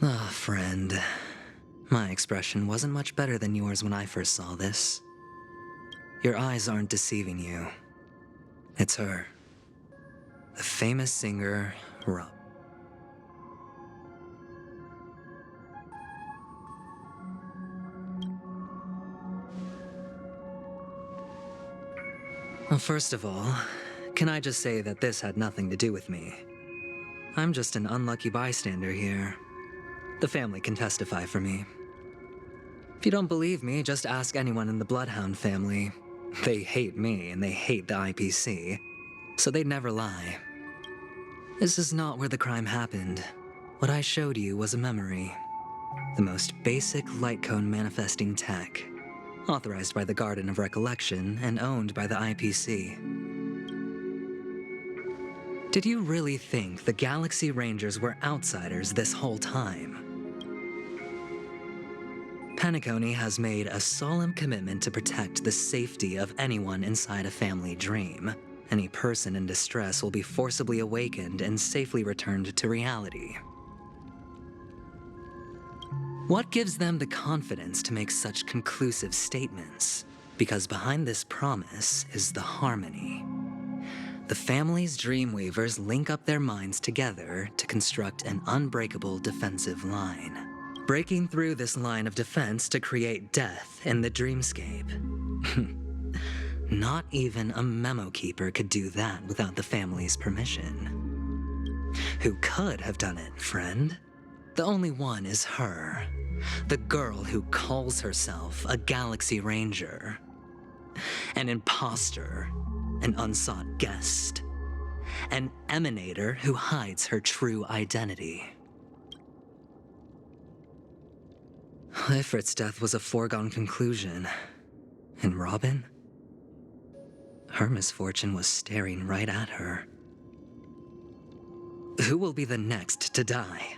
Ah, friend. My expression wasn't much better than yours when I first saw this. Your eyes aren't deceiving you. It's her. The famous singer, Rob. Well, first of all, can I just say that this had nothing to do with me? I'm just an unlucky bystander here. The family can testify for me. If you don't believe me, just ask anyone in the Bloodhound family. They hate me and they hate the IPC, so they'd never lie. This is not where the crime happened. What I showed you was a memory. The most basic light cone manifesting tech, authorized by the Garden of Recollection and owned by the IPC. Did you really think the Galaxy Rangers were outsiders this whole time? Penacony has made a solemn commitment to protect the safety of anyone inside a family dream. Any person in distress will be forcibly awakened and safely returned to reality. What gives them the confidence to make such conclusive statements? Because behind this promise is the harmony. The family's Dreamweavers link up their minds together to construct an unbreakable defensive line. Breaking through this line of defense to create death in the dreamscape. Not even a memo keeper could do that without the family's permission. Who could have done it, friend? The only one is her. The girl who calls herself a Galaxy Ranger. An imposter. An unsought guest. An emanator who hides her true identity. Ifrit's death was a foregone conclusion. And Robin? Her misfortune was staring right at her. Who will be the next to die?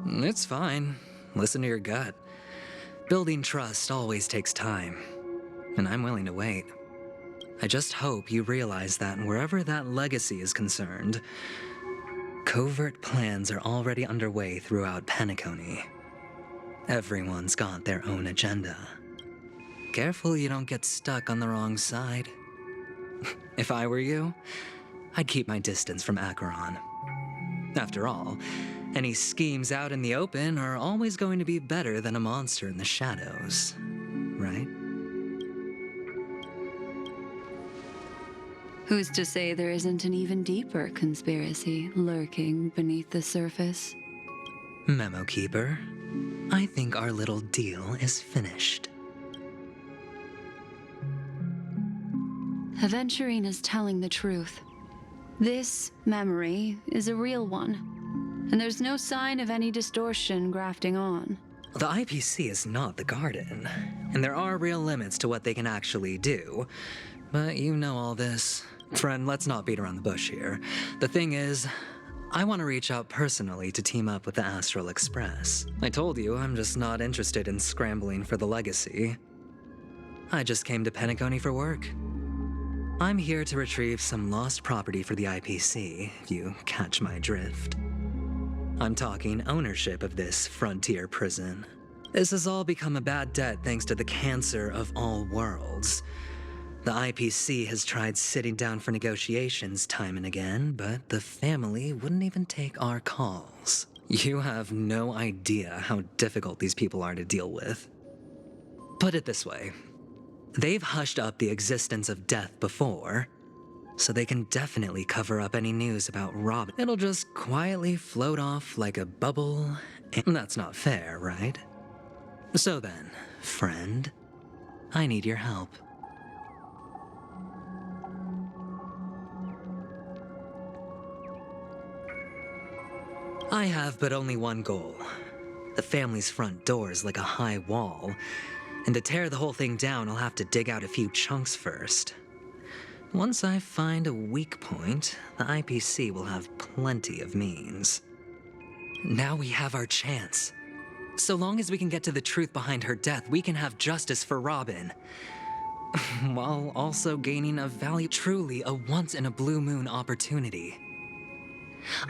It's fine. Listen to your gut. Building trust always takes time, and I'm willing to wait. I just hope you realize that wherever that legacy is concerned, covert plans are already underway throughout Penacony. Everyone's got their own agenda. Careful you don't get stuck on the wrong side. If I were you, I'd keep my distance from Acheron. After all, any schemes out in the open are always going to be better than a monster in the shadows, right? Who's to say there isn't an even deeper conspiracy lurking beneath the surface? Memo Keeper, I think our little deal is finished. Aventurine is telling the truth. This memory is a real one. And there's no sign of any distortion grafting on. The IPC is not the Garden, and there are real limits to what they can actually do. But you know all this. Friend, let's not beat around the bush here. The thing is, I want to reach out personally to team up with the Astral Express. I told you I'm just not interested in scrambling for the legacy. I just came to Penacony for work. I'm here to retrieve some lost property for the IPC, if you catch my drift. I'm talking ownership of this frontier prison. This has all become a bad debt thanks to the cancer of all worlds. The IPC has tried sitting down for negotiations time and again, but the family wouldn't even take our calls. You have no idea how difficult these people are to deal with. Put it this way. They've hushed up the existence of death before, so they can definitely cover up any news about Robin. It'll just quietly float off like a bubble, and that's not fair, right? So then, friend, I need your help. I have but only one goal. The family's front door is like a high wall, and to tear the whole thing down, I'll have to dig out a few chunks first. Once I find a weak point, the IPC will have plenty of means. Now we have our chance. So long as we can get to the truth behind her death, we can have justice for Robin. While also gaining truly a once-in-a-blue-moon opportunity.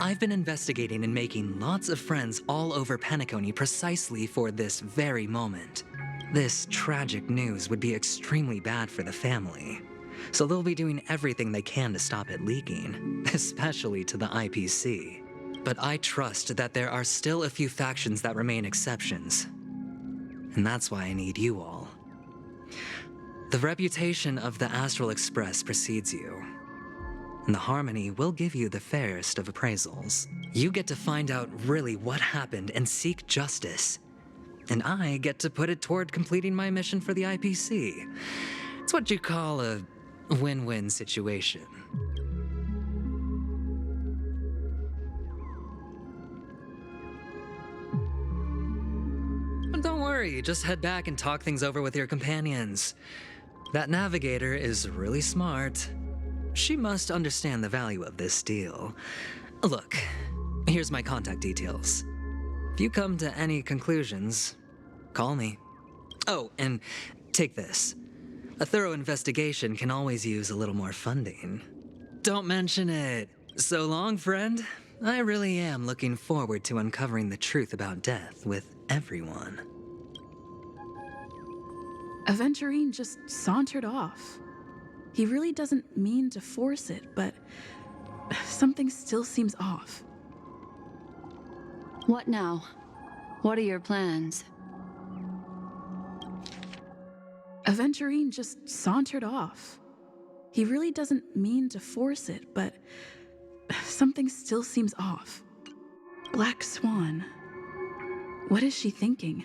I've been investigating and making lots of friends all over Penacony precisely for this very moment. This tragic news would be extremely bad for the family, so they'll be doing everything they can to stop it leaking, especially to the IPC. But I trust that there are still a few factions that remain exceptions, and that's why I need you all. The reputation of the Astral Express precedes you, and the Harmony will give you the fairest of appraisals. You get to find out really what happened and seek justice, and I get to put it toward completing my mission for the IPC. It's what you call a win-win situation. But don't worry, just head back and talk things over with your companions. That navigator is really smart. She must understand the value of this deal. Look, here's my contact details. If you come to any conclusions, call me. Oh, and take this. A thorough investigation can always use a little more funding. Don't mention it. So long, friend. I really am looking forward to uncovering the truth about death with everyone. Aventurine just sauntered off. He really doesn't mean to force it, but something still seems off. What now? What are your plans? Aventurine just sauntered off. He really doesn't mean to force it, but something still seems off. Black Swan. What is she thinking?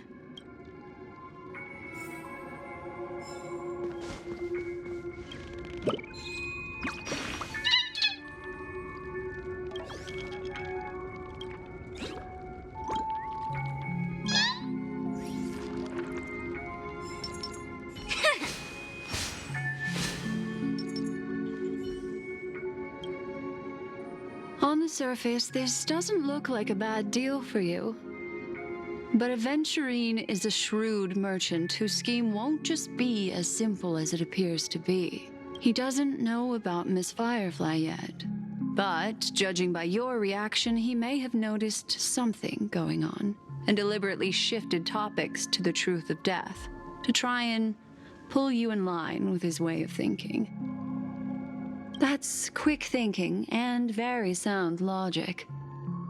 On the surface, this doesn't look like a bad deal for you. But Aventurine is a shrewd merchant whose scheme won't just be as simple as it appears to be. He doesn't know about Miss Firefly yet. But, judging by your reaction, he may have noticed something going on, and deliberately shifted topics to the truth of death, to try and pull you in line with his way of thinking. That's quick thinking and very sound logic.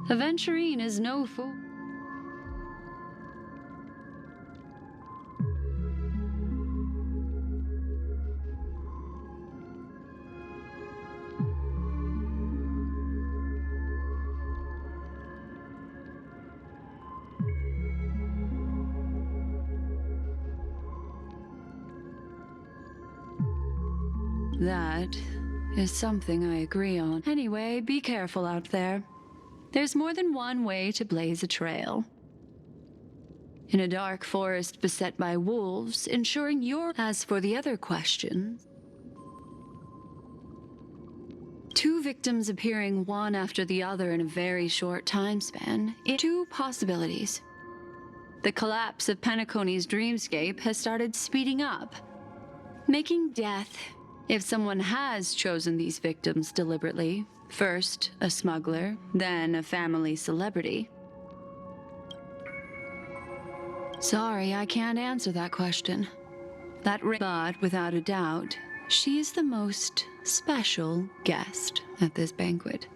Aventurine is no fool. That is something I agree on. Anyway, be careful out there. There's more than one way to blaze a trail. In a dark forest beset by wolves, ensuring you're... As for the other question, two victims appearing one after the other in a very short time span. Two possibilities. The collapse of Penacony's dreamscape has started speeding up, making death... If someone has chosen these victims deliberately, first a smuggler, then a family celebrity. Sorry, I can't answer that question. But without a doubt, she is the most special guest at this banquet.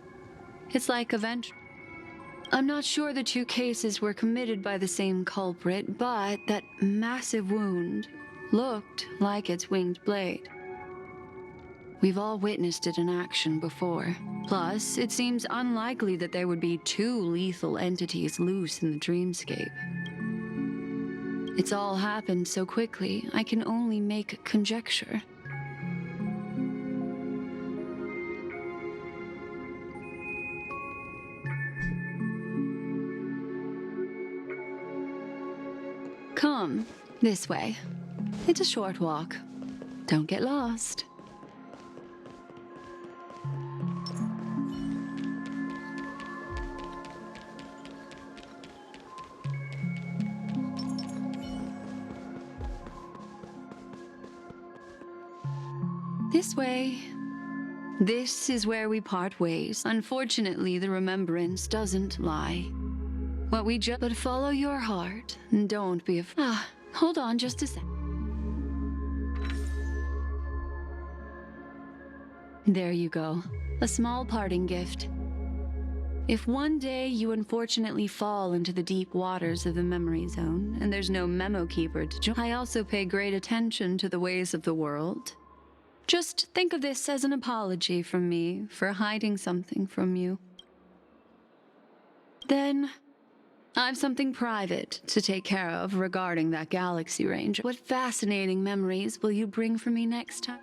It's like I'm not sure the two cases were committed by the same culprit, but that massive wound looked like its winged blade. We've all witnessed it in action before. Plus, it seems unlikely that there would be two lethal entities loose in the dreamscape. It's all happened so quickly, I can only make conjecture. Come, this way. It's a short walk. Don't get lost. This way. This is where we part ways. Unfortunately, the remembrance doesn't lie. What we just... But follow your heart, and don't be afraid. Hold on just a sec. There you go. A small parting gift. If one day you unfortunately fall into the deep waters of the memory zone, and there's no memo keeper to join, I also pay great attention to the ways of the world. Just think of this as an apology from me for hiding something from you. Then, I've something private to take care of regarding that galaxy range. What fascinating memories will you bring for me next time?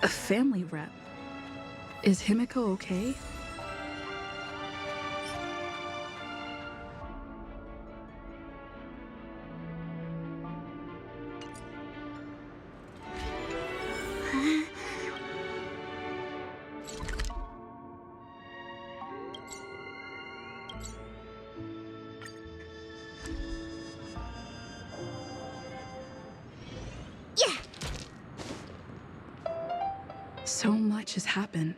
A family rep. Is Himiko okay? So much has happened.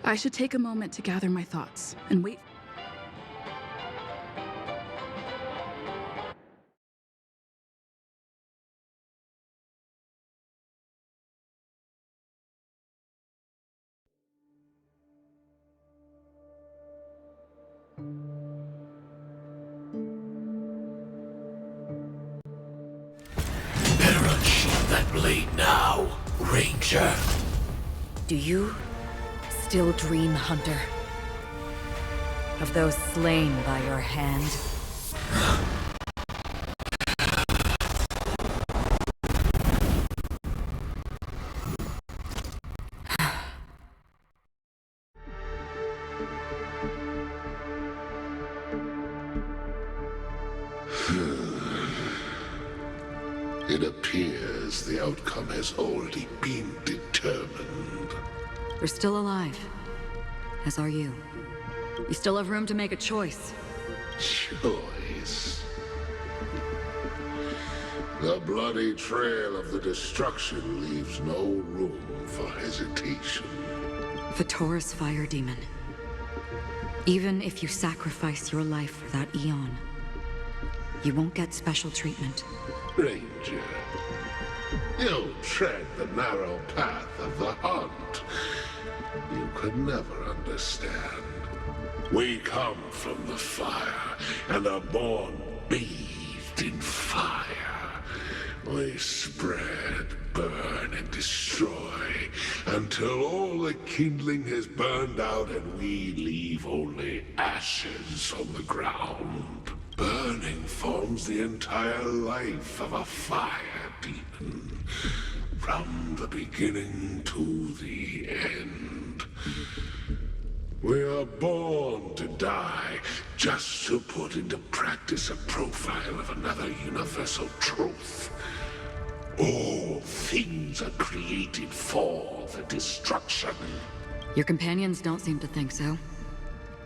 I should take a moment to gather my thoughts and wait. Better unsheath that blade now, Ranger. Do you still dream, Hunter? Of those slain by your hand? It appears the outcome has already been determined. You're still alive. As are you. You still have room to make a choice. Choice. The bloody trail of the destruction leaves no room for hesitation. Vatora's fire demon. Even if you sacrifice your life for that Eon, you won't get special treatment. Ranger, you tread the narrow path of the hunt. You could never understand. We come from the fire, and are born bathed in fire. We spread, burn, and destroy, until all the kindling has burned out and we leave only ashes on the ground. Burning forms the entire life of a fire demon, from the beginning to the end. We are born to die, just to put into practice a profile of another universal truth. All things are created for the destruction. Your companions don't seem to think so.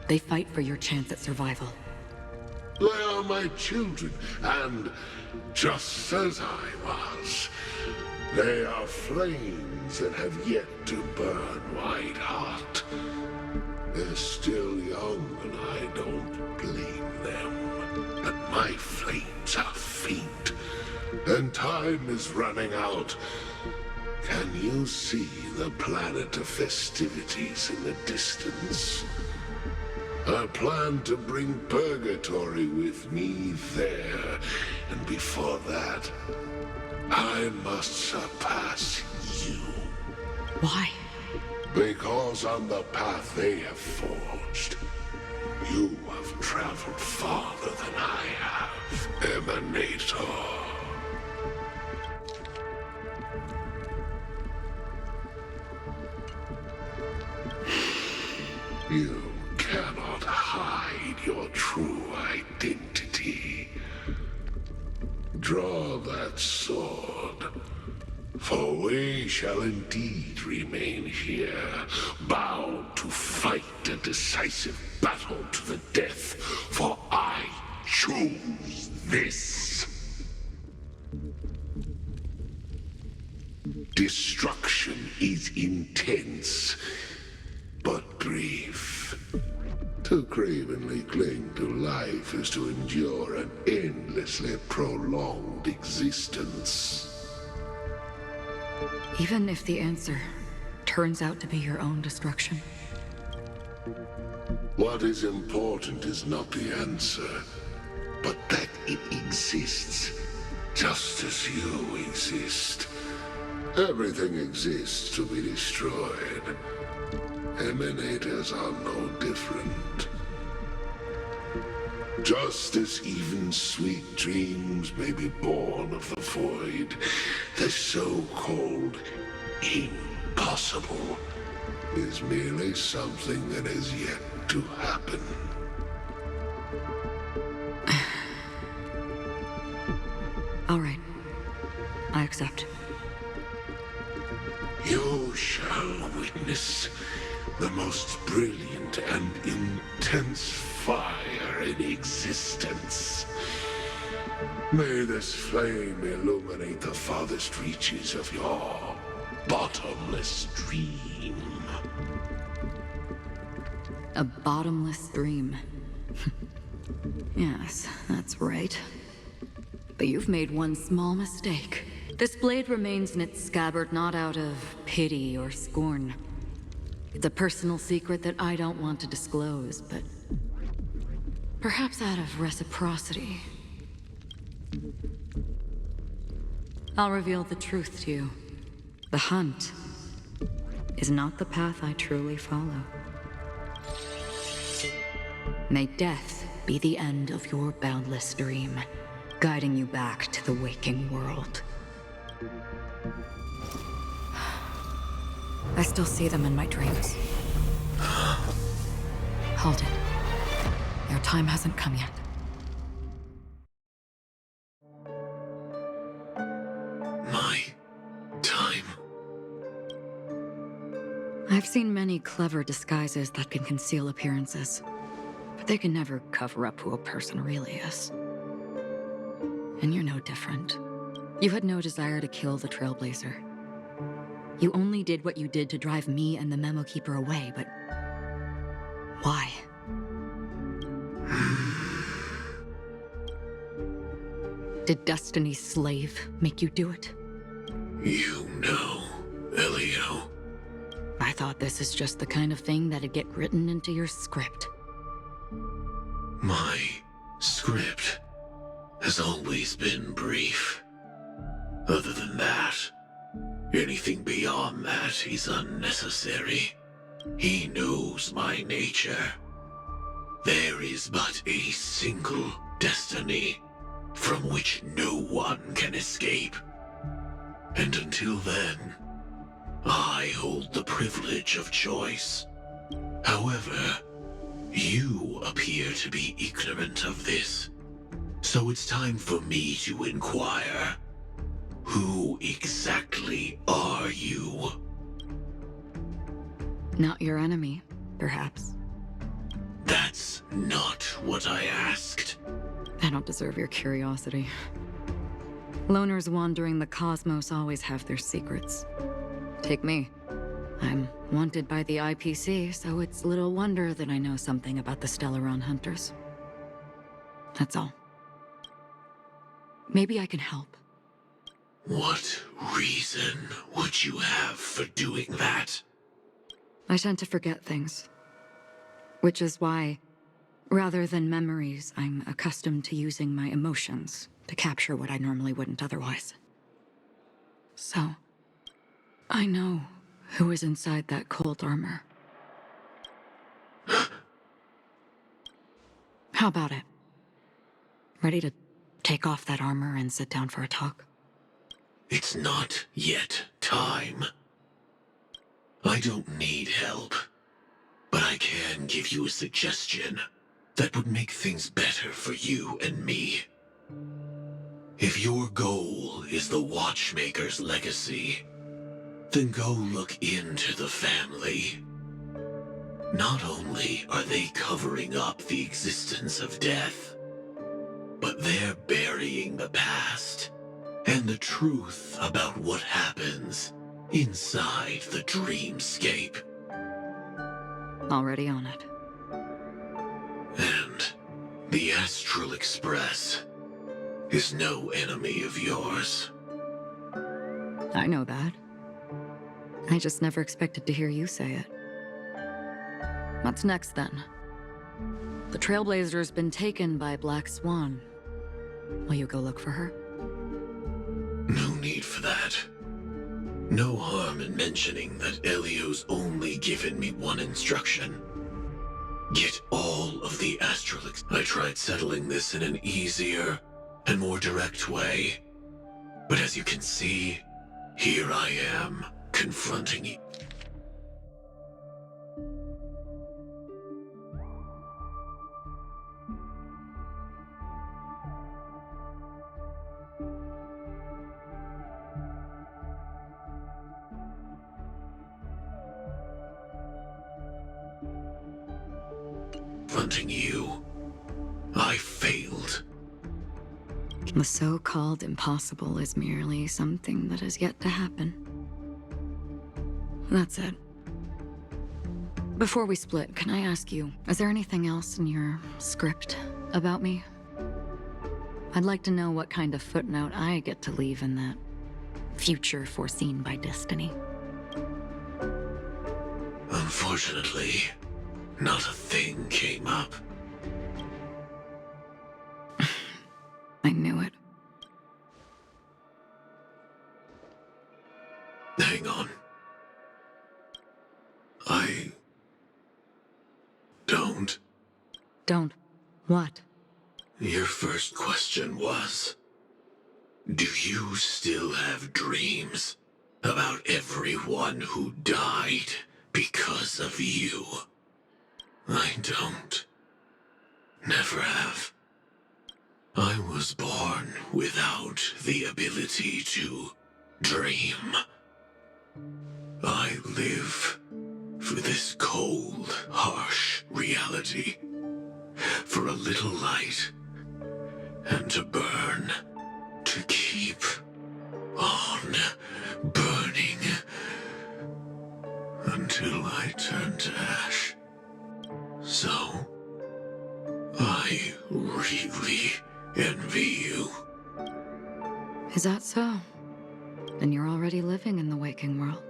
They fight for your chance at survival. They are my children, and just as I was, they are flames that have yet to burn white hot. They're still young, and I don't blame them. But my flames are faint, and time is running out. Can you see the planet of festivities in the distance? I plan to bring Purgatory with me there, and before that, I must surpass you. Why? Because on the path they have forged, you have traveled farther than I have, Emanator. You cannot hide your true identity. Draw that sword, for we shall indeed remain here, bound to fight a decisive battle to the death, for I choose this. Destruction is intense, but brief. To cravenly cling to life is to endure an endlessly prolonged existence. Even if the answer turns out to be your own destruction. What is important is not the answer, but that it exists, just as you exist. Everything exists to be destroyed. Emanators are no different. Just as even sweet dreams may be born of the void, the so-called impossible is merely something that has yet to happen. All right. I accept. You shall witness the most brilliant and intense fire in existence. May this flame illuminate the farthest reaches of your bottomless dream. A bottomless dream. Yes, that's right. But you've made one small mistake. This blade remains in its scabbard not out of pity or scorn. It's a personal secret that I don't want to disclose, but perhaps out of reciprocity. I'll reveal the truth to you. The hunt is not the path I truly follow. May death be the end of your boundless dream, guiding you back to the waking world. I still see them in my dreams. Hold it. Your time hasn't come yet. My time? I've seen many clever disguises that can conceal appearances, but they can never cover up who a person really is. And you're no different. You had no desire to kill the Trailblazer. You only did what you did to drive me and the Memo Keeper away, but why? Did Destiny's slave make you do it? You know, Elio. I thought this is just the kind of thing that'd get written into your script. My script has always been brief. Other than that, anything beyond that is unnecessary. He knows my nature. There is but a single destiny from which no one can escape. And until then, I hold the privilege of choice. However, you appear to be ignorant of this. So it's time for me to inquire. Who exactly are you? Not your enemy, perhaps. That's not what I asked. I don't deserve your curiosity. Loners wandering the cosmos always have their secrets. Take me. I'm wanted by the IPC, so it's little wonder that I know something about the Stellaron hunters. That's all. Maybe I can help. What reason would you have for doing that? I tend to forget things. Which is why, rather than memories, I'm accustomed to using my emotions to capture what I normally wouldn't otherwise. So, I know who is inside that cold armor. How about it? Ready to take off that armor and sit down for a talk? It's not yet time. I don't need help, but I can give you a suggestion that would make things better for you and me. If your goal is the Watchmaker's legacy, then go look into the family. Not only are they covering up the existence of death, but they're burying the past and the truth about what happens inside the dreamscape. Already on it. And the Astral Express is no enemy of yours. I know that. I just never expected to hear you say it. What's next, then? The Trailblazer's been taken by Black Swan. Will you go look for her? No need for that. No harm in mentioning that Elio's only given me one instruction. Get all of the Astral I tried settling this in an easier and more direct way. But as you can see, here I am, confronting you. I failed. The so-called impossible is merely something that has yet to happen. That's it. Before we split, can I ask you, is there anything else in your script about me? I'd like to know what kind of footnote I get to leave in that future foreseen by destiny. Unfortunately, not a thing came up. I knew it. Hang on. I don't. Don't. What? Your first question was, do you still have dreams about everyone who died because of you? I don't. Never have. I was born without the ability to dream. I live for this cold, harsh reality. For a little light, and to burn, to keep on burning, until I turn to ash. So, I really envy you. Is that so? Then you're already living in the waking world.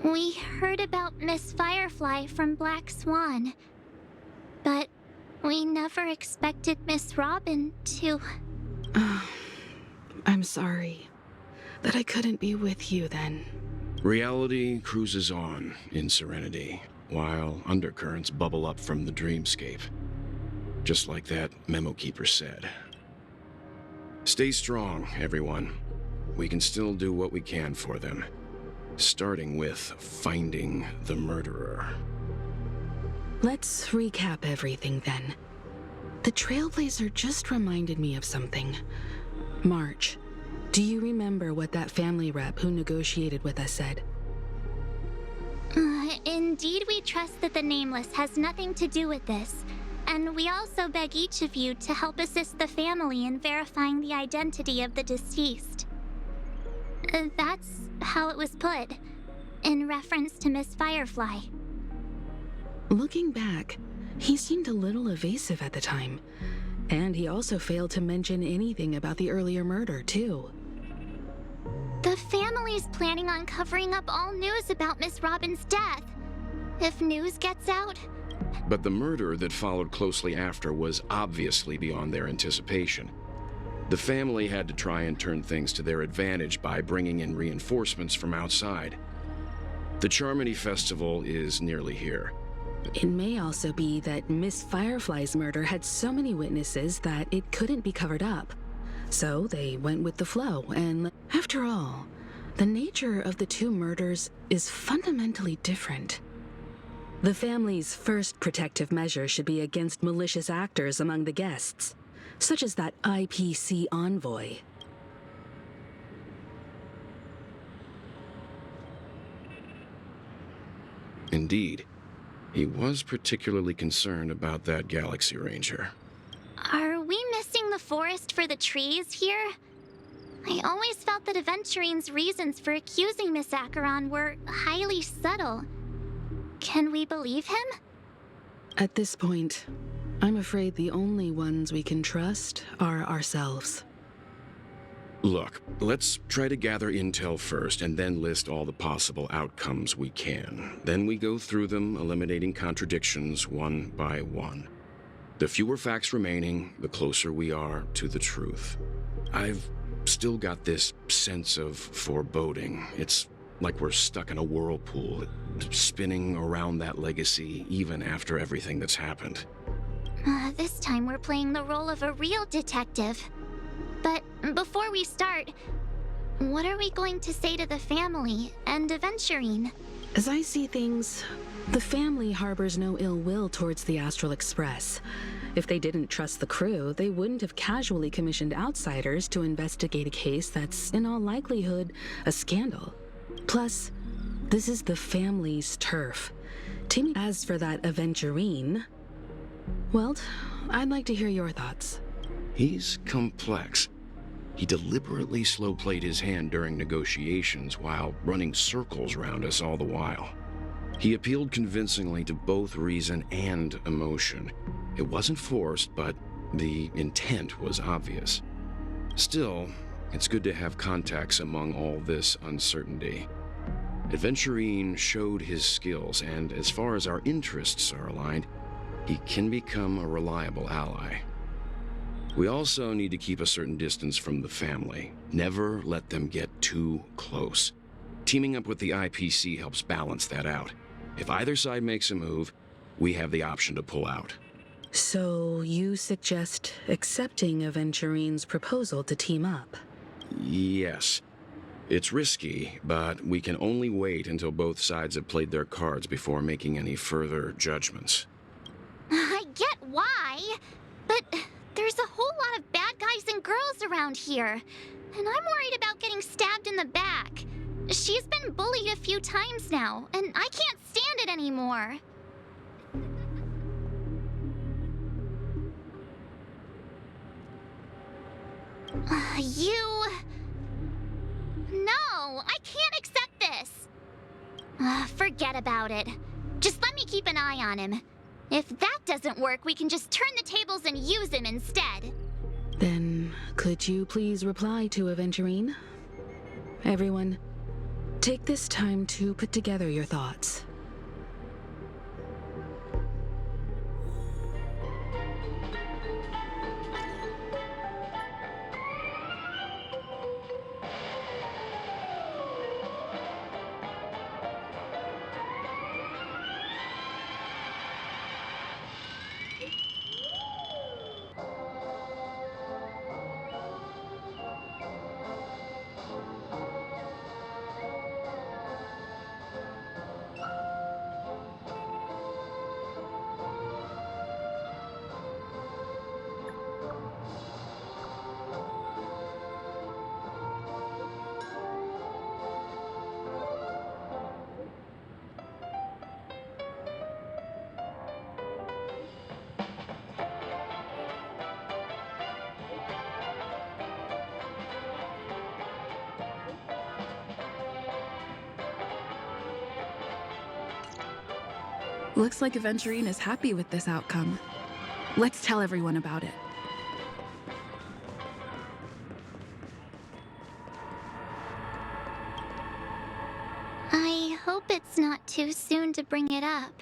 We heard about Miss Firefly from Black Swan, but we never expected Miss Robin to... I'm sorry that I couldn't be with you then. Reality cruises on in Serenity, while undercurrents bubble up from the dreamscape. Just like that memo keeper said. Stay strong, everyone. We can still do what we can for them. starting with finding the murderer. Let's recap everything then. The Trailblazer just reminded me of something. March, do you remember what that family rep who negotiated with us said? Indeed, we trust that the Nameless has nothing to do with this, and we also beg each of you to help assist the family in verifying the identity of the deceased. That's how it was put, in reference to Miss Firefly. Looking back, he seemed a little evasive at the time, and he also failed to mention anything about the earlier murder, too. The family's planning on covering up all news about Miss Robin's death. If news gets out... But the murder that followed closely after was obviously beyond their anticipation. The family had to try and turn things to their advantage by bringing in reinforcements from outside. The Charmony Festival is nearly here. It may also be that Miss Firefly's murder had so many witnesses that it couldn't be covered up. So they went with the flow, and after all, the nature of the two murders is fundamentally different. The family's first protective measure should be against malicious actors among the guests, such as that IPC envoy. Indeed. He was particularly concerned about that Galaxy Ranger. Are we missing the forest for the trees here? I always felt that Aventurine's reasons for accusing Miss Acheron were highly subtle. Can we believe him? At this point, I'm afraid the only ones we can trust are ourselves. Look, let's try to gather intel first and then list all the possible outcomes we can. Then we go through them, eliminating contradictions one by one. The fewer facts remaining, the closer we are to the truth. I've still got this sense of foreboding. It's like we're stuck in a whirlpool, spinning around that legacy even after everything that's happened. This time we're playing the role of a real detective. But before we start, what are we going to say to the family and Aventurine? As I see things, the family harbors no ill will towards the Astral Express. If they didn't trust the crew, they wouldn't have casually commissioned outsiders to investigate a case that's, in all likelihood, a scandal. Plus, this is the family's turf. As for that Aventurine, well, I'd like to hear your thoughts. He's complex. He deliberately slow-played his hand during negotiations while running circles around us all the while. He appealed convincingly to both reason and emotion. It wasn't forced, but the intent was obvious. Still, it's good to have contacts among all this uncertainty. Aventurine showed his skills, and as far as our interests are aligned, he can become a reliable ally. We also need to keep a certain distance from the family. Never let them get too close. Teaming up with the IPC helps balance that out. If either side makes a move, we have the option to pull out. So you suggest accepting Aventurine's proposal to team up? Yes. It's risky, but we can only wait until both sides have played their cards before making any further judgments. I get why, but there's a whole lot of bad guys and girls around here, and I'm worried about getting stabbed in the back. She's been bullied a few times now, and I can't stand it anymore. No, I can't accept this. Forget about it. Just let me keep an eye on him. If that doesn't work, we can just turn the tables and use him instead. Then, could you please reply to Aventurine? Everyone, take this time to put together your thoughts. Looks like Aventurine is happy with this outcome. Let's tell everyone about it. I hope it's not too soon to bring it up,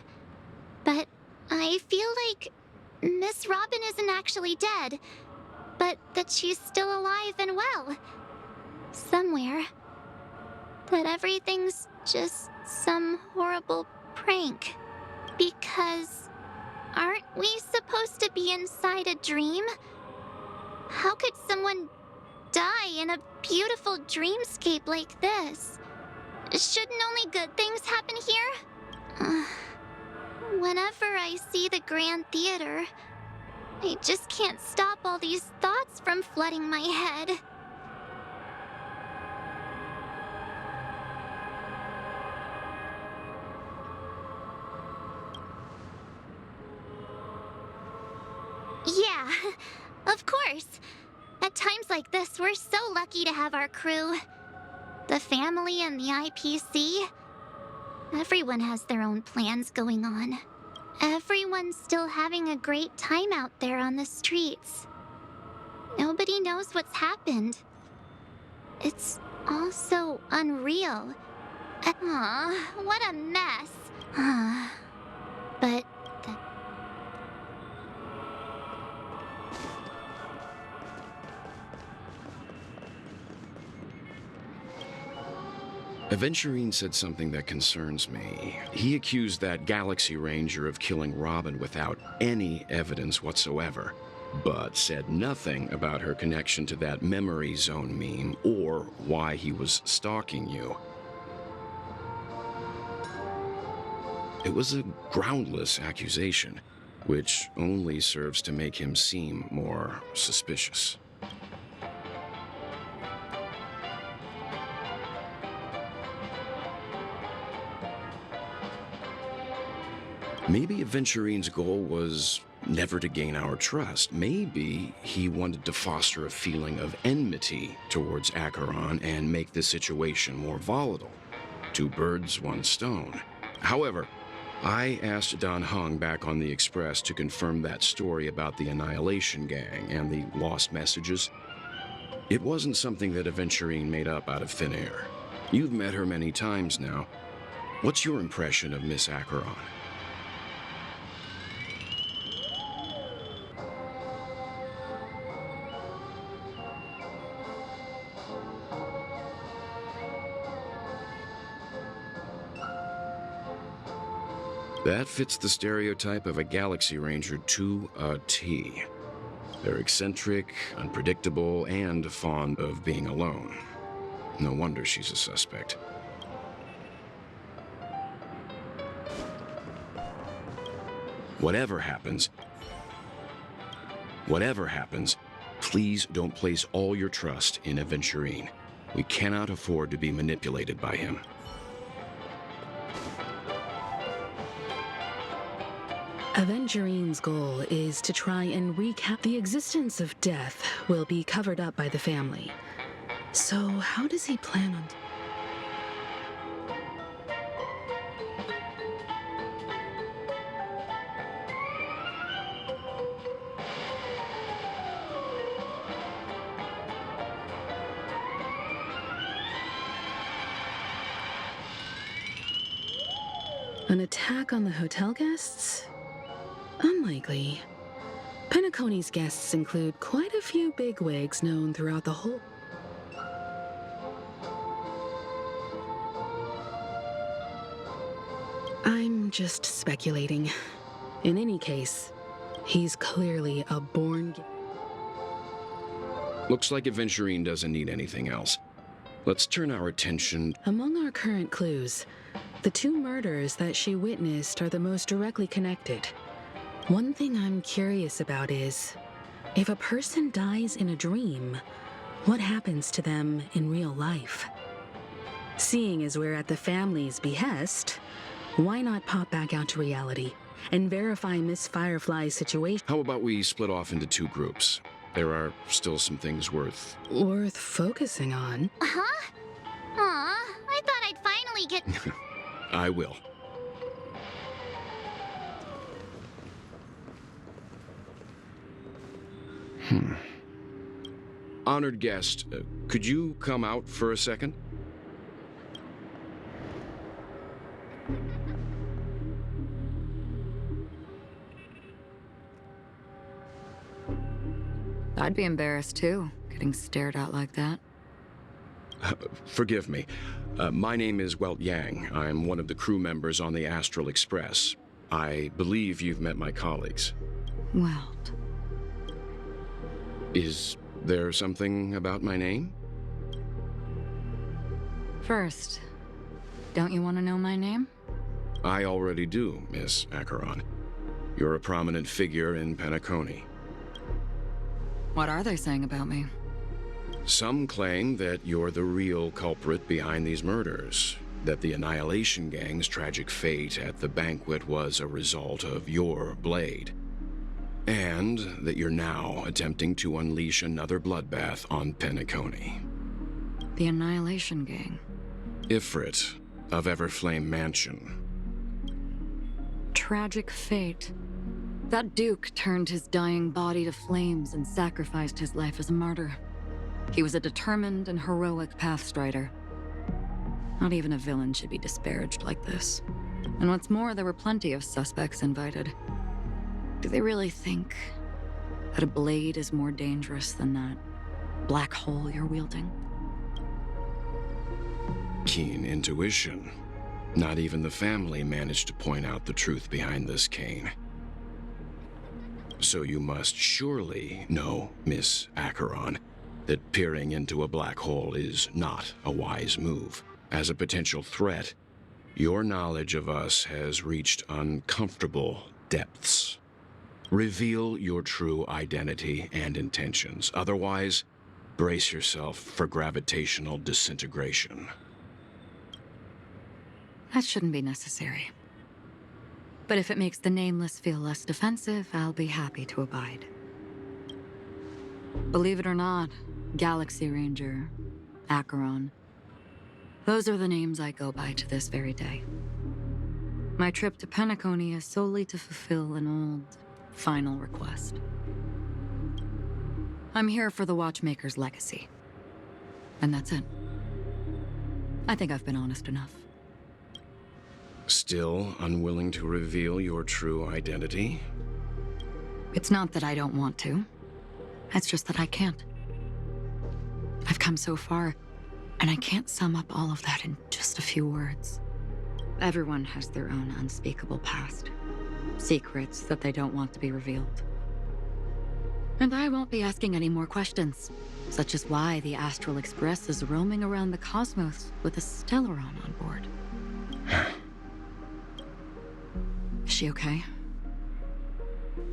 but I feel like Miss Robin isn't actually dead, but that she's still alive and well. Somewhere. That everything's just some horrible prank. Because aren't we supposed to be inside a dream? How could someone die in a beautiful dreamscape like this? Shouldn't only good things happen here? Whenever I see the Grand Theater, I just can't stop all these thoughts from flooding my head. Yeah, of course. At times like this, we're so lucky to have our crew. The family and the IPC. Everyone has their own plans going on. Everyone's still having a great time out there on the streets. Nobody knows what's happened. It's all so unreal. Aw, what a mess. But Aventurine said something that concerns me. He accused that Galaxy Ranger of killing Robin without any evidence whatsoever, but said nothing about her connection to that memory zone meme or why he was stalking you. It was a groundless accusation, which only serves to make him seem more suspicious. Maybe Aventurine's goal was never to gain our trust. Maybe he wanted to foster a feeling of enmity towards Acheron and make the situation more volatile. Two birds, one stone. However, I asked Don Hung back on the Express to confirm that story about the Annihilation Gang and the lost messages. It wasn't something that Aventurine made up out of thin air. You've met her many times now. What's your impression of Miss Acheron? That fits the stereotype of a Galaxy Ranger to a T. They're eccentric, unpredictable, and fond of being alone. No wonder she's a suspect. Whatever happens, please don't place all your trust in Aventurine. We cannot afford to be manipulated by him. Aventurine's goal is to try and recap the existence of death will be covered up by the family. So how does he plan on... An attack on the hotel guests? Unlikely. Penacony's guests include quite a few bigwigs known throughout the whole... I'm just speculating. In any case, he's clearly a born... Looks like Aventurine doesn't need anything else. Let's turn our attention... Among our current clues, the two murders that she witnessed are the most directly connected. One thing I'm curious about is, if a person dies in a dream, what happens to them in real life? Seeing as we're at the family's behest, why not pop back out to reality and verify Miss Firefly's situation? How about we split off into two groups? There are still some things worth focusing on. Huh? Aw, I thought I'd finally get... I will. Honored guest, could you come out for a second? I'd be embarrassed too, getting stared at like that. Forgive me. My name is Welt Yang. I'm one of the crew members on the Astral Express. I believe you've met my colleagues. Welt. Is there something about my name? First, don't you want to know my name? I already do, Miss Acheron. You're a prominent figure in Penacony. What are they saying about me? Some claim that you're the real culprit behind these murders, that the Annihilation Gang's tragic fate at the banquet was a result of your blade, and that you're now attempting to unleash another bloodbath on Penacony. The Annihilation Gang. Ifrit of Everflame Mansion. Tragic fate. That Duke turned his dying body to flames and sacrificed his life as a martyr. He was a determined and heroic pathstrider. Not even a villain should be disparaged like this. And what's more, there were plenty of suspects invited. Do they really think that a blade is more dangerous than that black hole you're wielding? Keen intuition. Not even the family managed to point out the truth behind this cane. So you must surely know, Miss Acheron, that peering into a black hole is not a wise move. As a potential threat, your knowledge of us has reached uncomfortable depths. Reveal your true identity and intentions. Otherwise, brace yourself for gravitational disintegration. That shouldn't be necessary. But if it makes the Nameless feel less defensive, I'll be happy to abide. Believe it or not, Galaxy Ranger, Acheron, those are the names I go by to this very day. My trip to Penacony is solely to fulfill an old, final request. I'm here for the Watchmaker's legacy. And that's it. I think I've been honest enough. Still unwilling to reveal your true identity? It's not that I don't want to. It's just that I can't. I've come so far, and I can't sum up all of that in just a few words. Everyone has their own unspeakable past. Secrets that they don't want to be revealed. And I won't be asking any more questions, such as why the Astral Express is roaming around the cosmos with a Stellaron on board. Is she okay?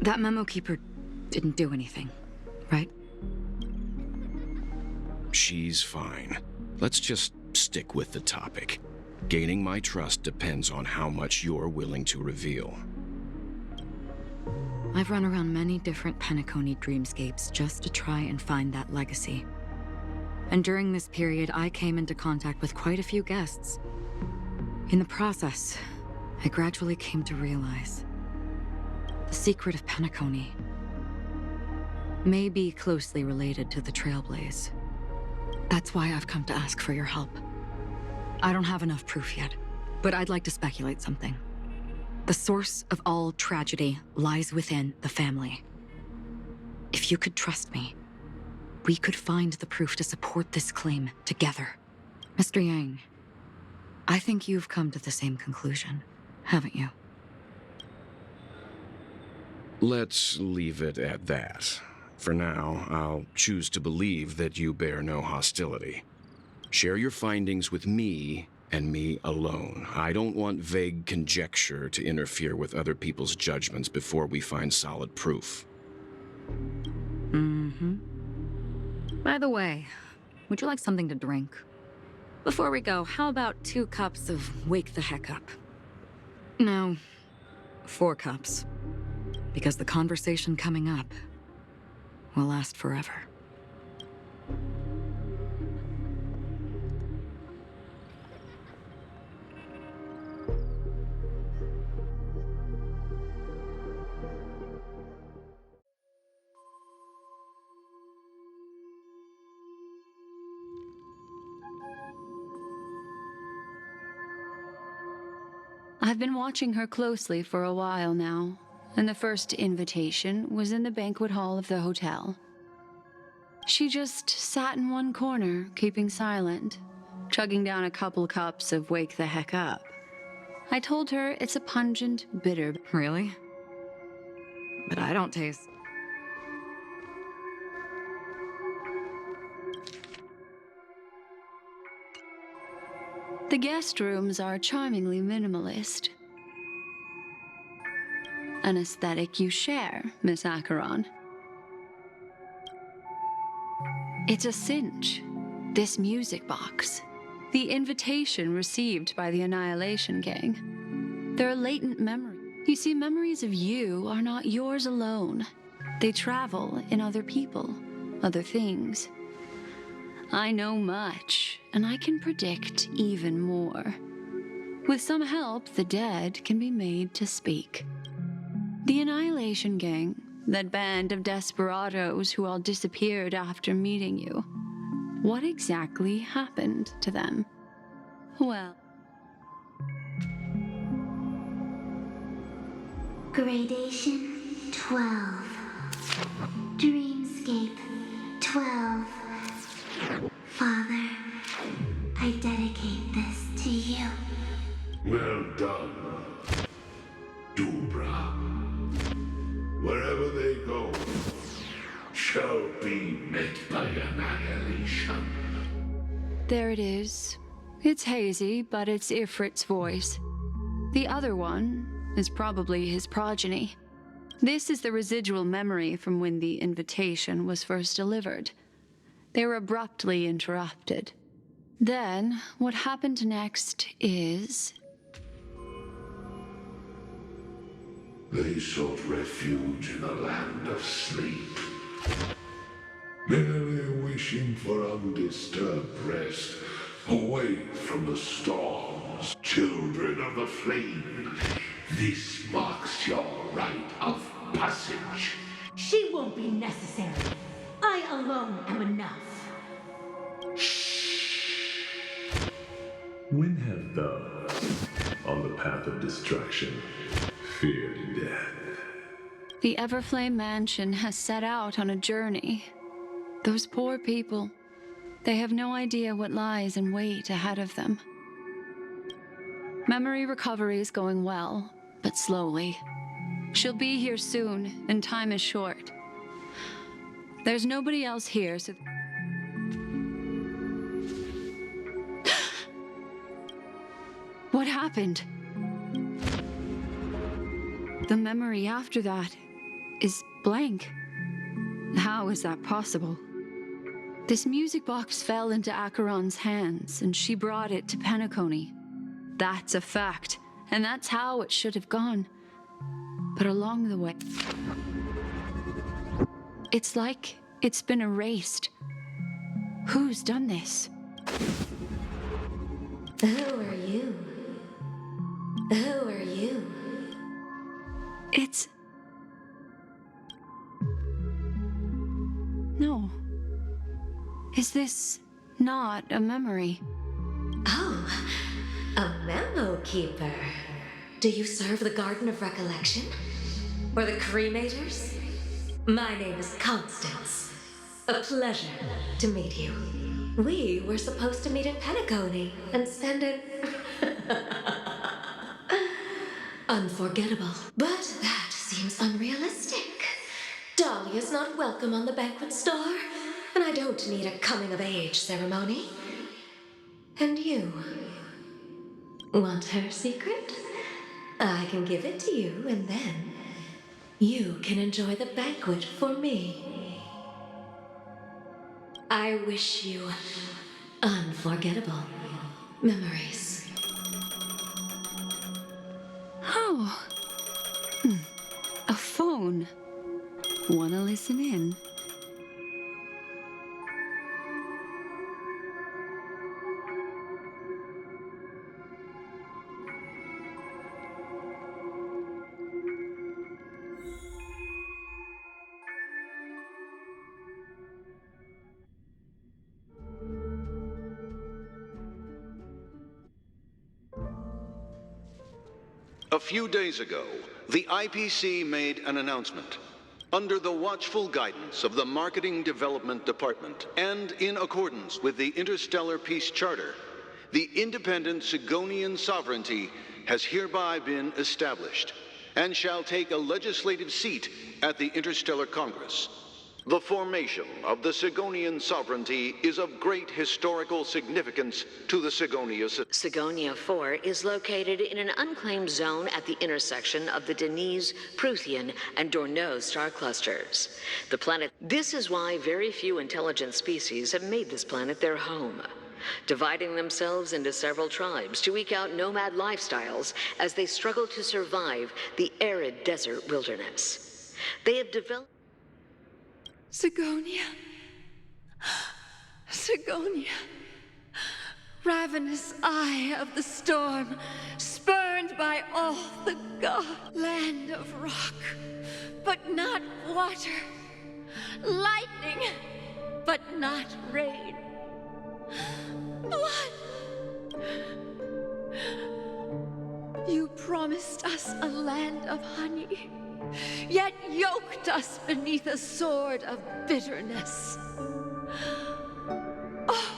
That memo keeper didn't do anything, right? She's fine. Let's just stick with the topic. Gaining my trust depends on how much you're willing to reveal. I've run around many different Penacony dreamscapes just to try and find that legacy. And during this period, I came into contact with quite a few guests. In the process, I gradually came to realize the secret of Penacony may be closely related to the Trailblaze. That's why I've come to ask for your help. I don't have enough proof yet, but I'd like to speculate something. The source of all tragedy lies within the family. If you could trust me, we could find the proof to support this claim together. Mr. Yang, I think you've come to the same conclusion, haven't you? Let's leave it at that. For now, I'll choose to believe that you bear no hostility. Share your findings with me and me alone. I don't want vague conjecture to interfere with other people's judgments before we find solid proof. By the way, would you like something to drink? Before we go, how about 2 cups of Wake the Heck Up? No, 4 cups. Because the conversation coming up will last forever. I've been watching her closely for a while now, and the first invitation was in the banquet hall of the hotel. She just sat in one corner, keeping silent, chugging down a couple cups of Wake the Heck Up. I told her it's a pungent, bitter. Really? But I don't taste... The guest rooms are charmingly minimalist. An aesthetic you share, Miss Acheron. It's a cinch. This music box. The invitation received by the Annihilation Gang. They're a latent memory. You see, memories of you are not yours alone. They travel in other people, other things. I know much, and I can predict even more. With some help, the dead can be made to speak. The Annihilation Gang, that band of desperados who all disappeared after meeting you. What exactly happened to them? Well... Gradation 12. Dreamscape 12. Father, I dedicate this to you. Well done, Dubra. Wherever they go, shall be met by annihilation. There it is. It's hazy, but it's Ifrit's voice. The other one is probably his progeny. This is the residual memory from when the invitation was first delivered. They were abruptly interrupted. Then, what happened next is... They sought refuge in a land of sleep, merely wishing for undisturbed rest, away from the storms. Children of the flame, this marks your rite of passage. She won't be necessary. I alone am enough. When have those on the path of destruction feared death? The Everflame Mansion has set out on a journey. Those poor people, they have no idea what lies in wait ahead of them. Memory recovery is going well, but slowly. She'll be here soon, and time is short. There's nobody else here, so... What happened? The memory after that is blank. How is that possible? This music box fell into Acheron's hands, and she brought it to Penacony. That's a fact, and that's how it should have gone. But along the way... It's like it's been erased. Who's done this? Who are you? Who are you? It's... No. Is this not a memory? Oh, a memo keeper. Do you serve the Garden of Recollection? Or the Cremators? My name is Constance. A pleasure to meet you. We were supposed to meet in Penacony and spend it... unforgettable. But that seems unrealistic. Dahlia's not welcome on the banquet star, and I don't need a coming-of-age ceremony. And you? Want her secret? I can give it to you, and then you can enjoy the banquet for me. I wish you unforgettable memories. Oh. A phone. Wanna listen in? A few days ago, the IPC made an announcement. Under the watchful guidance of the Marketing Development Department, and in accordance with the Interstellar Peace Charter, the independent Sigonian sovereignty has hereby been established, and shall take a legislative seat at the Interstellar Congress. The formation of the Sigonian sovereignty is of great historical significance to the Sigonia. Sigonia 4 is located in an unclaimed zone at the intersection of the Denise, Prothean, and Dorneau star clusters. The planet. This is why very few intelligent species have made this planet their home, dividing themselves into several tribes to eke out nomad lifestyles as they struggle to survive the arid desert wilderness. They have developed. Sigonia. Sigonia. Ravenous eye of the storm, spurned by all the gods. Land of rock, but not water. Lightning, but not rain. Blood. You promised us a land of honey, yet yoked us beneath a sword of bitterness. Oh,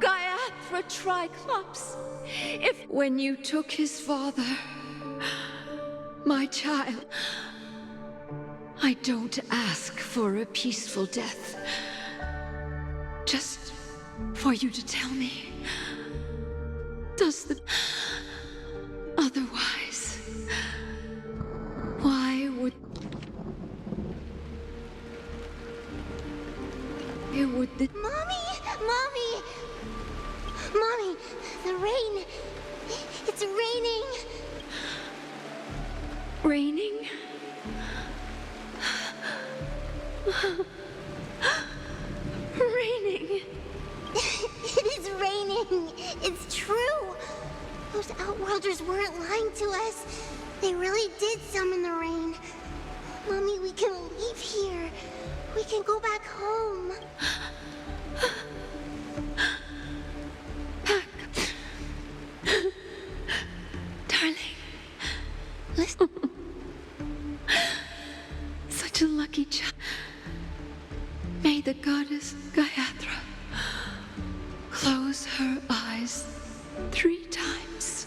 Gaiathra Triclops, if when you took his father, my child, I don't ask for a peaceful death, just for you to tell me, does the otherwise? Why would it would the Mommy! Mommy, the rain. It's raining. Raining? Raining. It is raining. It's true. Those Outworlders weren't lying to us. They really did summon the rain. Mommy, we can leave here. We can go back home. Darling, listen. Such a lucky child. May the goddess Gaiathra close her eyes 3 times.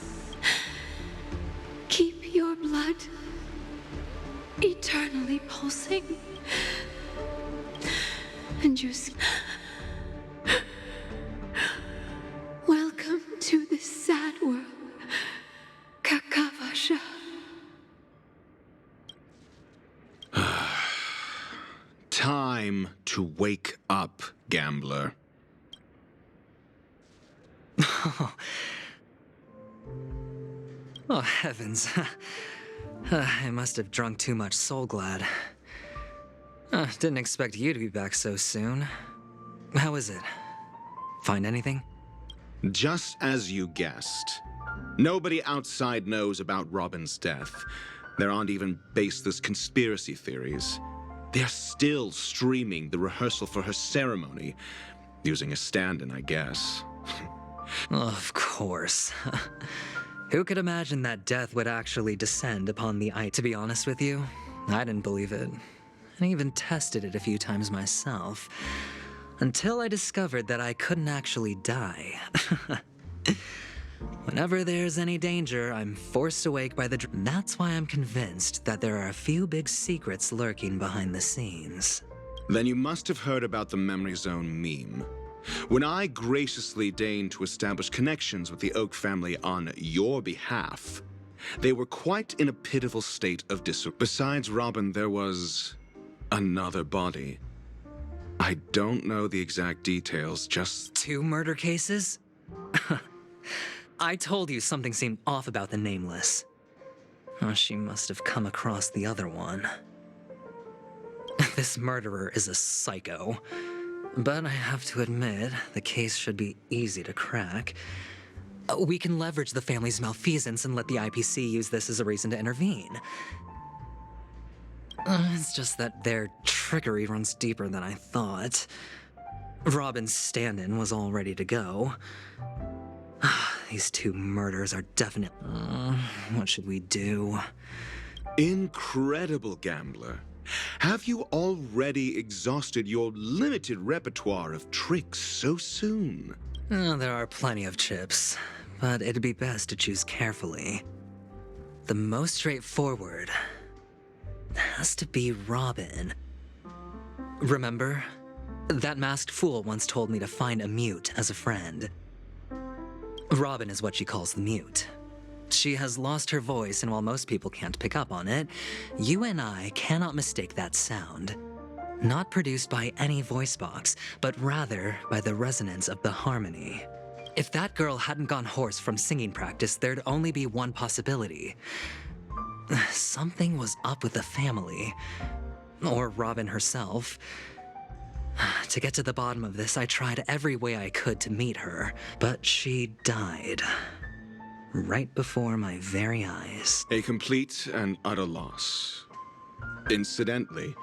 Keep your blood eternally pulsing. And your welcome to this sad world, Kakavasha. Time to wake up, gambler. Oh, heavens. I must have drunk too much Soul Glad. Didn't expect you to be back so soon. How is it? Find anything? Just as you guessed. Nobody outside knows about Robin's death. There aren't even baseless conspiracy theories. They're still streaming the rehearsal for her ceremony, using a stand-in, I guess. Of course. Who could imagine that death would actually descend upon the eye? To be honest with you, I didn't believe it. I even tested it a few times myself, until I discovered that I couldn't actually die. Whenever there's any danger, I'm forced awake by the That's why I'm convinced that there are a few big secrets lurking behind the scenes. Then you must have heard about the Memory Zone meme. When I graciously deigned to establish connections with the Oak family on your behalf, they were quite in a pitiful state of disarray. Besides Robin, there was another body. I don't know the exact details, just 2 murder cases? I told you something seemed off about the Nameless. Oh, she must have come across the other one. This murderer is a psycho. But I have to admit, the case should be easy to crack. We can leverage the family's malfeasance and let the IPC use this as a reason to intervene. It's just that their trickery runs deeper than I thought. Robin's stand-in was all ready to go. These two murders are definite. What should we do? Incredible gambler. Have you already exhausted your limited repertoire of tricks so soon? Oh, there are plenty of chips, but it'd be best to choose carefully. The most straightforward has to be Robin. Remember? That masked fool once told me to find a mute as a friend. Robin is what she calls the mute. She has lost her voice, and while most people can't pick up on it, you and I cannot mistake that sound. Not produced by any voice box, but rather by the resonance of the harmony. If that girl hadn't gone hoarse from singing practice, there'd only be one possibility. Something was up with the family. Or Robin herself. To get to the bottom of this, I tried every way I could to meet her, but she died. Right before my very eyes. A complete and utter loss. Incidentally,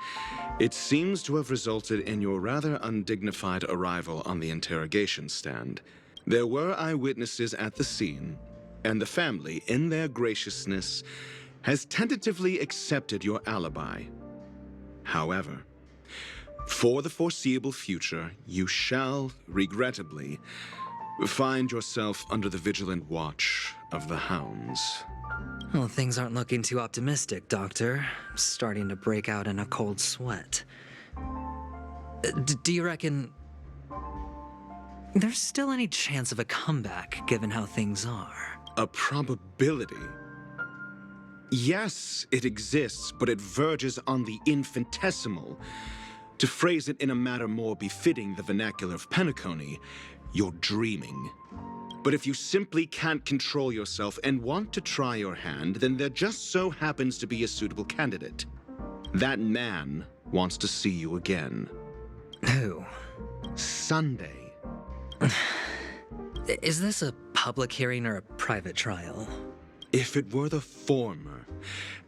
it seems to have resulted in your rather undignified arrival on the interrogation stand. There were eyewitnesses at the scene, and the family, in their graciousness, has tentatively accepted your alibi. However, for the foreseeable future, you shall, regrettably, find yourself under the vigilant watch of the hounds. Well, things aren't looking too optimistic, Doctor. I'm starting to break out in a cold sweat. Do you reckon there's still any chance of a comeback, given how things are? A probability? Yes, it exists, but it verges on the infinitesimal. To phrase it in a manner more befitting the vernacular of Penacony, you're dreaming. But if you simply can't control yourself and want to try your hand, then there just so happens to be a suitable candidate. That man wants to see you again. Who? Sunday. Is this a public hearing or a private trial? If it were the former,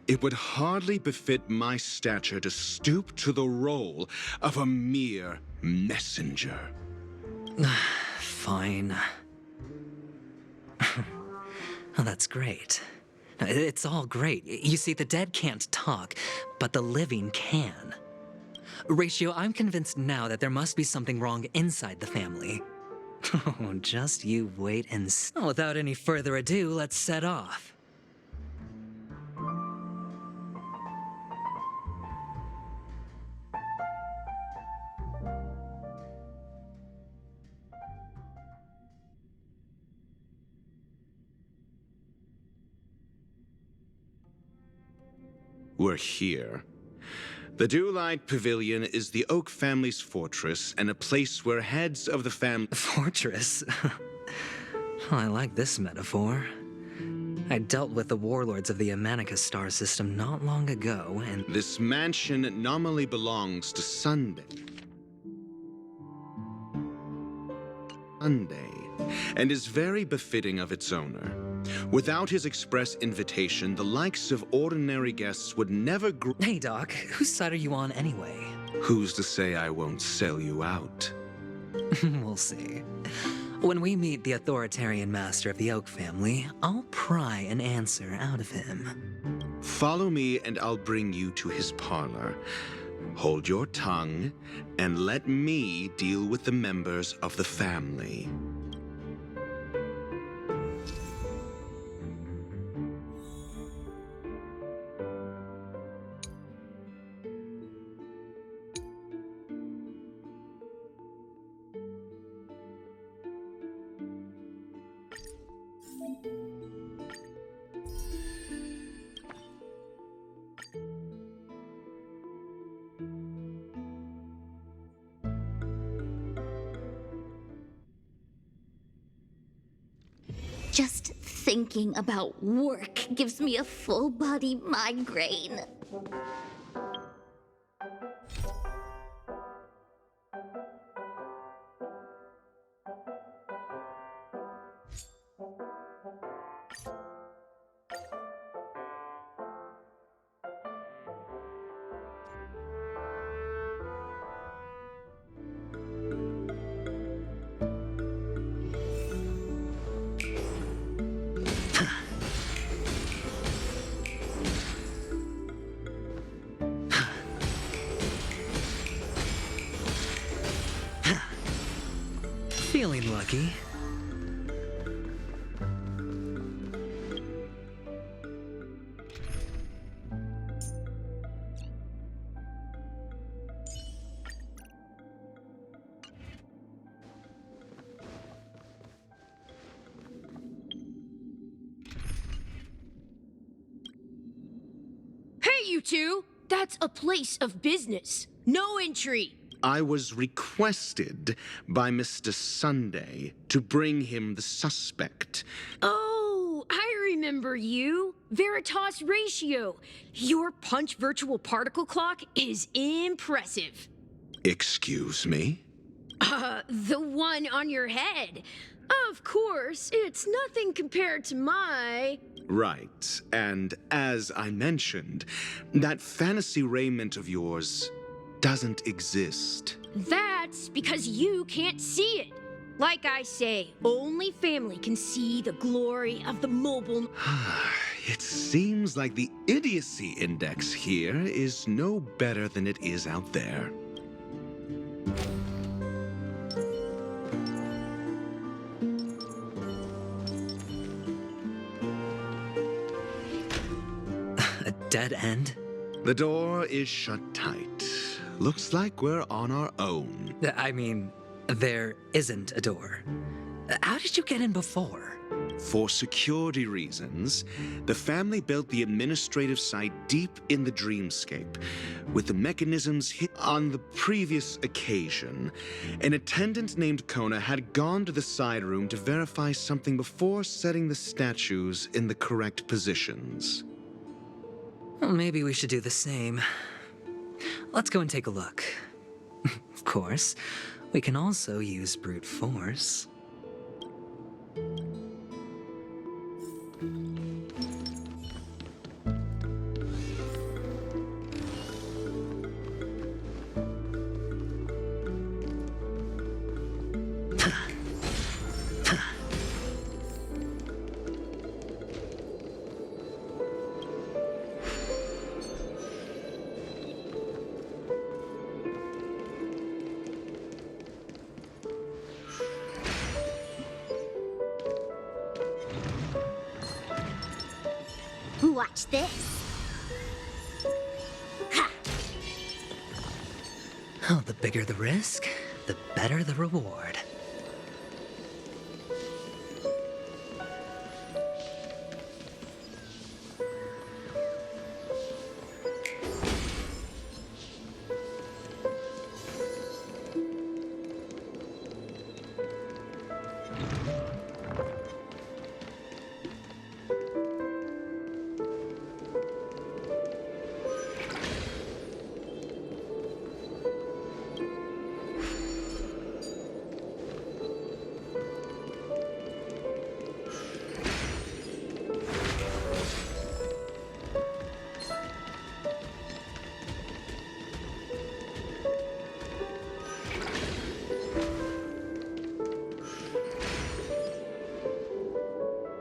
it would hardly befit my stature to stoop to the role of a mere messenger. Fine. Oh, that's great. It's all great. You see, the dead can't talk, but the living can. Ratio, I'm convinced now that there must be something wrong inside the family. Oh, just you wait and see. Without any further ado, let's set off. We're here. The Dewlight Pavilion is the Oak family's fortress and a place where heads of the family... Fortress? I like this metaphor. I dealt with the warlords of the Amanicus star system not long ago, and... This mansion nominally belongs to Sunday, and is very befitting of its owner. Without his express invitation, the likes of ordinary guests would never Hey, Doc, whose side are you on anyway? Who's to say I won't sell you out? We'll see. When we meet the authoritarian master of the Oak family, I'll pry an answer out of him. Follow me and I'll bring you to his parlor. Hold your tongue and let me deal with the members of the family. Just thinking about work gives me a full-body migraine. Feeling lucky. Hey, you two! That's a place of business. No entry. I was requested by Mr. Sunday to bring him the suspect. Oh, I remember you. Veritas Ratio. Your punch virtual particle clock is impressive. Excuse me? The one on your head. Of course, it's nothing compared to my... Right, and as I mentioned, that fantasy raiment of yours doesn't exist. That's because you can't see it. Like I say, only family can see the glory of the mobile... It seems like the idiocy index here is no better than it is out there. A dead end? The door is shut tight. Looks like we're on our own. I mean, there isn't a door. How did you get in before? For security reasons, the family built the administrative site deep in the dreamscape. With the mechanisms hit on the previous occasion, an attendant named Kona had gone to the side room to verify something before setting the statues in the correct positions. Well, maybe we should do the same. Let's go and take a look. Of course, we can also use brute force. Watch this. Ha! Oh, the bigger the risk, the better the reward.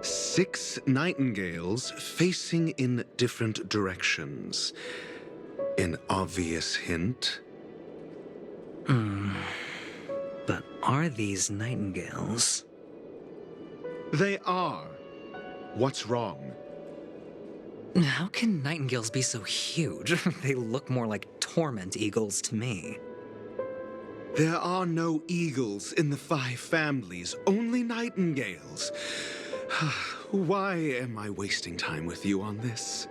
Six nightingales facing in different directions. An obvious hint. But are these nightingales? They are. What's wrong? How can nightingales be so huge? They look more like torment eagles to me. There are no eagles in the 5 families, only nightingales. Why am I wasting time with you on this?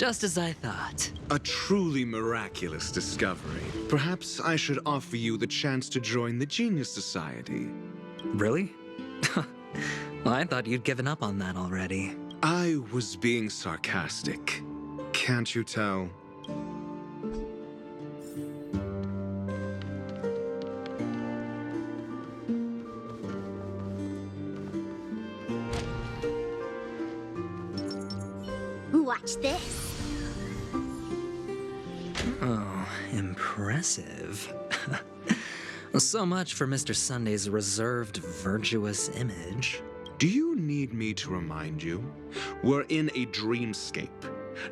Just as I thought. A truly miraculous discovery. Perhaps I should offer you the chance to join the Genius Society. Really? Well, I thought you'd given up on that already. I was being sarcastic. Can't you tell? Watch this. Oh, impressive. So much for Mr. Sunday's reserved, virtuous image. Do you need me to remind you? We're in a dreamscape.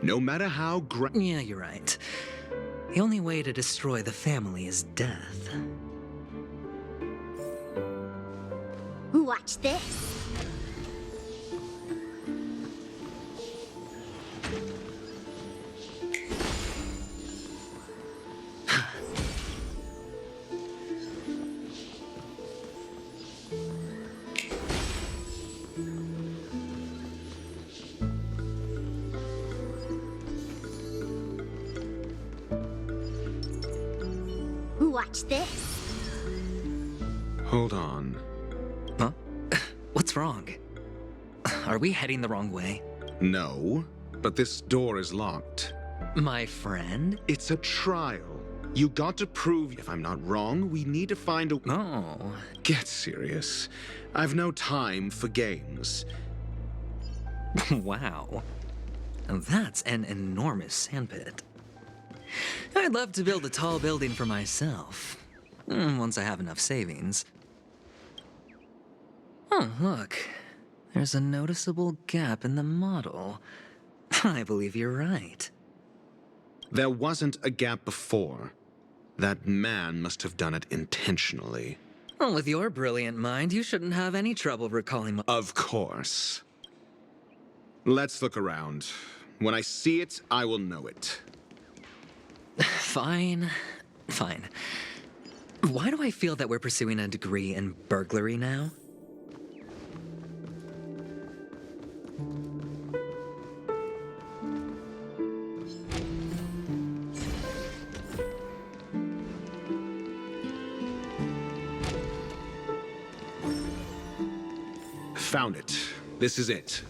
No matter how Yeah, you're right. The only way to destroy the family is death. Watch this. Watch this. Hold on. Huh? What's wrong? Are we heading the wrong way? No, but this door is locked. My friend? It's a trial. You got to prove, if I'm not wrong, we need to find a... Oh. Get serious. I've no time for games. Wow. That's an enormous sandpit. I'd love to build a tall building for myself. Once I have enough savings. Oh, look. There's a noticeable gap in the model. I believe you're right. There wasn't a gap before. That man must have done it intentionally. Well, with your brilliant mind, you shouldn't have any trouble recalling Of course. Let's look around. When I see it, I will know it. Fine. Fine. Why do I feel that we're pursuing a degree in burglary now? Found it. This is it.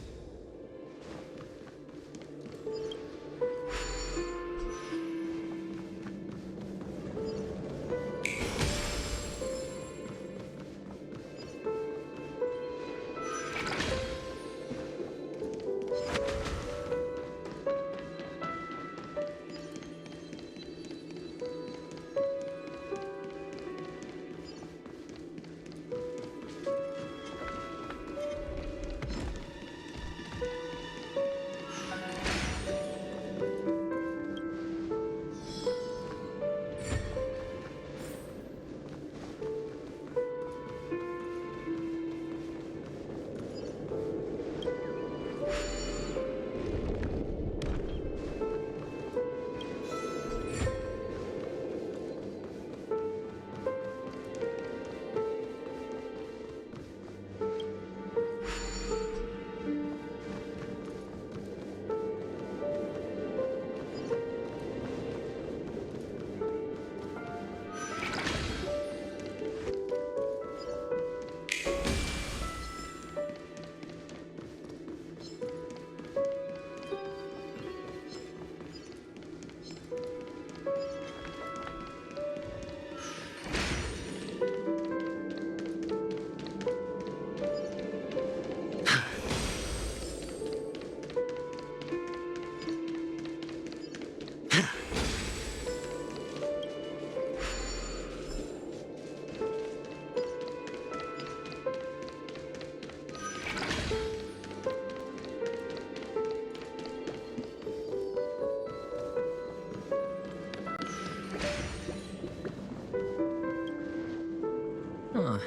Huh.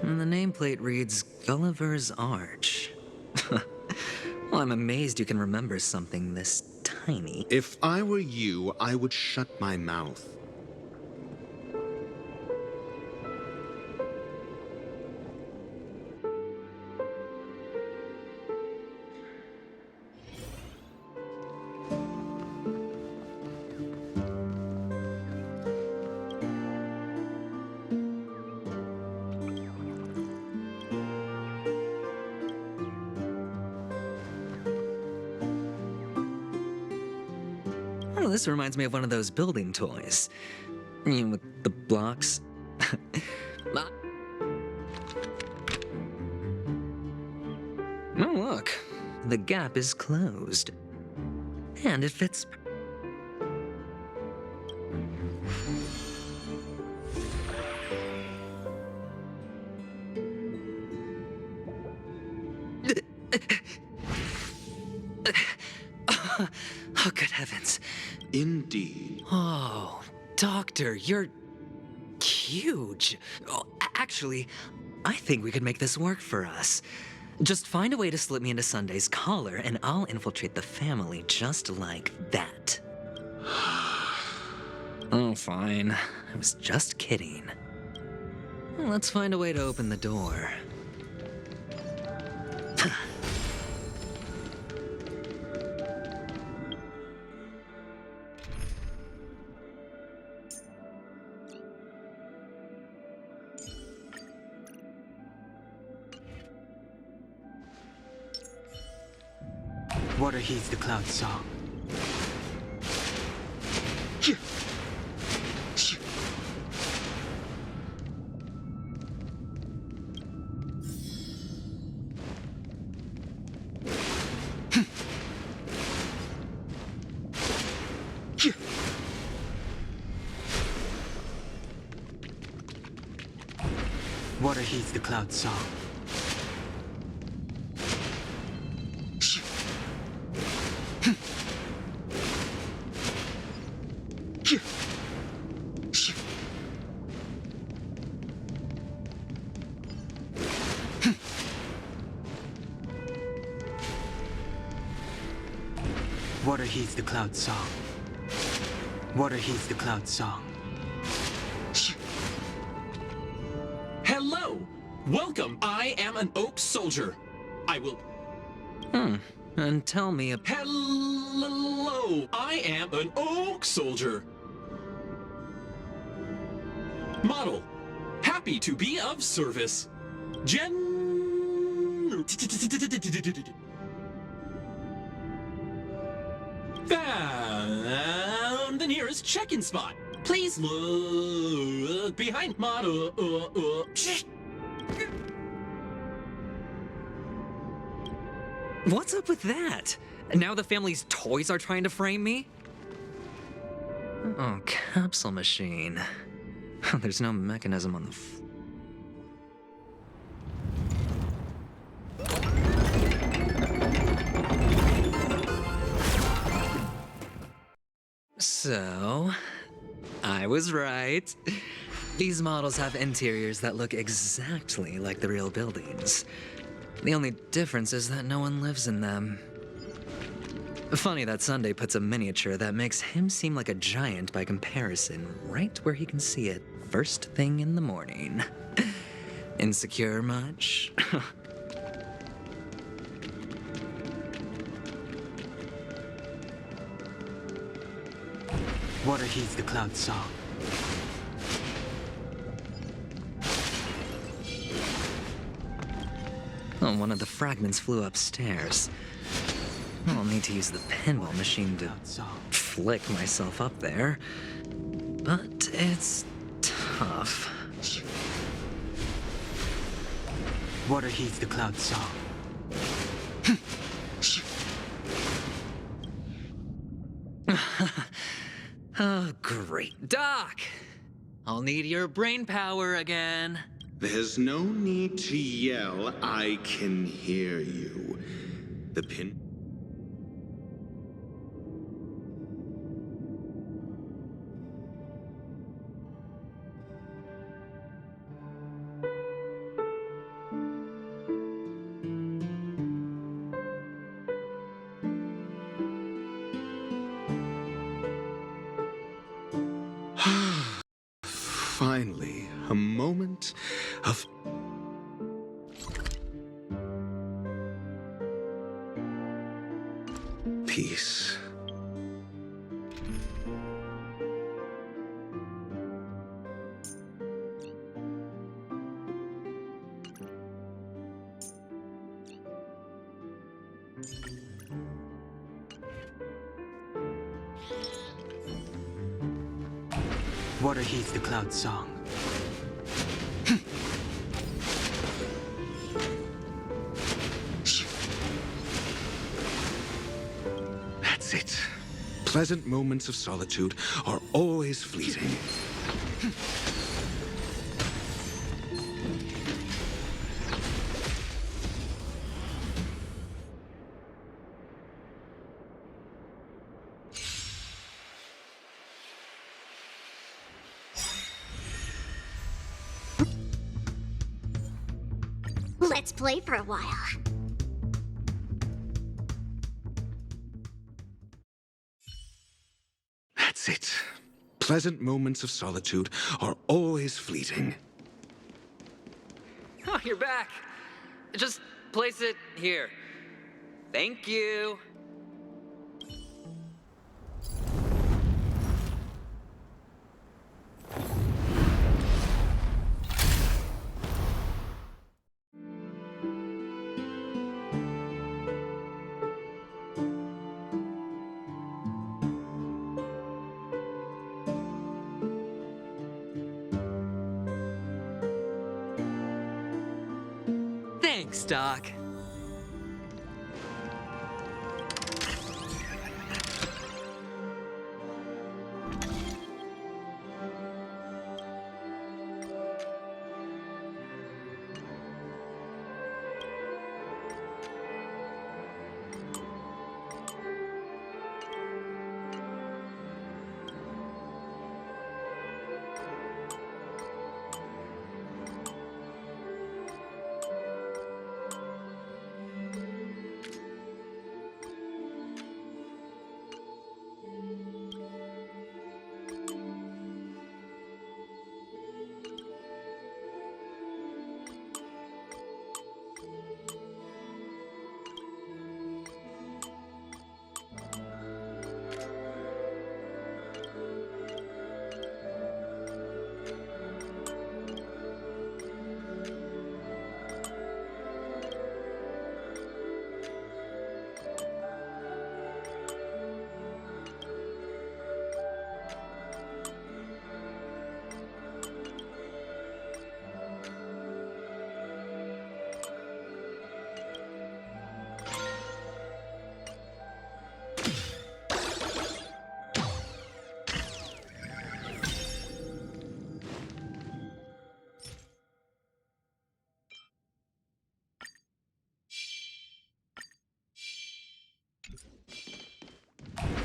And the nameplate reads Gulliver's Arch. Well, I'm amazed you can remember something this tiny. If I were you, I would shut my mouth. Oh, this reminds me of one of those building toys. You know, with the blocks. Oh, look. The gap is closed. And it fits. Oh, good heavens. Indeed. Oh, Doctor, you're huge. Oh, actually, I think we could make this work for us. Just find a way to slip me into Sunday's collar, and I'll infiltrate the family just like that. Oh, fine. I was just kidding. Well, let's find a way to open the door. Water heeds the cloud song. Water heeds the cloud song. Water heeds the cloud song. Water heeds the cloud song. Hello! Welcome! I am an oak soldier. I will... And tell me Hello! I am an oak soldier. Model. Happy to be of service. Found the nearest check-in spot. Please look behind model. What's up with that? Now the family's toys are trying to frame me? Oh, capsule machine. There's no mechanism on the So, I was right. These models have interiors that look exactly like the real buildings. The only difference is that no one lives in them. Funny that Sunday puts a miniature that makes him seem like a giant by comparison right where he can see it first thing in the morning. Insecure much? Water heeds the cloud song. Oh, one of the fragments flew upstairs. I'll need to use the pinball machine to flick myself up there. But it's tough. Water heeds the cloud song. Oh, great. Doc! I'll need your brain power again. There's no need to yell. I can hear you. The pin... Finally, a moment of... peace. Water heeds the cloud's song. That's it. Pleasant moments of solitude are always fleeting. Let's play for a while. That's it. Pleasant moments of solitude are always fleeting. Oh, you're back. Just place it here. Thank you. Thanks, Doc.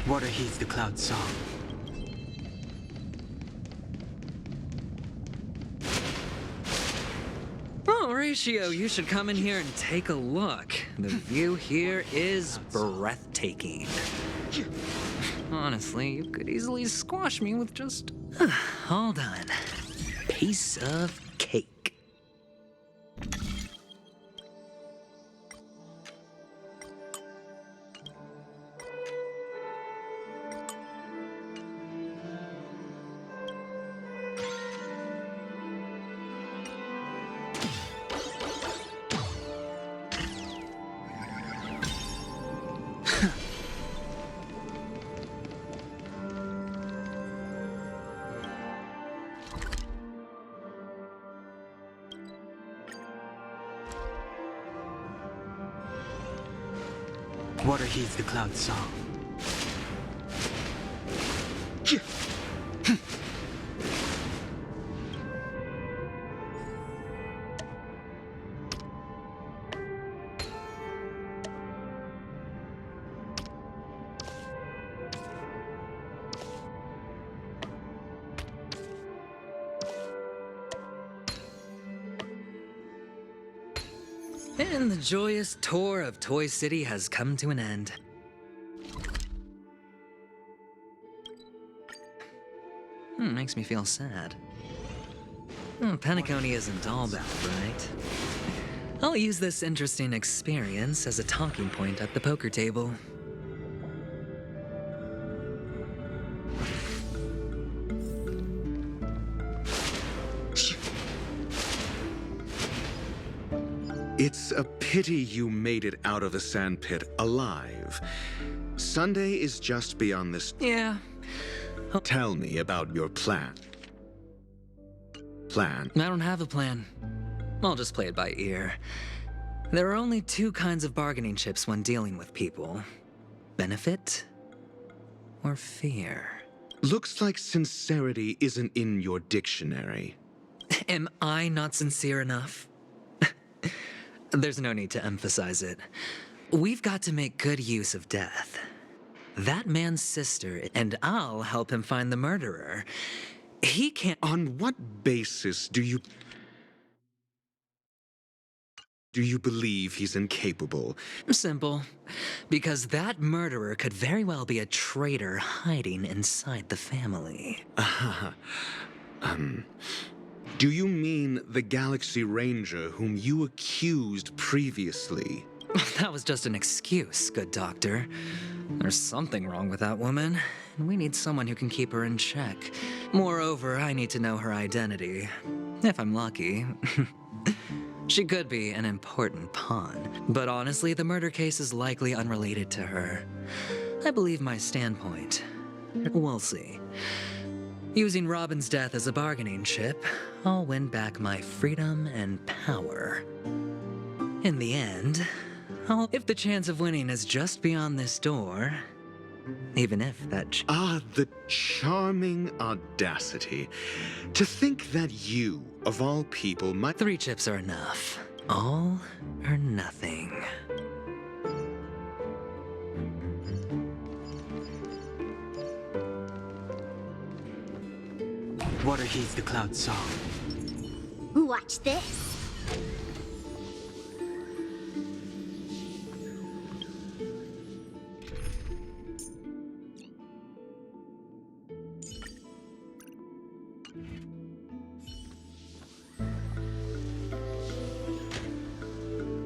Water heeds the cloud's song. Oh, Ratio, you should come in here and take a look. The view here is breathtaking. Honestly, you could easily squash me with just... hold on. Piece of cake. Water heeds the cloud's song. And the joyous tour of Toy City has come to an end. Makes me feel sad. Penacony isn't all bad, right? I'll use this interesting experience as a talking point at the poker table. It's a pity you made it out of the sandpit alive. Sunday is just beyond this. Yeah. Tell me about your plan. plan. I don't have a plan. I'll just play it by ear. There are only two kinds of bargaining chips when dealing with people. Benefit or fear. Looks like sincerity isn't in your dictionary. Am I not sincere enough? There's no need to emphasize it. We've got to make good use of death. That man's sister, and I'll help him find the murderer. He can't— On what basis do you believe he's incapable? Simple. Because that murderer could very well be a traitor hiding inside the family. Do you mean the Galaxy Ranger whom you accused previously? That was just an excuse, good doctor. There's something wrong with that woman, and we need someone who can keep her in check. Moreover, I need to know her identity. If I'm lucky. She could be an important pawn, but honestly, the murder case is likely unrelated to her. I believe my standpoint. We'll see. Using Robin's death as a bargaining chip, I'll win back my freedom and power. In the end, if the chance of winning is just beyond this door, even if that— the charming audacity. To think that you, of all people, might— 3 chips are enough. All or nothing. Water heeds the cloud song. Watch this.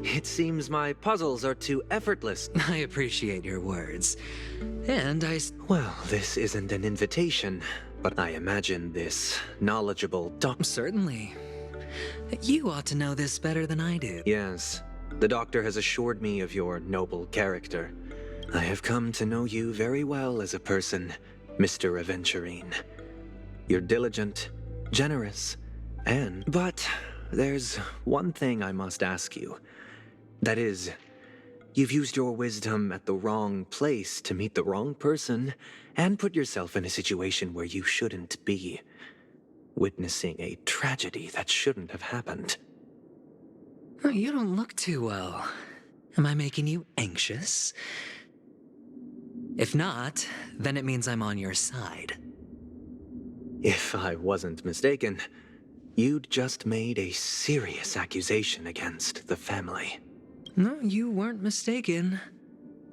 It seems my puzzles are too effortless. I appreciate your words. And Well, this isn't an invitation, but I imagine this knowledgeable doctor— Certainly. You ought to know this better than I do. Yes, the doctor has assured me of your noble character. I have come to know you very well as a person, Mr. Aventurine. You're diligent, generous, But there's one thing I must ask you. That is, you've used your wisdom at the wrong place to meet the wrong person and put yourself in a situation where you shouldn't be, witnessing a tragedy that shouldn't have happened. You don't look too well. Am I making you anxious? If not, then it means I'm on your side. If I wasn't mistaken, you'd just made a serious accusation against the family. No, you weren't mistaken.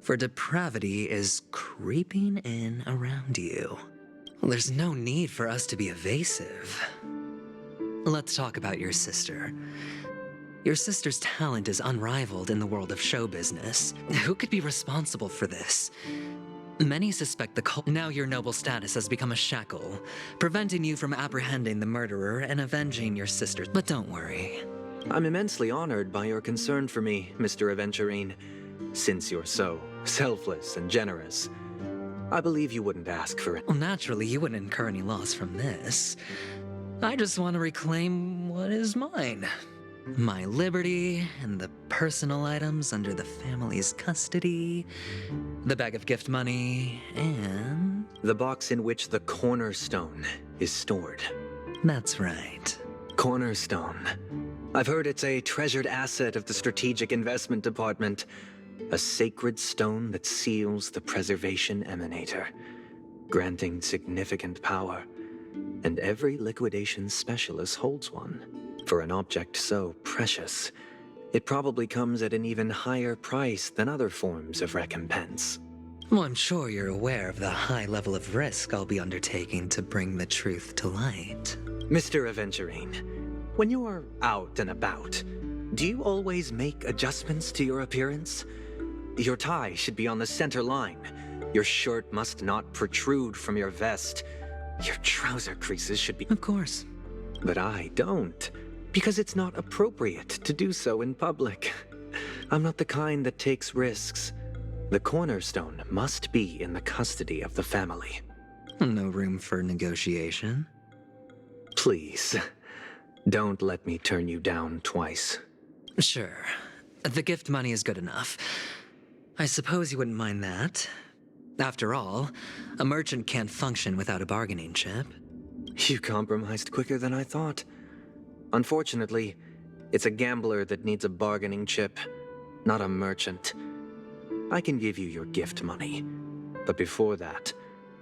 For depravity is creeping in around you. There's no need for us to be evasive. Let's talk about your sister. Your sister's talent is unrivaled in the world of show business. Who could be responsible for this? Many suspect the cult. Now your noble status has become a shackle, preventing you from apprehending the murderer and avenging your sister. But don't worry. I'm immensely honored by your concern for me, Mr. Aventurine. Since you're so selfless and generous, I believe you wouldn't ask for it. Well, naturally, you wouldn't incur any loss from this. I just want to reclaim what is mine. My liberty and the personal items under the family's custody, the bag of gift money, and the box in which the cornerstone is stored. That's right. Cornerstone. I've heard it's a treasured asset of the Strategic Investment Department. A sacred stone that seals the Preservation Emanator, granting significant power. And every liquidation specialist holds one. For an object so precious, it probably comes at an even higher price than other forms of recompense. Well, I'm sure you're aware of the high level of risk I'll be undertaking to bring the truth to light. Mr. Aventurine, when you're out and about, do you always make adjustments to your appearance? Your tie should be on the center line. Your shirt must not protrude from your vest. Your trouser creases should be— Of course. But I don't, because it's not appropriate to do so in public. I'm not the kind that takes risks. The cornerstone must be in the custody of the family. No room for negotiation. Please. Don't let me turn you down twice. Sure. The gift money is good enough. I suppose you wouldn't mind that. After all, a merchant can't function without a bargaining chip. You compromised quicker than I thought. Unfortunately, it's a gambler that needs a bargaining chip, not a merchant. I can give you your gift money, but before that,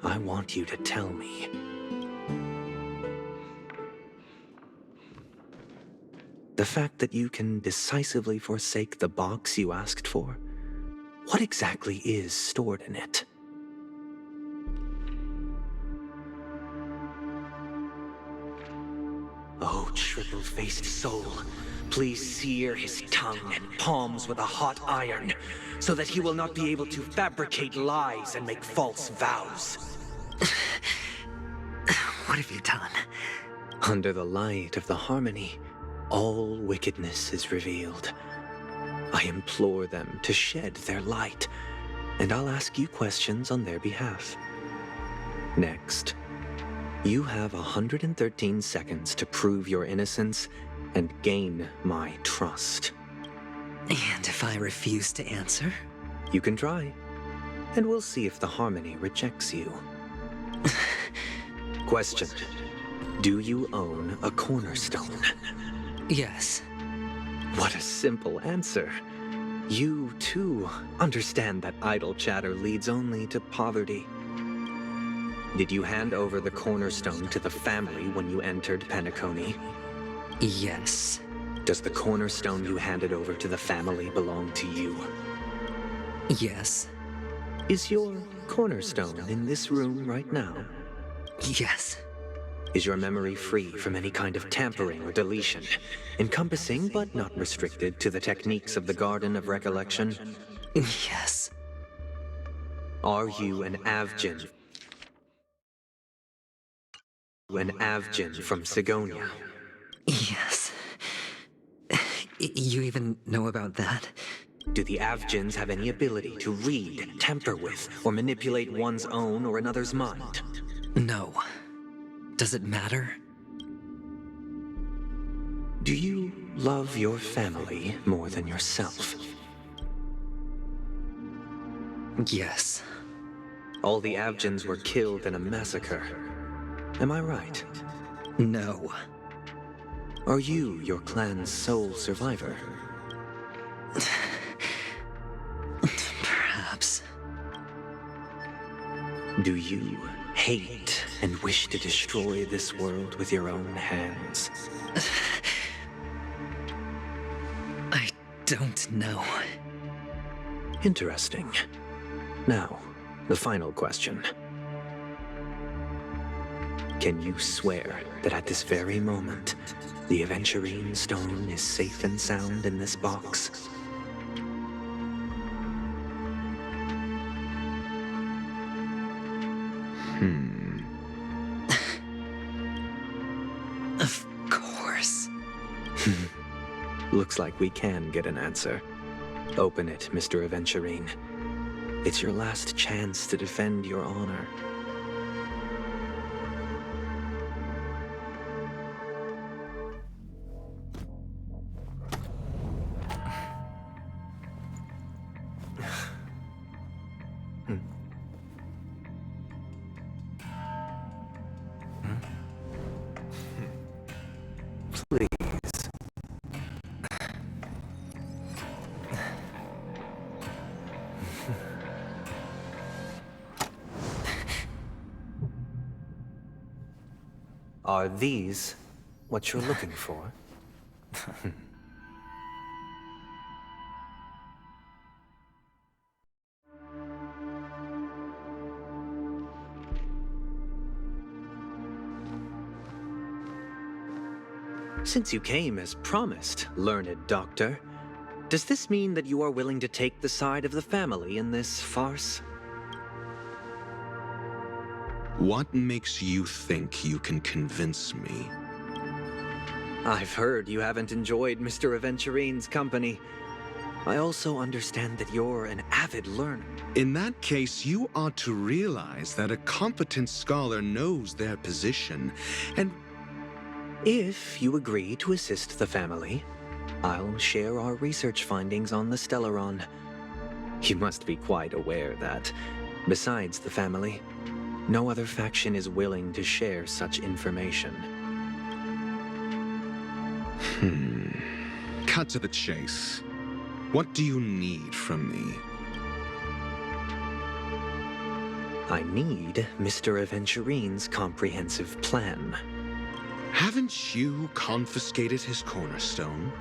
I want you to tell me. The fact that you can decisively forsake the box you asked for, what exactly is stored in it? Oh, triple-faced soul, please sear his tongue and palms with a hot iron, so that he will not be able to fabricate lies and make false vows. What have you done? Under the light of the harmony, all wickedness is revealed. I implore them to shed their light, and I'll ask you questions on their behalf. Next, you have 113 seconds to prove your innocence and gain my trust. And if I refuse to answer? You can try, and we'll see if the harmony rejects you. Question: do you own a cornerstone? Yes. What a simple answer. You, too, understand that idle chatter leads only to poverty. Did you hand over the cornerstone to the family when you entered Penacony? Yes. Does the cornerstone you handed over to the family belong to you? Yes. Is your cornerstone in this room right now? Yes. Is your memory free from any kind of tampering or deletion, encompassing but not restricted to the techniques of the Garden of Recollection? Yes. Are you an Avgin? An Avgin from Sigonia? Yes. You even know about that? Do the Avgins have any ability to read, tamper with, or manipulate one's own or another's mind? No. Does it matter? Do you love your family more than yourself? Yes. All the Avgins were killed in a massacre. Am I right? No. Are you your clan's sole survivor? Perhaps. Do you hate and wish to destroy this world with your own hands? I don't know. Interesting. Now, the final question. Can you swear that at this very moment, the Aventurine stone is safe and sound in this box? Of course. Looks like we can get an answer. Open it, Mr. Aventurine. It's your last chance to defend your honor. Please. Are these what you're looking for? Since you came as promised, learned doctor, does this mean that you are willing to take the side of the family in this farce? What makes you think you can convince me? I've heard you haven't enjoyed Mr. Aventurine's company. I also understand that you're an avid learner. In that case, you ought to realize that a competent scholar knows their position, and If you agree to assist the family, I'll share our research findings on the Stellaron. You must be quite aware that, besides the family, no other faction is willing to share such information. Cut to the chase. What do you need from me? I need Mr. Aventurine's comprehensive plan. Haven't you confiscated his cornerstone?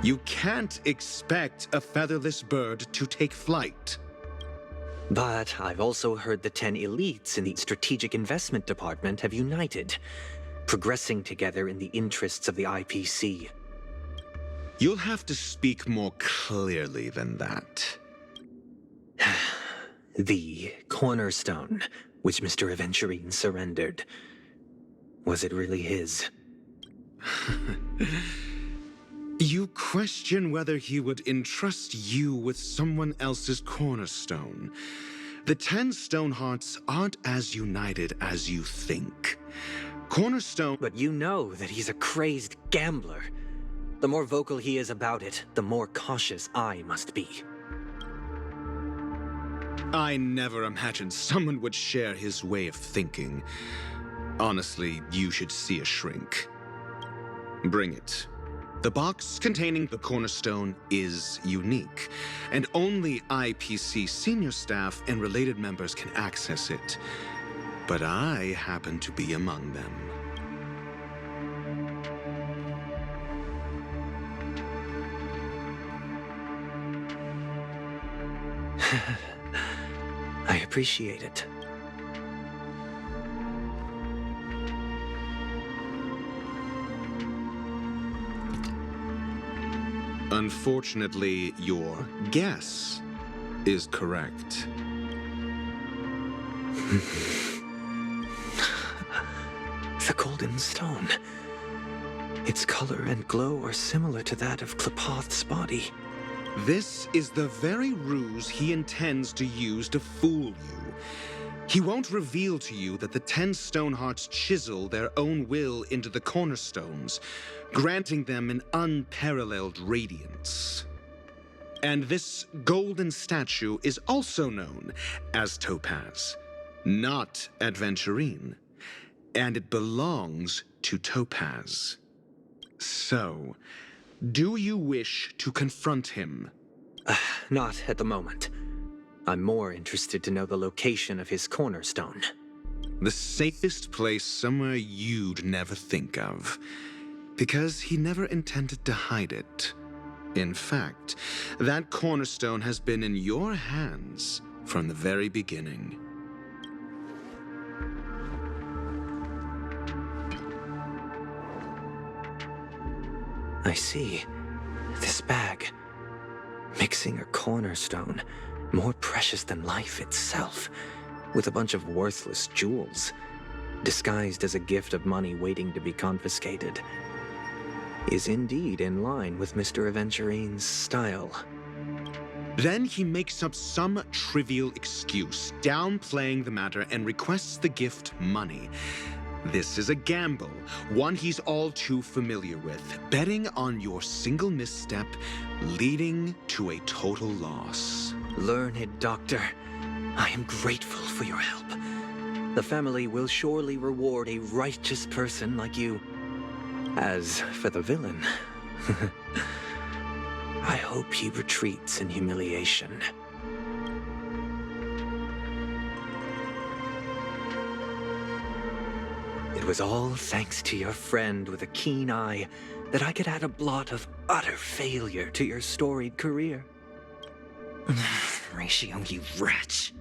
You can't expect a featherless bird to take flight. But I've also heard the 10 elites in the Strategic Investment Department have united, progressing together in the interests of the IPC. You'll have to speak more clearly than that. The cornerstone, which Mr. Aventurine surrendered. Was it really his? You question whether he would entrust you with someone else's cornerstone. The 10 Stonehearts aren't as united as you think. Cornerstone... But you know that he's a crazed gambler. The more vocal he is about it, the more cautious I must be. I never imagined someone would share his way of thinking. Honestly, you should see a shrink. Bring it. The box containing the cornerstone is unique, and only IPC senior staff and related members can access it. But I happen to be among them. I appreciate it. Unfortunately, your guess is correct. The golden stone. Its color and glow are similar to that of Klepoth's body. This is the very ruse he intends to use to fool you. He won't reveal to you that the 10 Stonehearts chisel their own will into the cornerstones, granting them an unparalleled radiance. And this golden statue is also known as Topaz, not Aventurine, and it belongs to Topaz. So, do you wish to confront him? Not at the moment. I'm more interested to know the location of his cornerstone. The safest place somewhere you'd never think of. Because he never intended to hide it. In fact, that cornerstone has been in your hands from the very beginning. I see. This bag. Mixing a cornerstone, more precious than life itself, with a bunch of worthless jewels, disguised as a gift of money waiting to be confiscated, is indeed in line with Mr. Aventurine's style. Then he makes up some trivial excuse, downplaying the matter, and requests the gift money. This is a gamble, one he's all too familiar with, betting on your single misstep, leading to a total loss. Learned doctor, I am grateful for your help. The family will surely reward a righteous person like you. As for the villain, I hope he retreats in humiliation. It was all thanks to your friend with a keen eye that I could add a blot of utter failure to your storied career. Ratio, you wretch.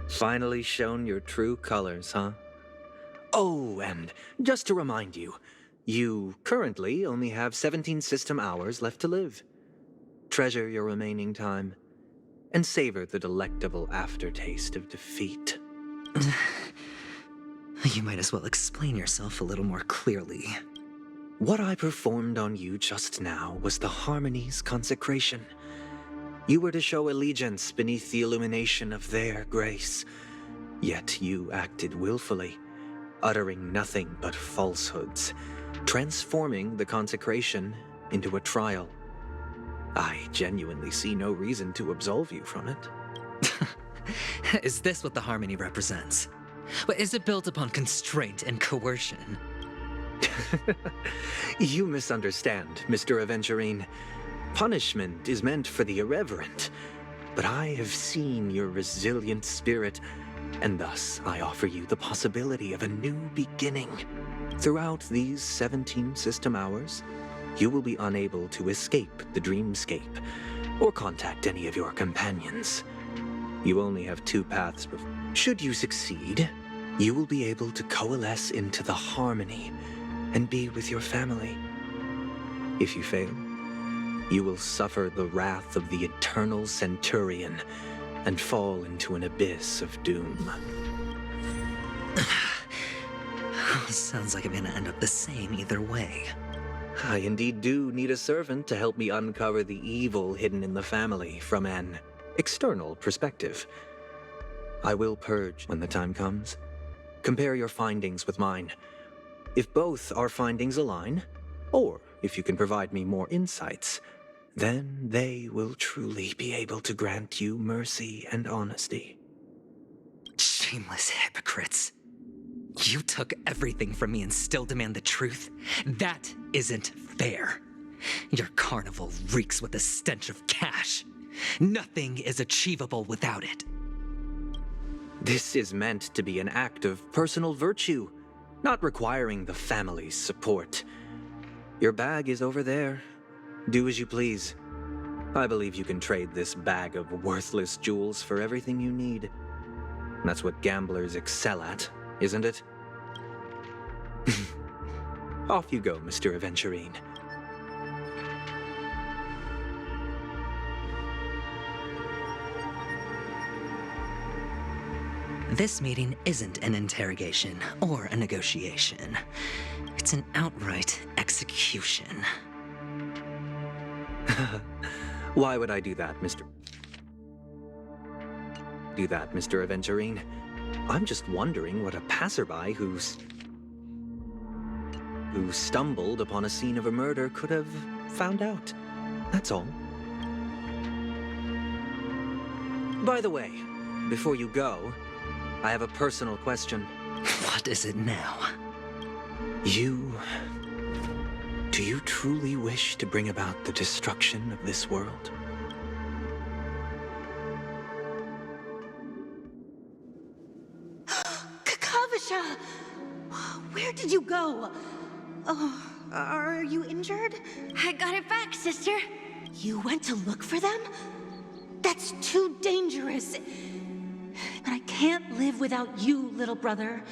Finally shown your true colors, huh? Oh, and just to remind you, you currently only have 17 system hours left to live. Treasure your remaining time, and savor the delectable aftertaste of defeat. You might as well explain yourself a little more clearly. What I performed on you just now was the Harmony's consecration. You were to show allegiance beneath the illumination of their grace. Yet you acted willfully, uttering nothing but falsehoods, transforming the consecration into a trial. I genuinely see no reason to absolve you from it. Is this what the harmony represents? But is it built upon constraint and coercion? You misunderstand, Mr. Aventurine. Punishment is meant for the irreverent, but I have seen your resilient spirit, and thus I offer you the possibility of a new beginning. Throughout these 17 system hours, you will be unable to escape the dreamscape or contact any of your companions. You only have 2 paths. Should you succeed, you will be able to coalesce into the harmony and be with your family. If you fail, you will suffer the wrath of the eternal Centurion and fall into an abyss of doom. Sounds like I'm gonna end up the same either way. I indeed do need a servant to help me uncover the evil hidden in the family from an external perspective. I will purge when the time comes. Compare your findings with mine. If both our findings align, or if you can provide me more insights, then they will truly be able to grant you mercy and honesty. Shameless hypocrites. You took everything from me and still demand the truth? That isn't fair. Your carnival reeks with the stench of cash. Nothing is achievable without it. This is meant to be an act of personal virtue, not requiring the family's support. Your bag is over there. Do as you please. I believe you can trade this bag of worthless jewels for everything you need. That's what gamblers excel at, isn't it? Off you go, Mr. Aventurine. This meeting isn't an interrogation or a negotiation. It's an outright execution. Why would I do that, Mr. Aventurine? I'm just wondering what a passerby who stumbled upon a scene of a murder could have found out. That's all. By the way, before you go, I have a personal question. What is it now? Do you truly wish to bring about the destruction of this world? Kakavasha! Where did you go? Oh, are you injured? I got it back, sister. You went to look for them? That's too dangerous. But I can't live without you, little brother.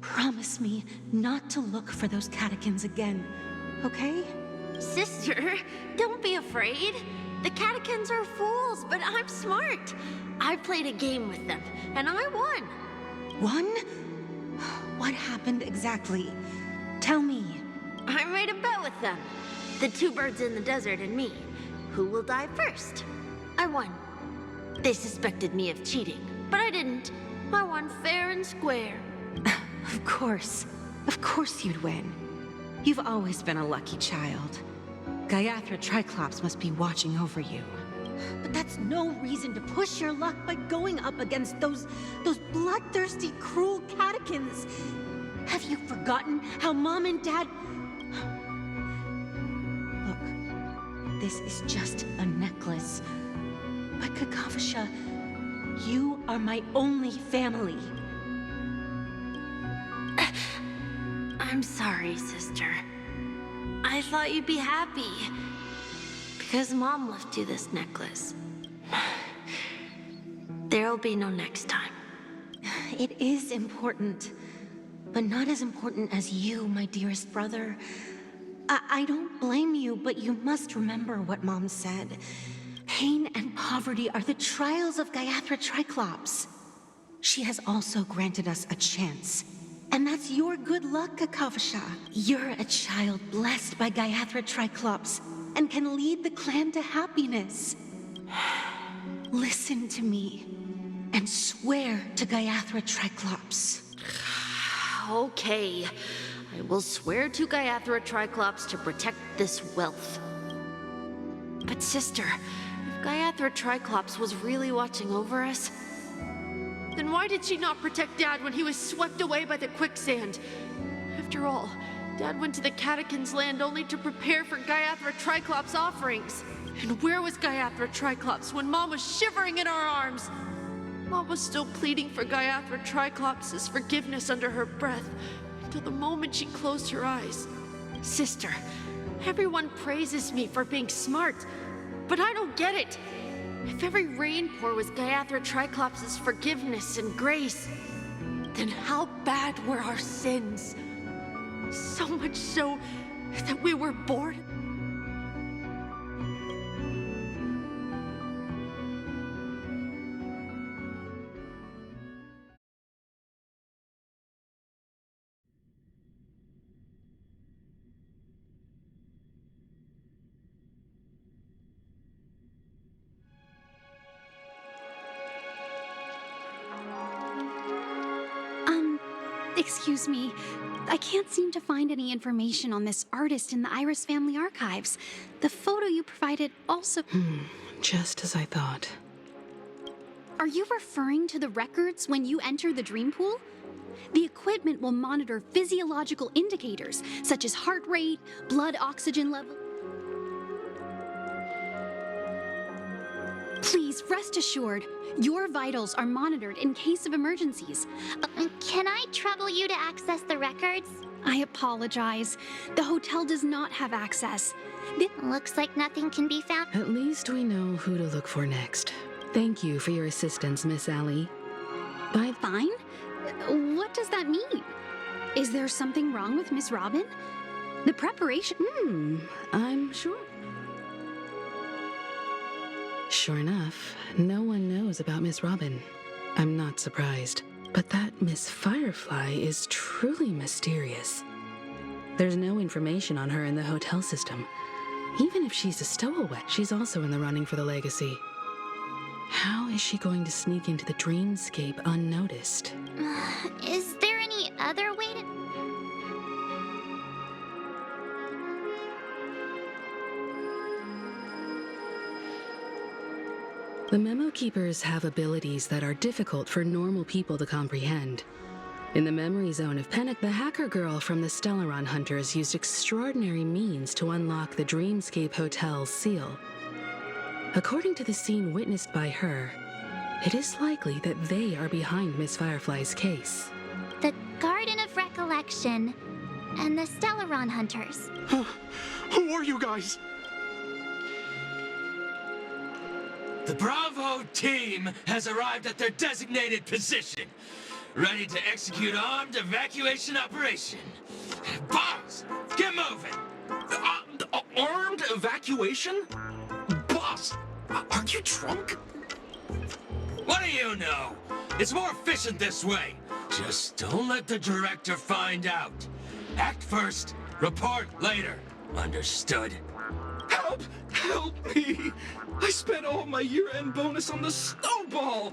Promise me not to look for those catechins again, okay? Sister, don't be afraid. The catechins are fools, but I'm smart. I played a game with them, and I won. Won? What happened exactly? Tell me. I made a bet with them. The 2 birds in the desert and me. Who will die first? I won. They suspected me of cheating, but I didn't. I won fair and square. Of course. Of course you'd win. You've always been a lucky child. Gaiathra Triclops must be watching over you. But that's no reason to push your luck by going up against those bloodthirsty, cruel catechins. Have you forgotten how Mom and Dad... Look, this is just a necklace. But Kakavasha, you are my only family. I'm sorry, sister. I thought you'd be happy. Because Mom left you this necklace. There'll be no next time. It is important. But not as important as you, my dearest brother. I don't blame you, but you must remember what Mom said. Pain and poverty are the trials of Gaiathra Triclops. She has also granted us a chance. And that's your good luck, Kakavasha. You're a child blessed by Gaiathra Triclops and can lead the clan to happiness. Listen to me and swear to Gaiathra Triclops. Okay. I will swear to Gaiathra Triclops to protect this wealth. But sister, if Gaiathra Triclops was really watching over us, then why did she not protect Dad when he was swept away by the quicksand? After all, Dad went to the Catechins' land only to prepare for Gaiathra Triclops' offerings. And where was Gaiathra Triclops when Mom was shivering in our arms? Mom was still pleading for Gaiathra Triclops' forgiveness under her breath until the moment she closed her eyes. Sister, everyone praises me for being smart, but I don't get it. If every rain pour was Gaiathra Triclops' forgiveness and grace, then how bad were our sins? So much so that we were born. Excuse me. I can't seem to find any information on this artist in the Iris family archives. The photo you provided also... Just as I thought. Are you referring to the records when you enter the dream pool? The equipment will monitor physiological indicators, such as heart rate, blood oxygen level. Please, rest assured, your vitals are monitored in case of emergencies. Can I trouble you to access the records? I apologize. The hotel does not have access. Looks like nothing can be found. At least we know who to look for next. Thank you for your assistance, Miss Allie. Fine? What does that mean? Is there something wrong with Miss Robin? The preparation... I'm sure. Sure enough, no one knows about Miss Robin. I'm not surprised. But that Miss Firefly is truly mysterious. There's no information on her in the hotel system. Even if she's a stowaway, she's also in the running for the legacy. How is she going to sneak into the dreamscape unnoticed? Is there any other way to... The Memo Keepers have abilities that are difficult for normal people to comprehend. In the memory zone of Pennock, the hacker girl from the Stellaron Hunters used extraordinary means to unlock the Dreamscape Hotel's seal. According to the scene witnessed by her, it is likely that they are behind Miss Firefly's case. The Garden of Recollection and the Stellaron Hunters. Who are you guys? The Bravo team has arrived at their designated position, ready to execute armed evacuation operation. Boss, get moving! Armed evacuation? Boss, are you drunk? What do you know? It's more efficient this way. Just don't let the director find out. Act first, report later. Understood? Help! Help me! I spent all my year-end bonus on the snowball!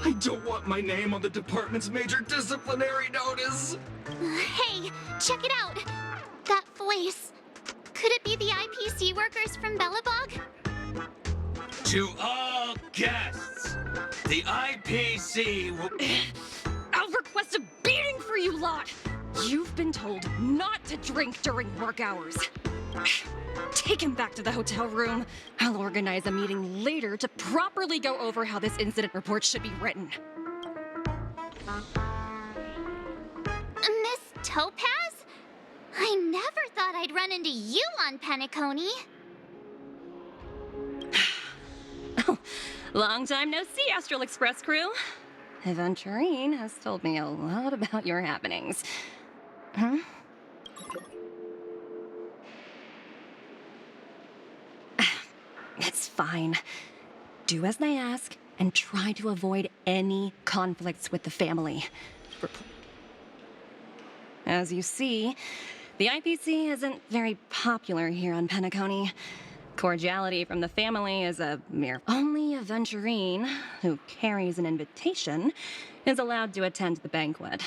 I don't want my name on the department's major disciplinary notice! Hey, check it out! That voice. Could it be the IPC workers from Bellabog? To all guests, the IPC will... I'll request a beating for you lot! You've been told not to drink during work hours. Take him back to the hotel room. I'll organize a meeting later to properly go over how this incident report should be written. Miss Topaz? I never thought I'd run into you on Penacony. Long time no see, Astral Express crew. Aventurine has told me a lot about your happenings. Huh? It's fine. Do as they ask and try to avoid any conflicts with the family. As you see, the IPC isn't very popular here on Penacony. Cordiality from the family is a mere... Only Aventurine, who carries an invitation, is allowed to attend the banquet.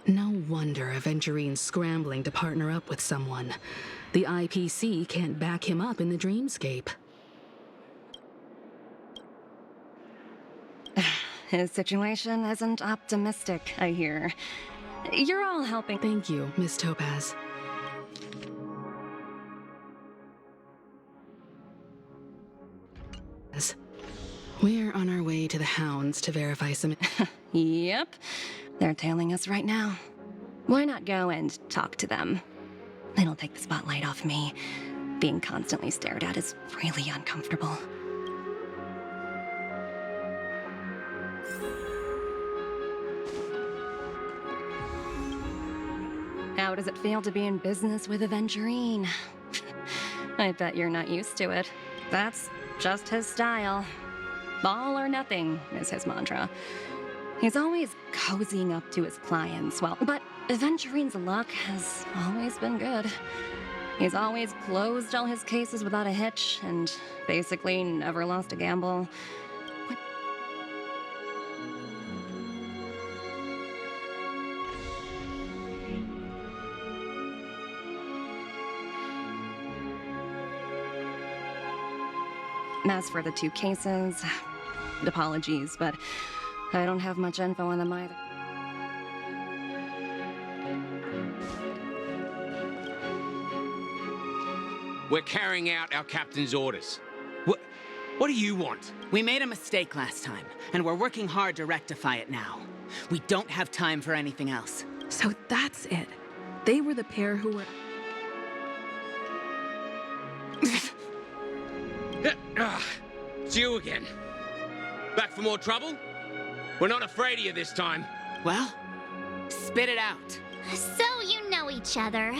No wonder Aventurine's scrambling to partner up with someone. The IPC can't back him up in the dreamscape. His situation isn't optimistic, I hear. You're all helping. Thank you, Miss Topaz. We're on our way to the Hounds to verify some... Yep. They're tailing us right now. Why not go and talk to them? It'll take the spotlight off me. Being constantly stared at is really uncomfortable. How does it feel to be in business with Aventurine? I bet you're not used to it. That's just his style. All or nothing is his mantra. He's always cozying up to his clients, but Aventurine's luck has always been good. He's always closed all his cases without a hitch, and basically never lost a gamble. As for the 2 cases, apologies, but I don't have much info on them either. We're carrying out our captain's orders. What do you want? We made a mistake last time, and we're working hard to rectify it now. We don't have time for anything else. So that's it. They were the pair who were... It's you again. Back for more trouble? We're not afraid of you this time. Well, spit it out. So you know each other.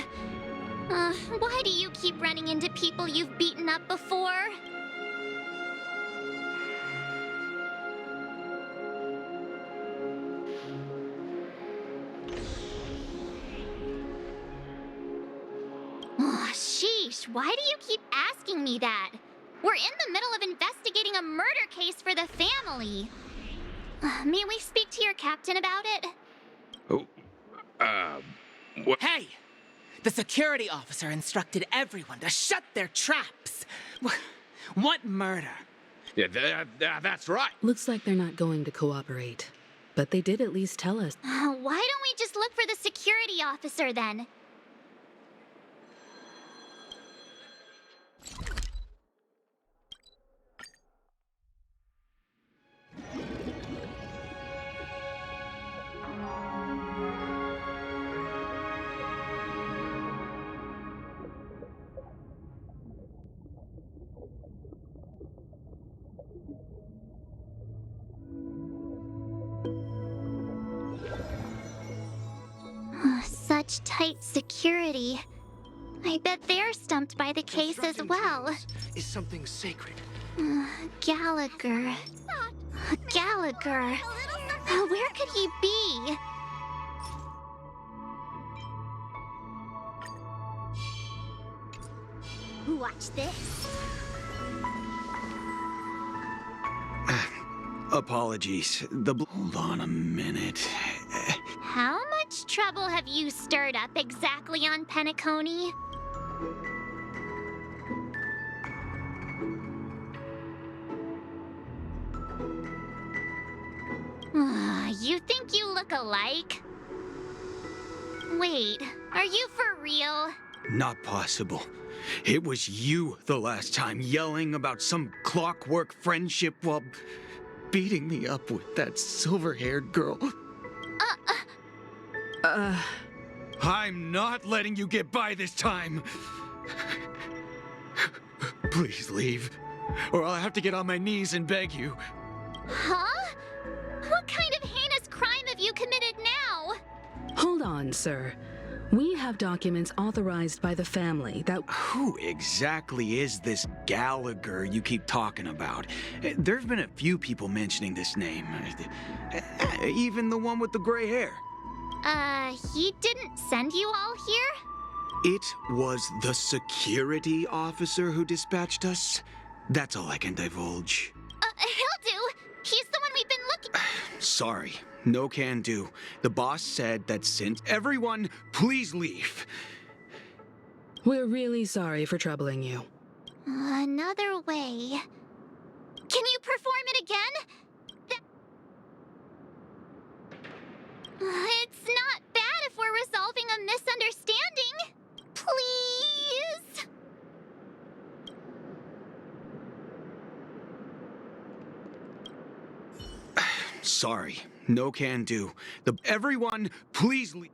Why do you keep running into people you've beaten up before? Oh, sheesh, why do you keep asking me that? We're in the middle of investigating a murder case for the family. May we speak to your captain about it? What? Hey! The security officer instructed everyone to shut their traps. What murder? Yeah, that's right. Looks like they're not going to cooperate. But they did at least tell us. Why don't we just look for the security officer then? Such tight security. I bet they're stumped by the case as well. Is something sacred. Gallagher. Gallagher. Where could he be? Watch this. Apologies. Hold on a minute. How much trouble have you stirred up exactly on Penacony? You think you look alike? Wait, are you for real? Not possible. It was you the last time yelling about some clockwork friendship while beating me up with that silver-haired girl. I'm not letting you get by this time. Please leave, or I'll have to get on my knees and beg you. Huh? What kind of heinous crime have you committed now? Hold on, sir. We have documents authorized by the family that... Who exactly is this Gallagher you keep talking about? There've been a few people mentioning this name. Even the one with the gray hair. He didn't send you all here? It was the security officer who dispatched us. That's all I can divulge. He'll do. He's the one we've been looking... Sorry, no can do. The boss said that since everyone, please leave. We're really sorry for troubling you. Another way. Can you perform it again? It's not bad if we're resolving a misunderstanding. Please? Sorry, no can do. Everyone, please leave.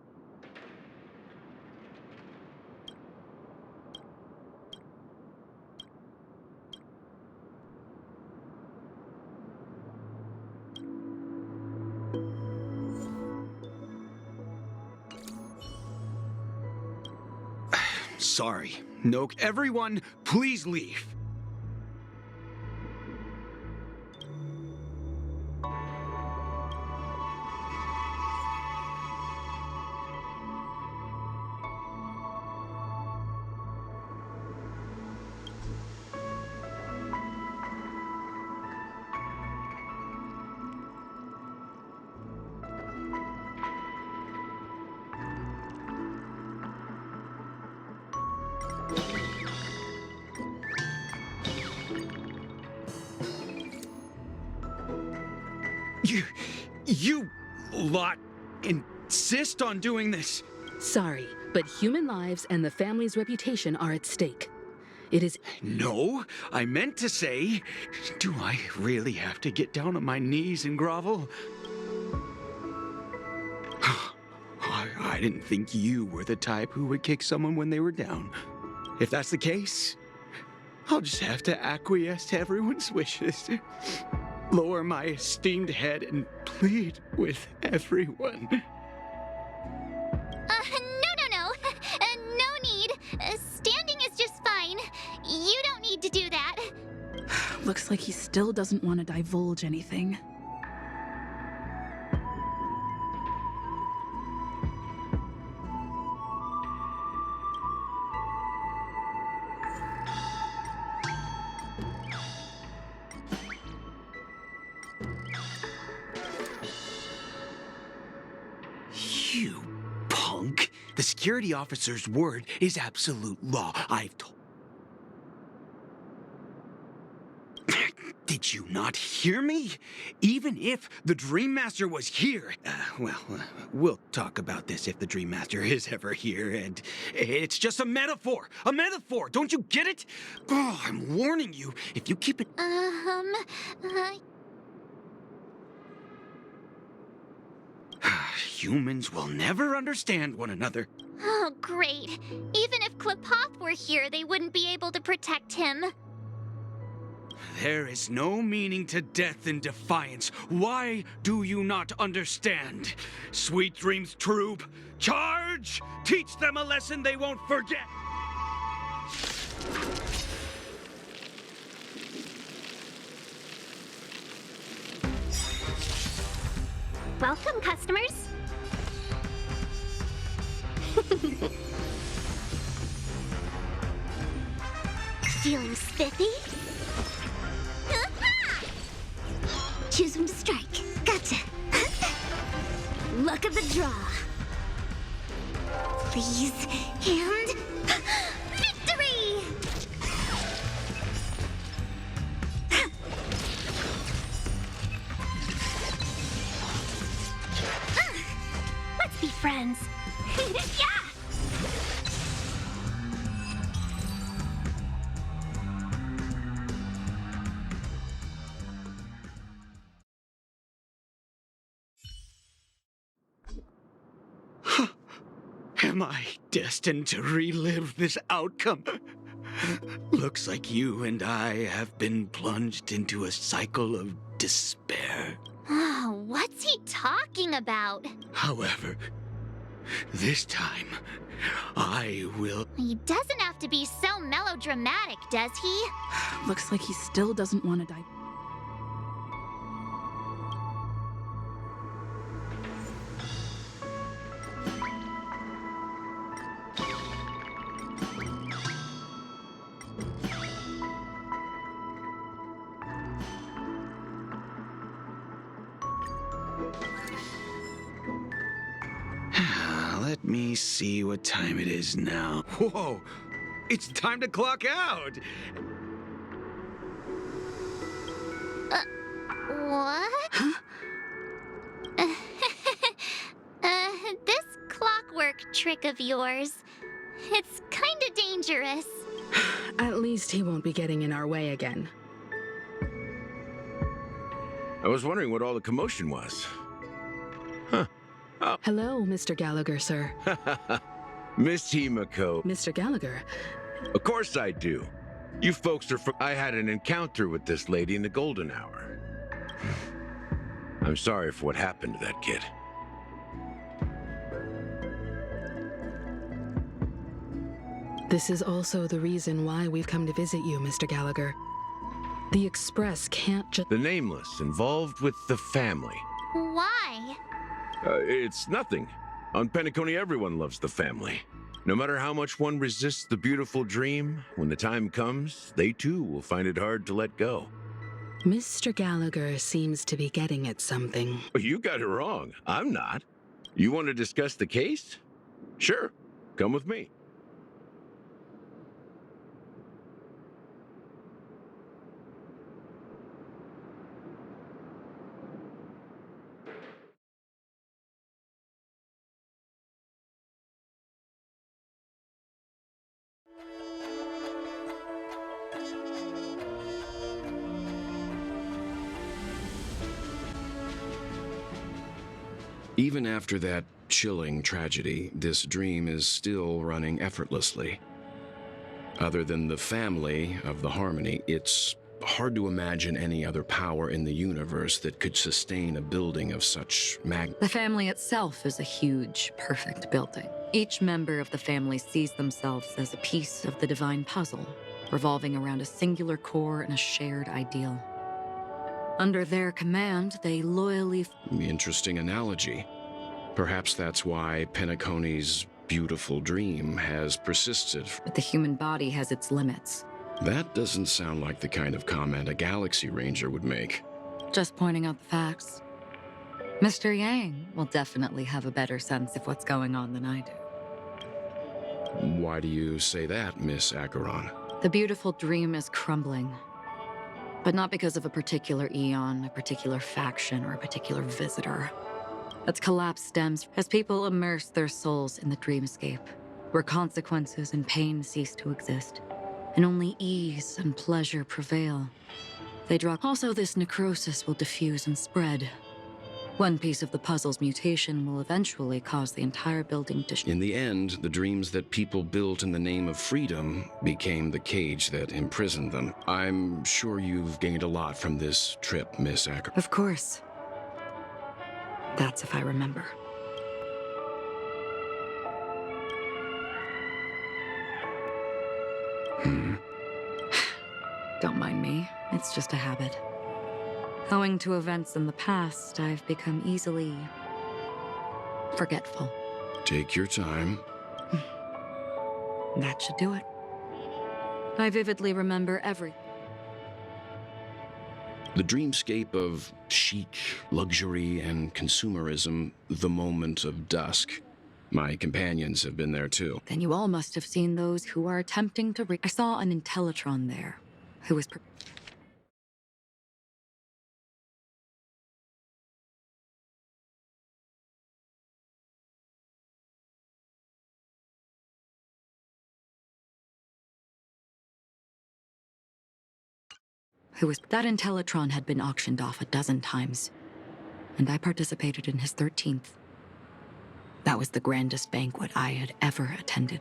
Sorry, no. Everyone, please leave. You lot insist on doing this. Sorry, but human lives and the family's reputation are at stake. It is... No, I meant to say, do I really have to get down on my knees and grovel? I didn't think you were the type who would kick someone when they were down. If that's the case, I'll just have to acquiesce to everyone's wishes. Lower my esteemed head and plead with everyone. No. No need. Standing is just fine. You don't need to do that. Looks like he still doesn't want to divulge anything. You punk. The security officer's word is absolute law. I've told... Did you not hear me? Even if the Dream Master was here... we'll talk about this if the Dream Master is ever here, and it's just a metaphor! A metaphor! Don't you get it? Oh, I'm warning you, if you keep it... Humans will never understand one another. Oh, great. Even if Klapoth were here, they wouldn't be able to protect him. There is no meaning to death and defiance. Why do you not understand? Sweet Dreams Troop, charge! Teach them a lesson they won't forget! Welcome, customers. Feeling spiffy? Choose when to strike. Gotcha. Luck of the draw. Please, and... victory! Let's be friends. Yeah! Am I destined to relive this outcome? Looks like you and I have been plunged into a cycle of despair. What's he talking about? However, this time, I will... He doesn't have to be so melodramatic, does he? Looks like he still doesn't want to die. me see what time it is now. Whoa! It's time to clock out! What? Huh? This clockwork trick of yours, it's kinda dangerous. At least he won't be getting in our way again. I was wondering what all the commotion was. Huh. Oh. Hello, Mr. Gallagher, sir. Miss Himiko. Mr. Gallagher. Of course I do. You folks are from... I had an encounter with this lady in the golden hour. I'm sorry for what happened to that kid. This is also the reason why we've come to visit you, Mr. Gallagher. The Express can't just... The Nameless involved with the family. Why? It's nothing. On Penacony, everyone loves the family. No matter how much one resists the beautiful dream, when the time comes, they too will find it hard to let go. Mr. Gallagher seems to be getting at something. You got it wrong. I'm not. You want to discuss the case? Sure. Come with me. Even after that chilling tragedy, this dream is still running effortlessly. Other than the family of the Harmony, it's hard to imagine any other power in the universe that could sustain a building of such The family itself is a huge, perfect building. Each member of the family sees themselves as a piece of the divine puzzle, revolving around a singular core and a shared ideal. Under their command, they loyally... Interesting analogy. Perhaps that's why Penacony's beautiful dream has persisted. But the human body has its limits. That doesn't sound like the kind of comment a Galaxy Ranger would make. Just pointing out the facts. Mr. Yang will definitely have a better sense of what's going on than I do. Why do you say that, Miss Acheron? The beautiful dream is crumbling. But not because of a particular eon, a particular faction, or a particular visitor. Its collapse stems as people immerse their souls in the dreamscape, where consequences and pain cease to exist, and only ease and pleasure prevail. They draw. Also, this necrosis will diffuse and spread. One piece of the puzzle's mutation will eventually cause the entire building to... In the end, the dreams that people built in the name of freedom became the cage that imprisoned them. I'm sure you've gained a lot from this trip, Miss Acheron. Of course. That's if I remember. Don't mind me. It's just a habit. Owing to events in the past, I've become easily forgetful. Take your time. That should do it. I vividly remember every... The dreamscape of chic, luxury, and consumerism, the moment of dusk. My companions have been there too. Then you all must have seen those who are attempting to I saw an Intellitron there, who was... That Intellitron had been auctioned off a dozen times, and I participated in his 13th. That was the grandest banquet I had ever attended.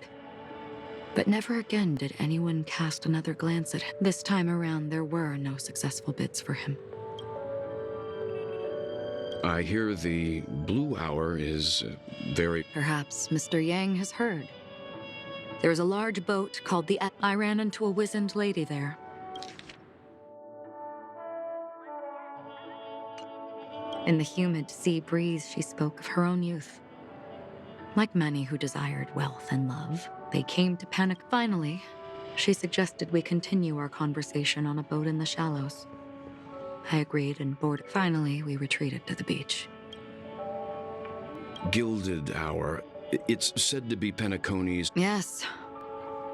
But never again did anyone cast another glance at him. This time around, there were no successful bids for him. I hear the Blue Hour is very... Perhaps Mr. Yang has heard. There is a large boat called the... I ran into a wizened lady there. In the humid sea breeze, she spoke of her own youth. Like many who desired wealth and love, they came to panic. Finally, she suggested we continue our conversation on a boat in the shallows. I agreed and boarded. Finally, we retreated to the beach. Gilded Hour. It's said to be Penacony's. Yes.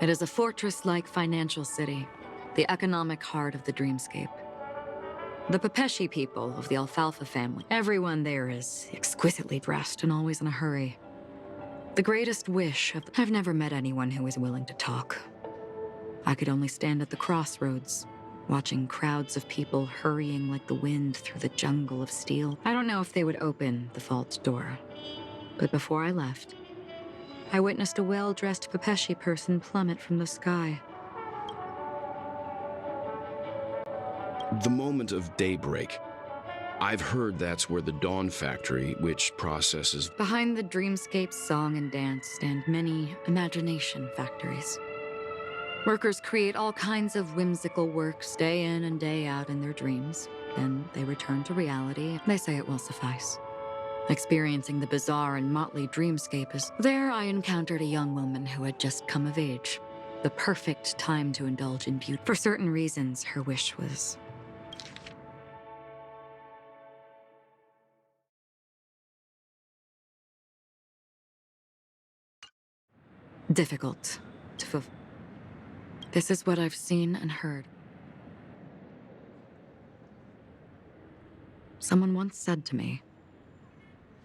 It is a fortress-like financial city, the economic heart of the dreamscape. The Pepeshi people of the Alfalfa family, everyone there is exquisitely dressed and always in a hurry. The greatest wish of... I've never met anyone who is willing to talk. I could only stand at the crossroads, watching crowds of people hurrying like the wind through the jungle of steel. I don't know if they would open the vault door, but before I left, I witnessed a well-dressed Pepeshi person plummet from the sky. The moment of daybreak. I've heard that's where the Dawn Factory, which processes... Behind the dreamscape's song and dance stand many imagination factories. Workers create all kinds of whimsical works day in and day out in their dreams. Then they return to reality. They say it will suffice. Experiencing the bizarre and motley dreamscape is... There I encountered a young woman who had just come of age. The perfect time to indulge in beauty. For certain reasons, her wish was... difficult to fulfill. This is what I've seen and heard. Someone once said to me,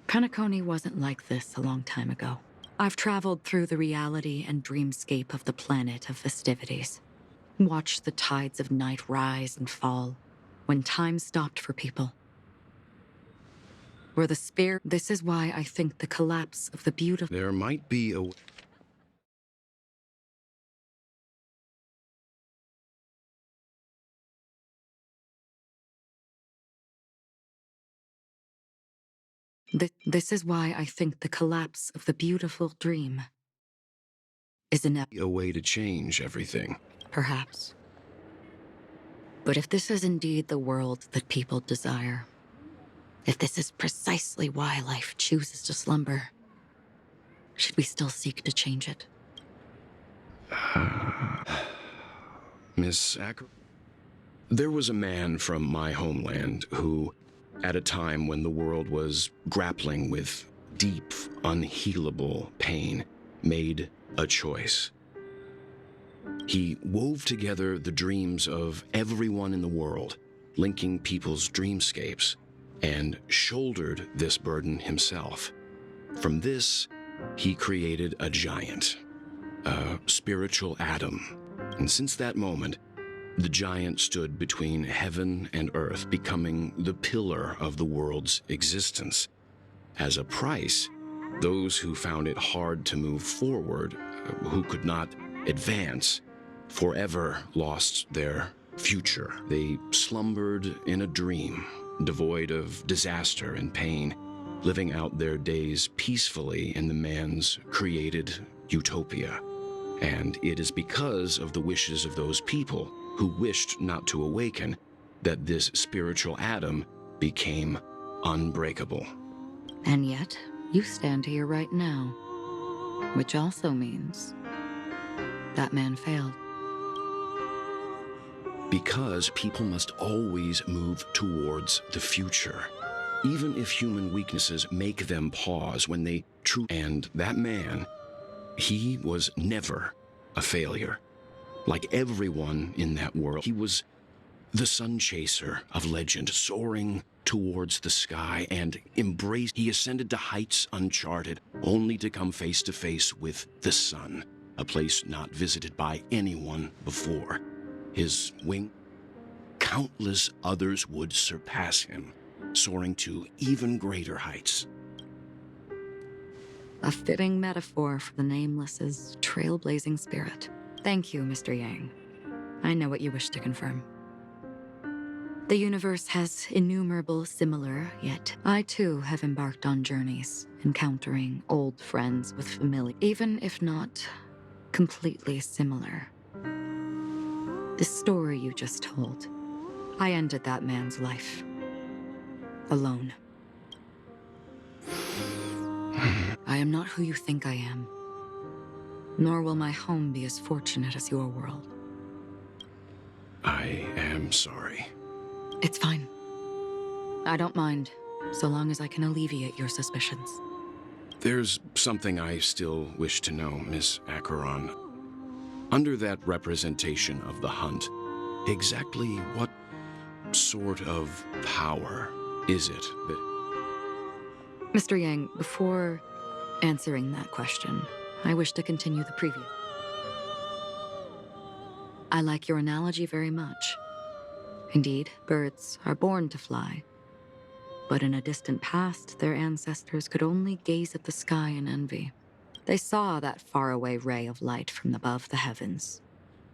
Penacony wasn't like this a long time ago. I've traveled through the reality and dreamscape of the planet of festivities. Watched the tides of night rise and fall when time stopped for people. Where the spirit... This is why I think the collapse of the beautiful... There might be a... This is why I think the collapse of the beautiful dream is a way to change everything. Perhaps. But if this is indeed the world that people desire, if this is precisely why life chooses to slumber, should we still seek to change it? Miss Acheron? There was a man from my homeland who, at a time when the world was grappling with deep, unhealable pain, made a choice. He wove together the dreams of everyone in the world, linking people's dreamscapes, and shouldered this burden himself. From this, he created a giant, a spiritual Adam. And since that moment, the giant stood between heaven and earth, becoming the pillar of the world's existence. As a price, those who found it hard to move forward, who could not advance, forever lost their future. They slumbered in a dream, devoid of disaster and pain, living out their days peacefully in the man's created utopia. And it is because of the wishes of those people who wished not to awaken that this spiritual Adam became unbreakable. And yet, you stand here right now, which also means that man failed. Because people must always move towards the future, even if human weaknesses make them pause when they And that man, he was never a failure. Like everyone in that world, he was the sun chaser of legend, soaring towards the sky and he ascended to heights uncharted, only to come face to face with the sun, a place not visited by anyone before. His wing, countless others would surpass him, soaring to even greater heights. A fitting metaphor for the Nameless's trailblazing spirit. Thank you, Mr. Yang. I know what you wish to confirm. The universe has innumerable similar, yet I too have embarked on journeys, encountering old friends with familiar, even if not completely similar. The story you just told, I ended that man's life. Alone. I am not who you think I am. Nor will my home be as fortunate as your world. I am sorry. It's fine. I don't mind, so long as I can alleviate your suspicions. There's something I still wish to know, Miss Acheron. Under that representation of the hunt, exactly what sort of power is it that... Mr. Yang, before answering that question, I wish to continue the preview. I like your analogy very much. Indeed, birds are born to fly. But in a distant past, their ancestors could only gaze at the sky in envy. They saw that faraway ray of light from above the heavens,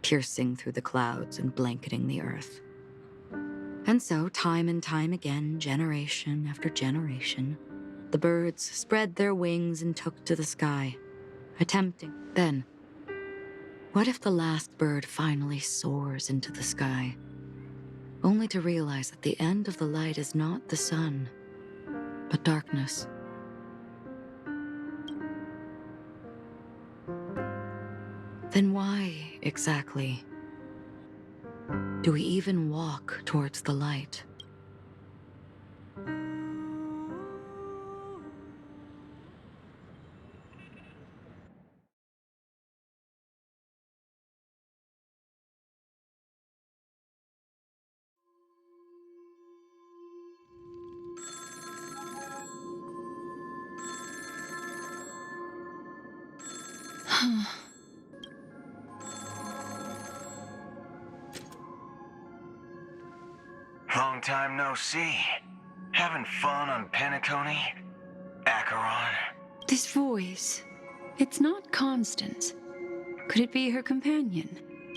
piercing through the clouds and blanketing the earth. And so, time and time again, generation after generation, the birds spread their wings and took to the sky, attempting. Then, what if the last bird finally soars into the sky, only to realize that the end of the light is not the sun, but darkness? Then why, exactly, do we even walk towards the light? Long time no see. Having fun on Penacony? Acheron? This voice, it's not Constance. Could it be her companion?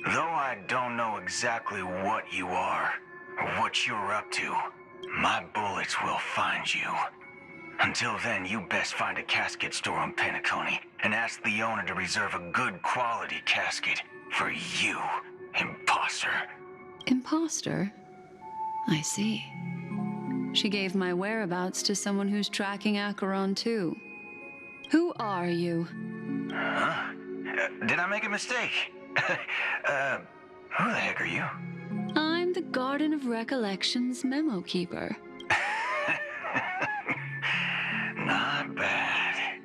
Though I don't know exactly what you are, or what you're up to, my bullets will find you. Until then, you best find a casket store on Penacony and ask the owner to reserve a good quality casket for you, imposter. Imposter? I see. She gave my whereabouts to someone who's tracking Acheron too. Who are you? Huh? Did I make a mistake? Who the heck are you? I'm the Garden of Recollection's memo keeper. Not bad.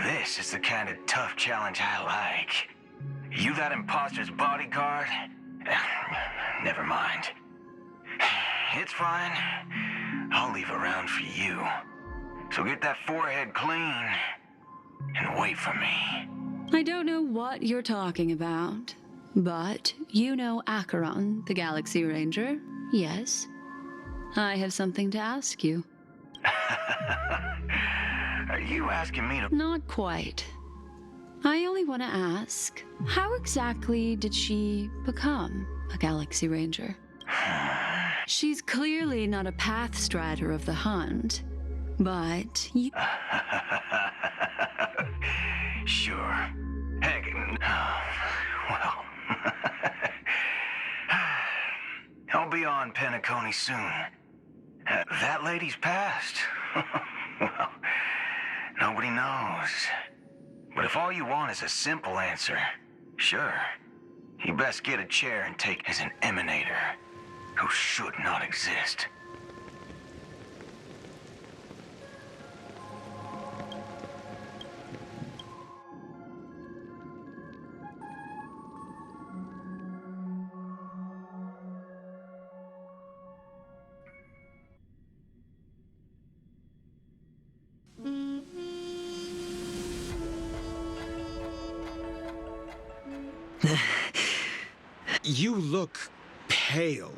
This is the kind of tough challenge I like. You that imposter's bodyguard? Never mind. It's fine. I'll leave a round for you. So get that forehead clean and wait for me. I don't know what you're talking about, but you know Acheron, the Galaxy Ranger, yes? I have something to ask you. Are you asking me to... Not quite. I only want to ask, how exactly did she become a Galaxy Ranger? She's clearly not a path strider of the hunt, but you... Sure. Heck, well... I'll be on Penacony soon. That lady's passed. Well, nobody knows. But if all you want is a simple answer, sure. You best get a chair and take as an emanator who should not exist. You look pale.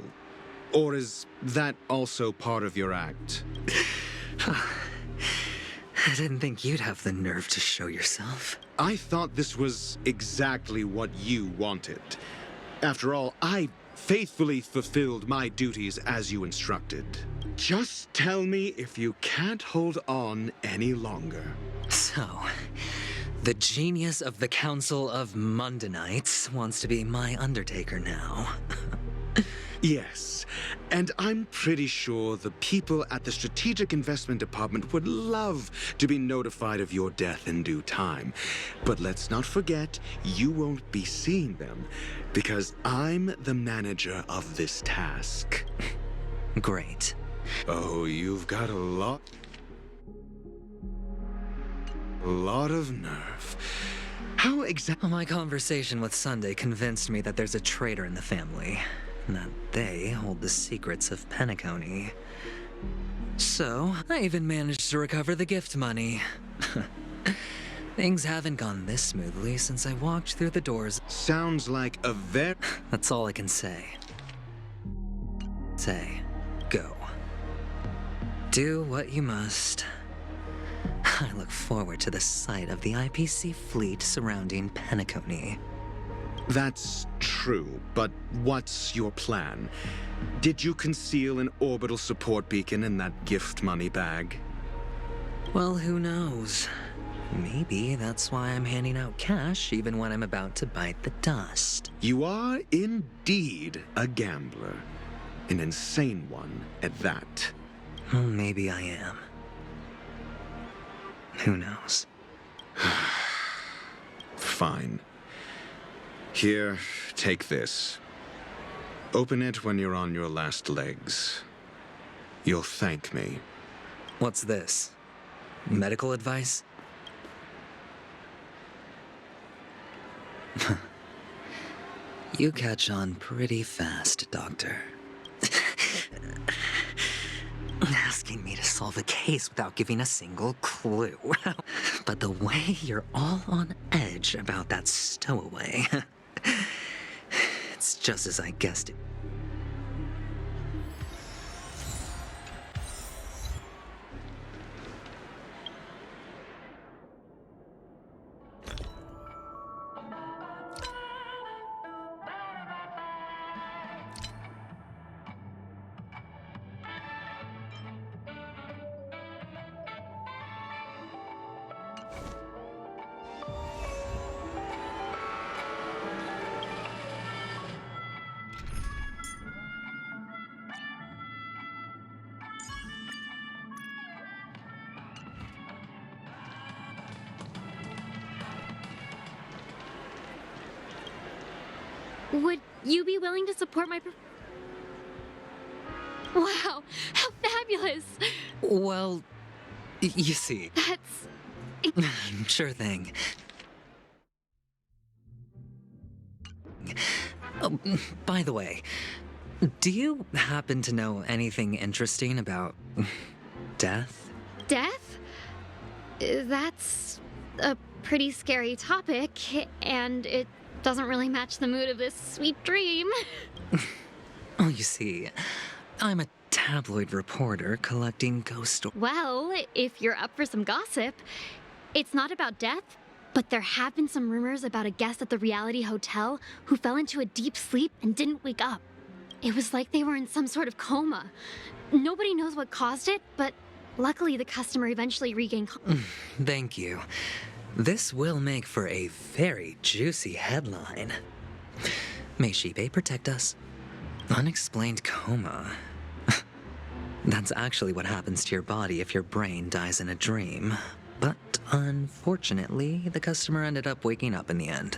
Or is that also part of your act? I didn't think you'd have the nerve to show yourself. I thought this was exactly what you wanted. After all, I faithfully fulfilled my duties as you instructed. Just tell me if you can't hold on any longer. So, the genius of the Council of Mundanites wants to be my Undertaker now. Yes, and I'm pretty sure the people at the Strategic Investment Department would love to be notified of your death in due time. But let's not forget, you won't be seeing them, because I'm the manager of this task. Great. Oh, you've got a lot... A lot of nerve. How exactly? My conversation with Sunday convinced me that there's a traitor in the family, and that they hold the secrets of Penacony. So, I even managed to recover the gift money. Things haven't gone this smoothly since I walked through the doors. Sounds like a That's all I can say. Say, go. Do what you must. I look forward to the sight of the IPC fleet surrounding Penacony. That's true, but what's your plan? Did you conceal an orbital support beacon in that gift money bag? Well, who knows? Maybe that's why I'm handing out cash even when I'm about to bite the dust. You are indeed a gambler. An insane one at that. Well, maybe I am. Who knows? Fine. Here, take this. Open it when you're on your last legs. You'll thank me. What's this? Medical advice? You catch on pretty fast, Doctor. Asking me to solve a case without giving a single clue. But the way you're all on edge about that stowaway, it's just as I guessed it. Would you be willing to support my... Wow, how fabulous! Well, you see... That's... Sure thing. Oh, by the way, do you happen to know anything interesting about death? Death? That's a pretty scary topic, and it doesn't really match the mood of this sweet dream. Oh, you see, I'm a tabloid reporter collecting ghost stories. Well, if you're up for some gossip, it's not about death, but there have been some rumors about a guest at the reality hotel who fell into a deep sleep and didn't wake up. It was like they were in some sort of coma. Nobody knows what caused it, but luckily the customer eventually regained... Thank you. This will make for a very juicy headline. May Shibe protect us. Unexplained coma. That's actually what happens to your body if your brain dies in a dream. But unfortunately, the customer ended up waking up in the end.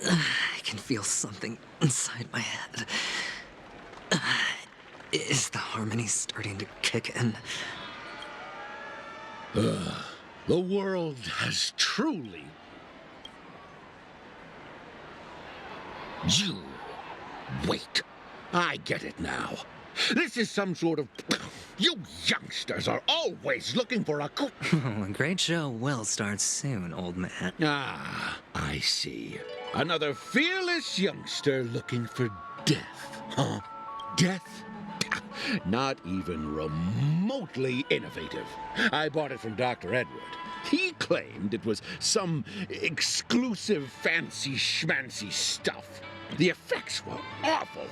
I can feel something inside my head. Is the harmony starting to kick in? The world has truly... You... Wait. I get it now. This is some sort of... You youngsters are always looking for a... Oh, a great show will start soon, old man. Ah, I see. Another fearless youngster looking for death, huh? Death? Not even remotely innovative. I bought it from Dr. Edward. He claimed it was some exclusive fancy schmancy stuff. The effects were awful.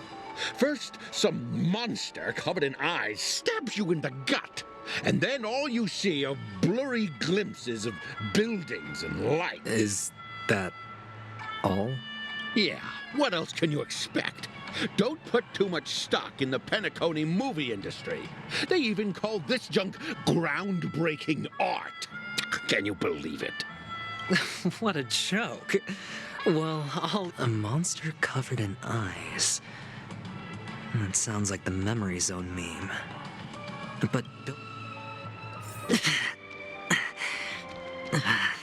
First, some monster covered in eyes stabs you in the gut. And then all you see are blurry glimpses of buildings and lights. Is that all? Yeah, what else can you expect? Don't put too much stock in the Penacony movie industry. They even call this junk groundbreaking art. Can you believe it? What a joke. Well, a monster covered in eyes. That sounds like the Memory Zone meme. But the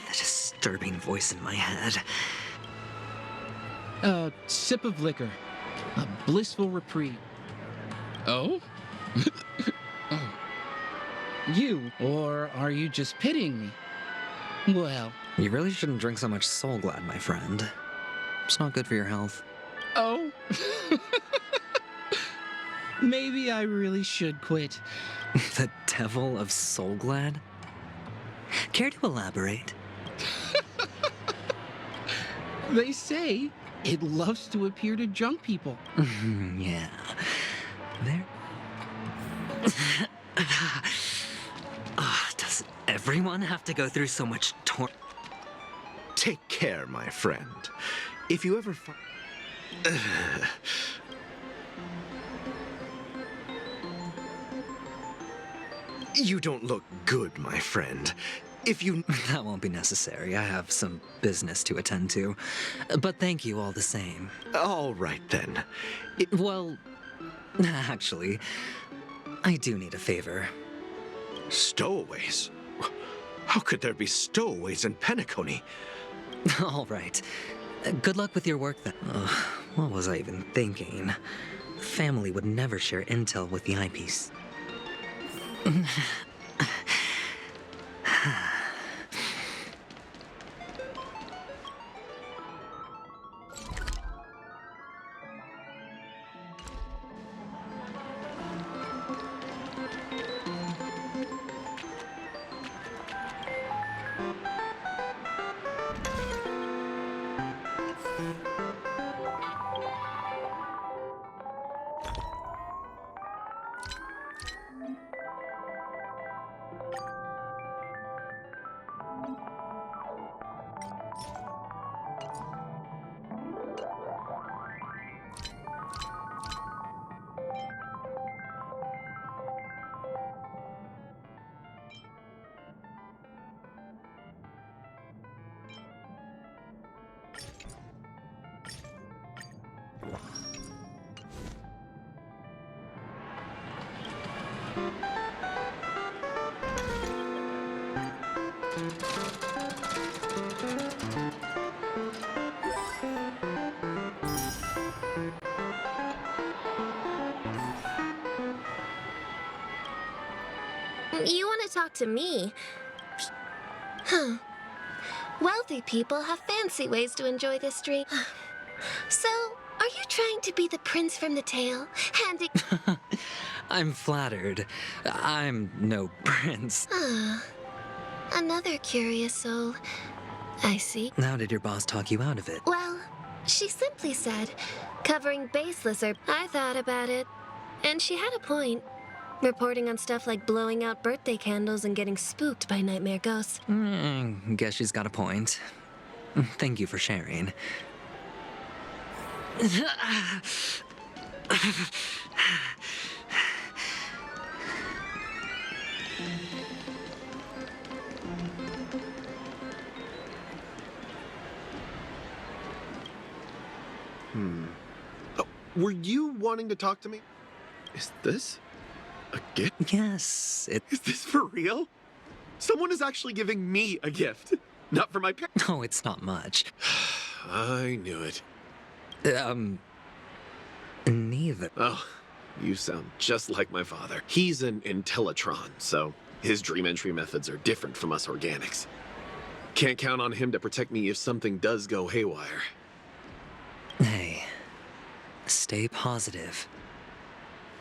disturbing voice in my head. A sip of liquor. A blissful reprieve. Oh? Oh. You, or are you just pitying me? Well... You really shouldn't drink so much Soul Glad, my friend. It's not good for your health. Oh? Maybe I really should quit. The devil of Soul Glad? Care to elaborate? They say it loves to appear to drunk people. Yeah. There... Does everyone have to go through so much torture? Take care, my friend. If you ever find... You don't look good, my friend. If you... That won't be necessary. I have some business to attend to. But thank you all the same. All right, then. Well, actually, I do need a favor. Stowaways? How could there be stowaways in Penacony? All right. Good luck with your work then. What was I even thinking? Family would never share intel with the eyepiece. You want to talk to me? Huh. Wealthy people have fancy ways to enjoy this dream. So, are you trying to be the prince from the tale? Handing... I'm flattered. I'm no prince. Another curious soul. I see. How did your boss talk you out of it? Well, she simply said, covering baseless or... I thought about it, and she had a point. Reporting on stuff like blowing out birthday candles and getting spooked by nightmare ghosts. Guess she's got a point. Thank you for sharing. Oh, were you wanting to talk to me? Is this a gift? Yes, Is this for real? Someone is actually giving me a gift. Not for my parents. No, it's not much. I knew it. Neither. Oh, you sound just like my father. He's an Intellitron, so his dream entry methods are different from us organics. Can't count on him to protect me if something does go haywire. Hey, stay positive.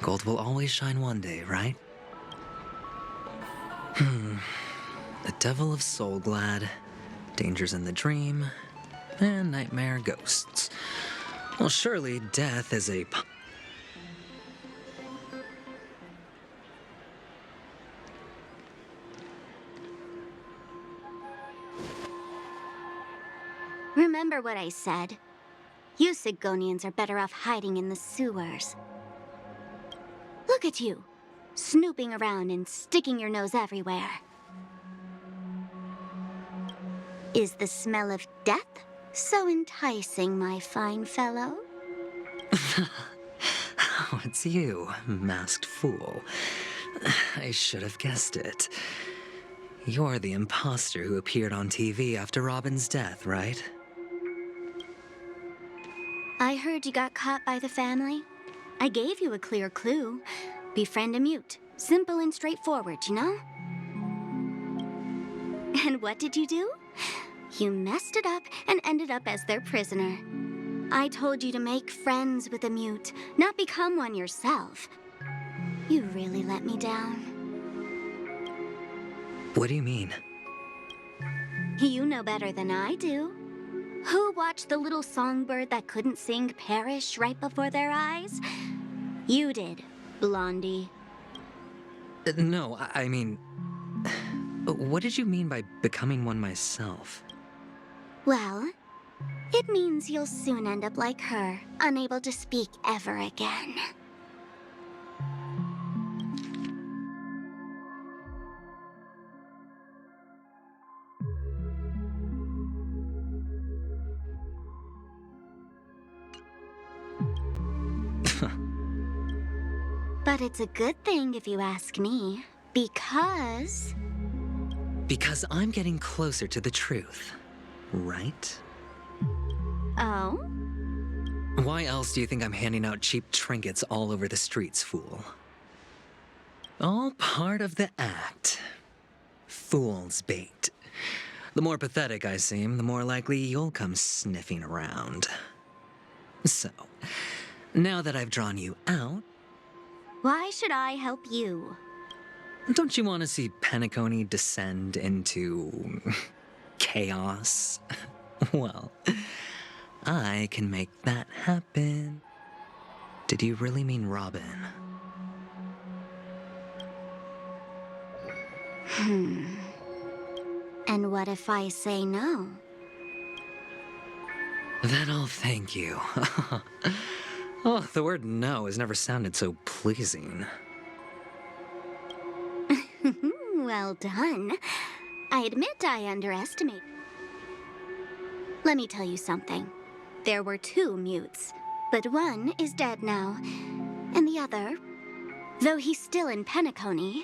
Gold will always shine one day, right? The Devil of Soul Glad, Dangers in the Dream, and Nightmare Ghosts. Well, surely death is a... Remember what I said. You Sigonians are better off hiding in the sewers. Look at you, snooping around and sticking your nose everywhere. Is the smell of death so enticing, my fine fellow? Oh, it's you, masked fool. I should have guessed it. You're the imposter who appeared on TV after Robin's death, right? I heard you got caught by the family. I gave you a clear clue. Befriend a mute. Simple and straightforward, you know? And what did you do? You messed it up and ended up as their prisoner. I told you to make friends with a mute, not become one yourself. You really let me down. What do you mean? You know better than I do. Who watched the little songbird that couldn't sing perish right before their eyes? You did, Blondie. No, I mean... What did you mean by becoming one myself? Well, it means you'll soon end up like her, unable to speak ever again. But it's a good thing if you ask me, because... Because I'm getting closer to the truth, right? Oh? Why else do you think I'm handing out cheap trinkets all over the streets, fool? All part of the act. Fool's bait. The more pathetic I seem, the more likely you'll come sniffing around. So, now that I've drawn you out... Why should I help you? Don't you want to see Penacony descend into... chaos? Well, I can make that happen. Did you really mean Robin? And what if I say no? Then I'll thank you. Oh, the word no has never sounded so pleasing. Well done. I admit I underestimate. Let me tell you something. There were 2 mutes, but one is dead now. And the other, though he's still in Penacony,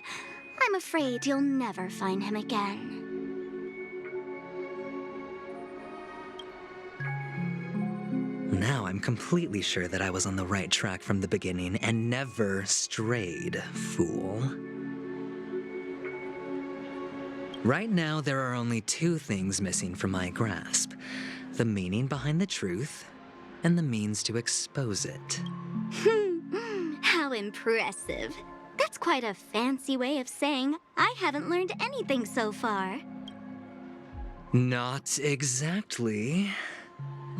I'm afraid you'll never find him again. Now I'm completely sure that I was on the right track from the beginning and never strayed, fool. Right now, there are only 2 things missing from my grasp. The meaning behind the truth, and the means to expose it. How impressive. That's quite a fancy way of saying I haven't learned anything so far. Not exactly.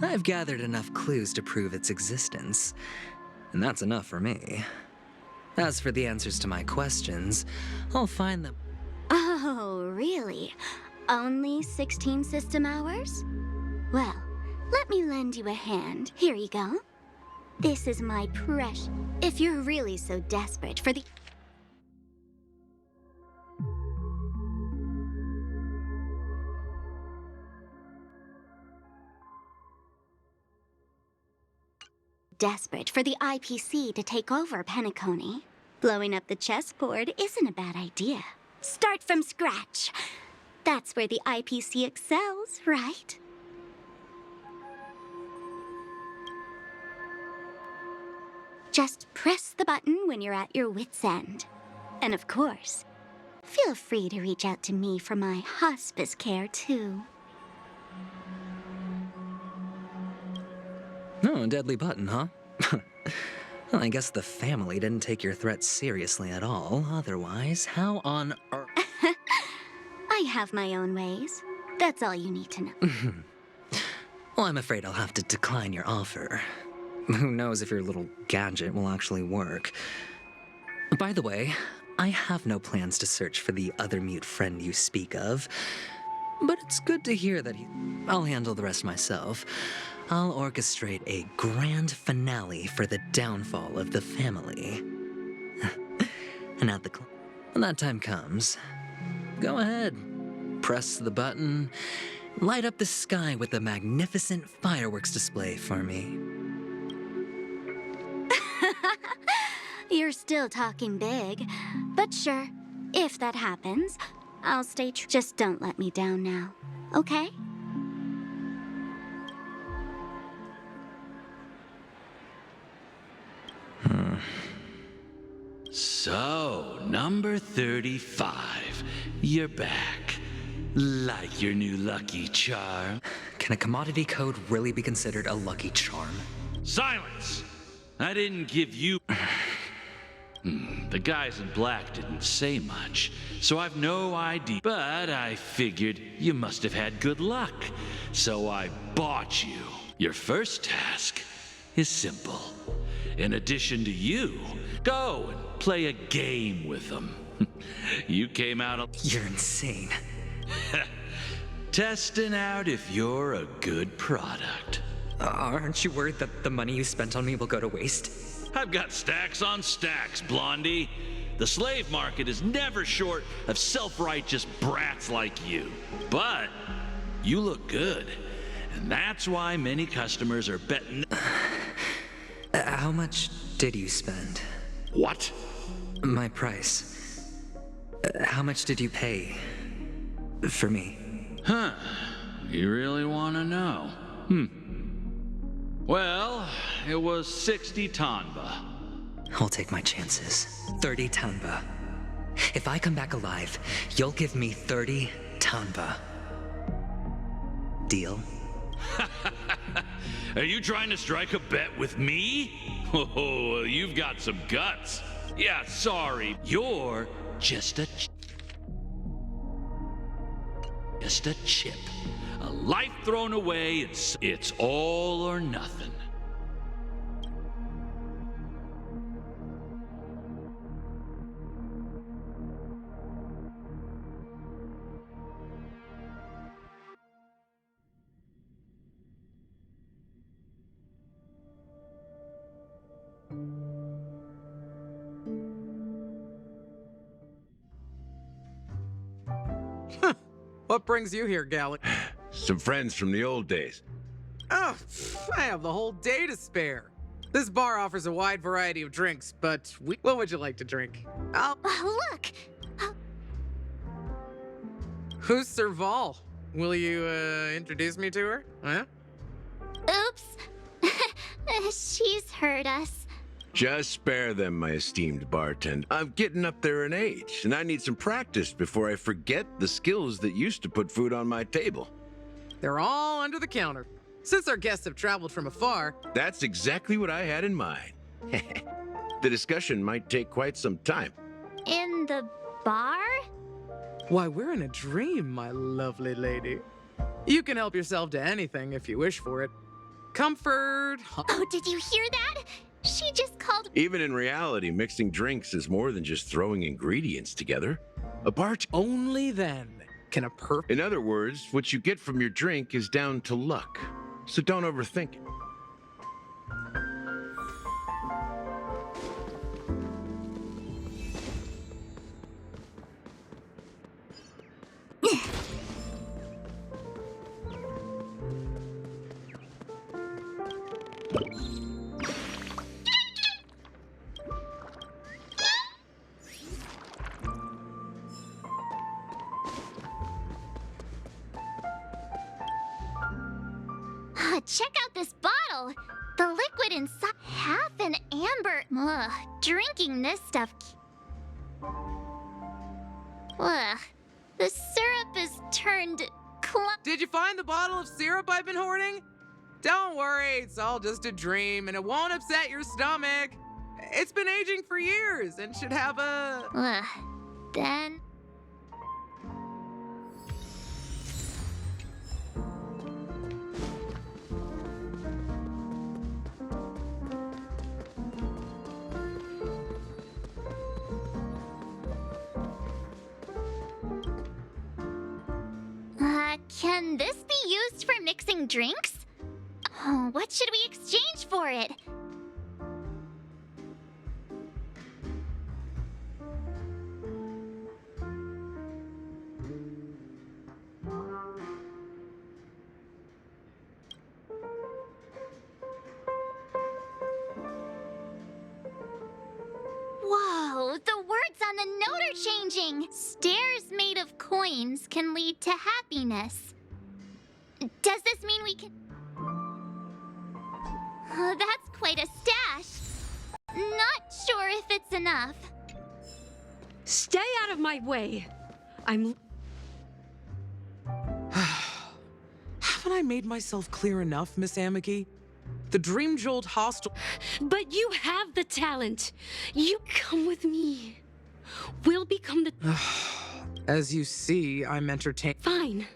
I've gathered enough clues to prove its existence, and that's enough for me. As for the answers to my questions, I'll find them. Oh, really? Only 16 system hours? Well, let me lend you a hand. Here you go. This is my precious... If you're really so desperate for the... Desperate for the IPC to take over Penacony, blowing up the chessboard isn't a bad idea. Start from scratch. That's where the IPC excels, right? Just press the button when you're at your wit's end. And of course, feel free to reach out to me for my hospice care, too. Oh, a deadly button, huh? Well, I guess the family didn't take your threat seriously at all. Otherwise, how on earth... I have my own ways. That's all you need to know. Well, I'm afraid I'll have to decline your offer. Who knows if your little gadget will actually work. By the way, I have no plans to search for the other mute friend you speak of. But it's good to hear that I'll handle the rest myself. I'll orchestrate a grand finale for the downfall of the family. And when that time comes, go ahead. Press the button. Light up the sky with a magnificent fireworks display for me. You're still talking big. But sure, if that happens, I'll stay true. Just don't let me down now, okay? So, number 35. You're back. Like your new lucky charm. Can a commodity code really be considered a lucky charm? Silence! I didn't give you... The guys in black didn't say much, so I've no idea. But I figured you must have had good luck, so I bought you. Your first task is simple. In addition to you, go and play a game with them. You came out... You're insane. Testing out if you're a good product. Aren't you worried that the money you spent on me will go to waste? I've got stacks on stacks, Blondie. The slave market is never short of self-righteous brats like you. But you look good, and that's why many customers are betting... How much did you spend? What? My price. How much did you pay for me? Huh. You really want to know? Well, it was 60 tanba. I'll take my chances. 30 tanba. If I come back alive, you'll give me 30 tanba. Deal? Are you trying to strike a bet with me? Oh, you've got some guts. Yeah, sorry. You're just a chip. A life thrown away, it's all or nothing. What brings you here, Gallic? Some friends from the old days. Oh, I have the whole day to spare. This bar offers a wide variety of drinks, but what would you like to drink? Look! Who's Serval? Will you, introduce me to her? Huh? Oops. She's heard us. Just spare them, my esteemed bartender. I'm getting up there in age, and I need some practice before I forget the skills that used to put food on my table. They're all under the counter. Since our guests have traveled from afar... That's exactly what I had in mind. The discussion might take quite some time. In the bar? Why, we're in a dream, my lovely lady. You can help yourself to anything if you wish for it. Comfort... Oh, did you hear that? She just called... Even in reality, mixing drinks is more than just throwing ingredients together. A bart... Only then can a In other words, what you get from your drink is down to luck. So don't overthink it. Check out this bottle. The liquid inside, half an amber. Ugh, drinking this stuff. Ugh, the syrup is turned Did you find the bottle of syrup I've been hoarding? Don't worry, it's all just a dream and it won't upset your stomach. It's been aging for years and should have a... Ugh, then... Can this be used for mixing drinks? Oh, what should we exchange for it? challenging. Stairs made of coins can lead to happiness. Does this mean we can... Oh, that's quite a stash. Not sure if it's enough. Stay out of my way. I'm... Haven't I made myself clear enough, Miss Amiki? The Dream Jolt hostel... But you have the talent. You come with me. We'll become the... As you see, I'm entertained. Fine.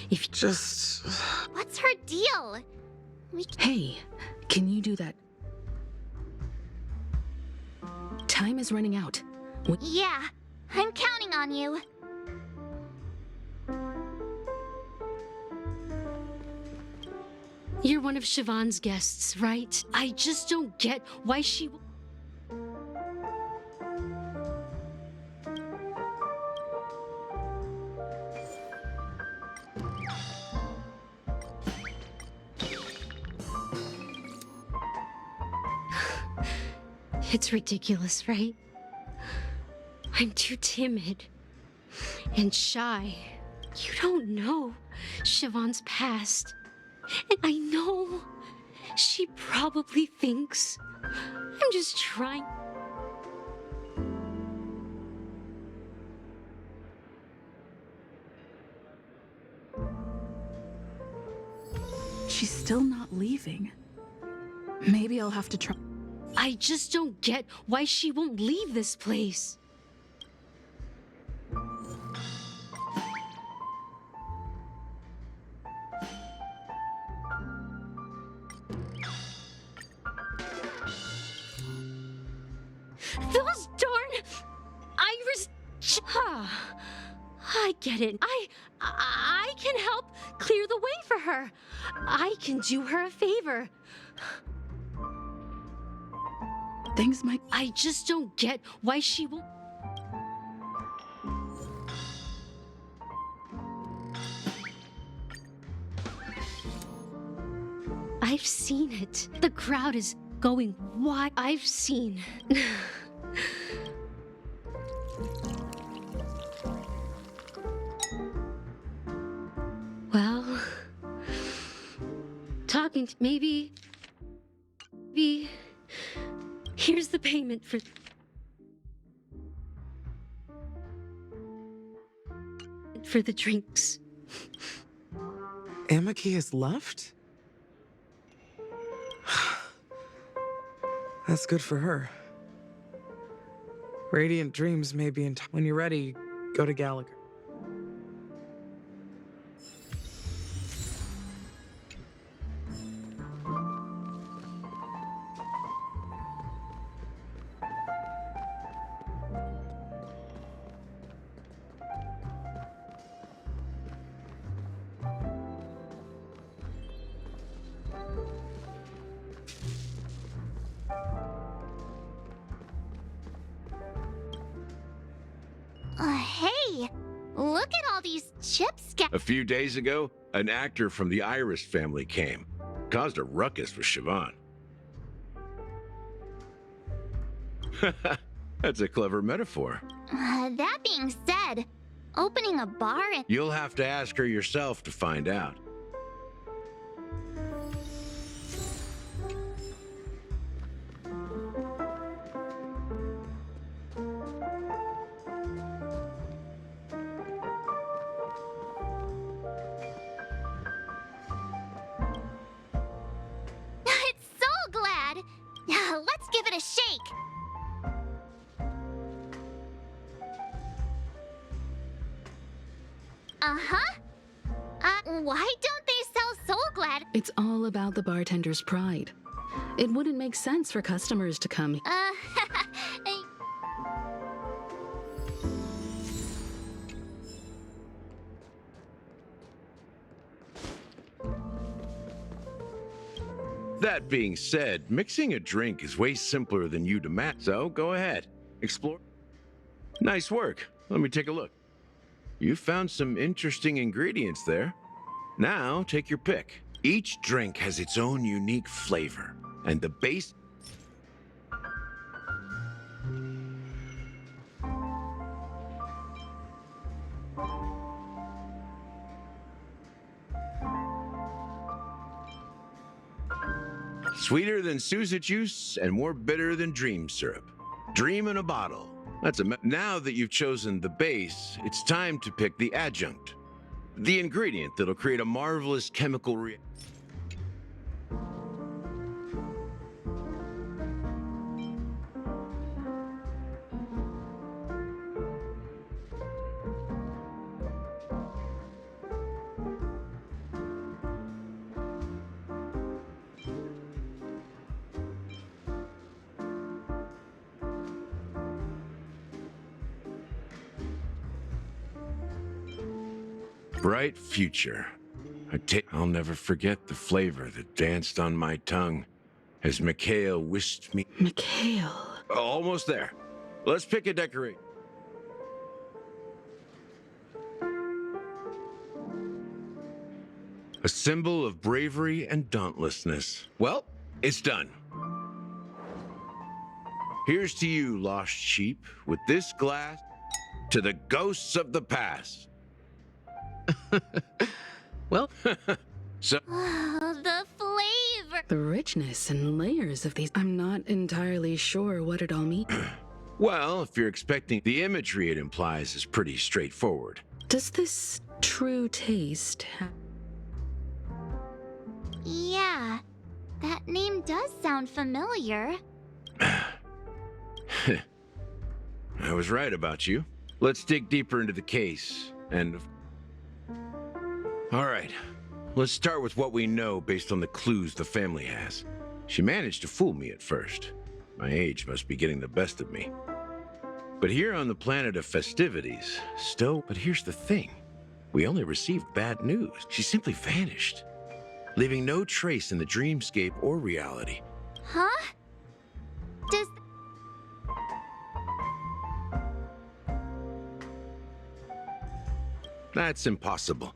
If just... What's her deal? Hey, can you do that? Time is running out. Yeah, I'm counting on you. You're one of Siobhan's guests, right? I just don't get why she... It's ridiculous, right? I'm too timid and shy. You don't know Siobhan's past. And I know she probably thinks I'm just trying. She's still not leaving. Maybe I'll have to try. I just don't get why she won't leave this place. Those darn Iris... I get it. I can help clear the way for her. I can do her a favor. Things might... I just don't get why she won't... I've seen it. The crowd is going wild. I've seen. Well, talking to maybe here's the payment for the drinks. Amiki has left? That's good for her. Radiant dreams may be in time. When you're ready, go to Gallagher. Hey, look at all these chips. A few days ago, an actor from the Iris family came. Caused a ruckus with Siobhan. That's a clever metaphor. That being said, opening a bar and... You'll have to ask her yourself to find out. Let's give it a shake. Why don't they sell Soul Glad? It's all about the bartender's pride. It wouldn't make sense for customers to come. That being said, mixing a drink is way simpler than you'd imagine, so go ahead, explore. Nice work. Let me take a look. You found some interesting ingredients there. Now, take your pick. Each drink has its own unique flavor, and the base... Sweeter than Sousa juice and more bitter than dream syrup. Dream in a bottle. Now that you've chosen the base, it's time to pick the adjunct. The ingredient that'll create a marvelous chemical reaction. Bright future. I'll never forget the flavor that danced on my tongue as Mikhail whisked me. Mikhail. Almost there. Let's pick a decorate. A symbol of bravery and dauntlessness. Well, it's done. Here's to you, lost sheep, with this glass to the ghosts of the past. Well, so The flavor. the richness and layers of these. I'm not entirely sure what it all means. Well, if you're expecting, the imagery it implies is pretty straightforward. Does this true taste have... Yeah, that name does sound familiar. I was right about you. Let's dig deeper into the case, and... All right, let's start with what we know based on the clues the family has. She managed to fool me at first. My age must be getting the best of me. But here on the planet of festivities, but here's the thing. We only received bad news. She simply vanished, leaving no trace in the dreamscape or reality. Huh? Does... That's impossible.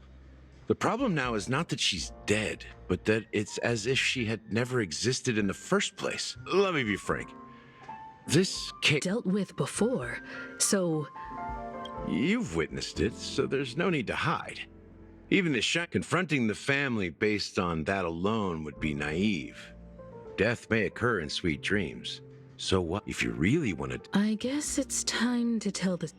The problem now is not that she's dead, but that it's as if she had never existed in the first place. Let me be frank. This case... dealt with before, so... You've witnessed it, so there's no need to hide. Even the confronting the family based on that alone would be naive. Death may occur in sweet dreams. So what if you really want to... I guess it's time to tell the...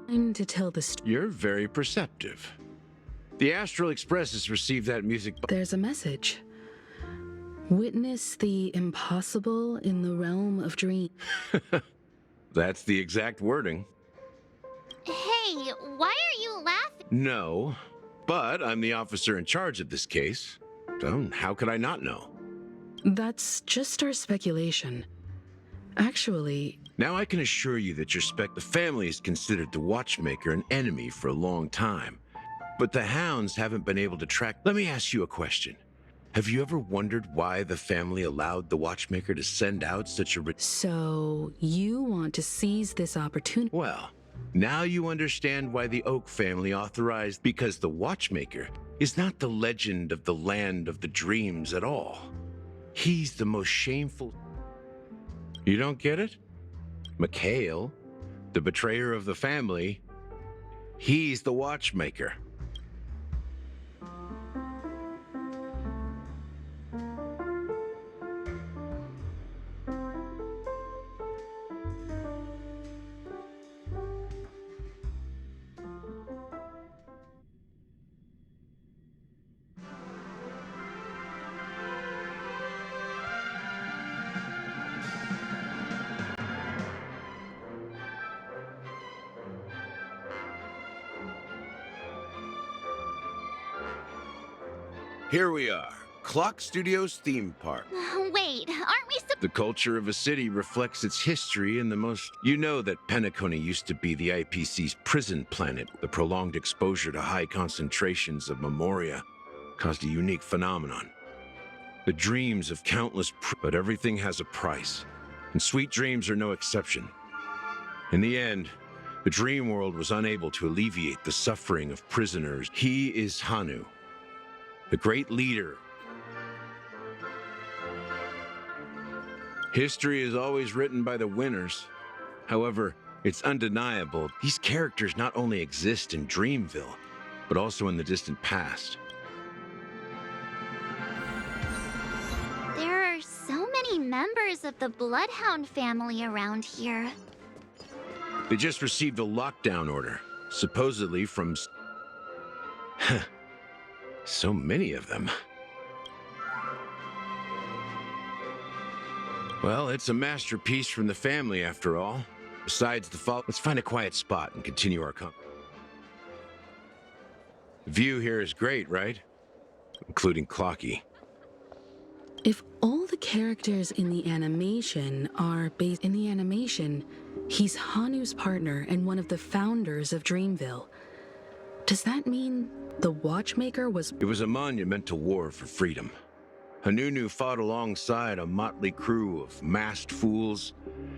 time to tell the story. You're very perceptive. The Astral Express has received that music... There's a message. Witness the impossible in the realm of dreams. That's the exact wording. Hey, why are you laughing? No, but I'm the officer in charge of this case. So how could I not know? That's just our speculation. Actually... Now I can assure you that the family has considered the Watchmaker an enemy for a long time. But the hounds haven't been able to track... Let me ask you a question. Have you ever wondered why the family allowed the Watchmaker to send out such a... So, you want to seize this opportunity? Well, now you understand why the Oak family authorized... Because the Watchmaker is not the legend of the land of the dreams at all. He's the most shameful... You don't get it? Mikhail, the betrayer of the family, he's the Watchmaker. Here we are, Clock Studios theme park. Wait, aren't we The culture of a city reflects its history in the most... You know that Penacony used to be the IPC's prison planet. The prolonged exposure to high concentrations of memoria caused a unique phenomenon. The dreams of countless... But everything has a price, and sweet dreams are no exception. In the end, the dream world was unable to alleviate the suffering of prisoners. He is Hanu, the great leader. History is always written by the winners. However, it's undeniable these characters not only exist in Dreamville, but also in the distant past. There are so many members of the Bloodhound family around here. They just received a lockdown order, supposedly from... So many of them. Well, it's a masterpiece from the family, after all. Besides the fall, let's find a quiet spot and continue our The view here is great, right? Including Clocky. If all the characters in the animation are based in the animation, he's Hanu's partner and one of the founders of Dreamville. Does that mean the Watchmaker was... It was a monumental war for freedom. Hanunu fought alongside a motley crew of masked fools,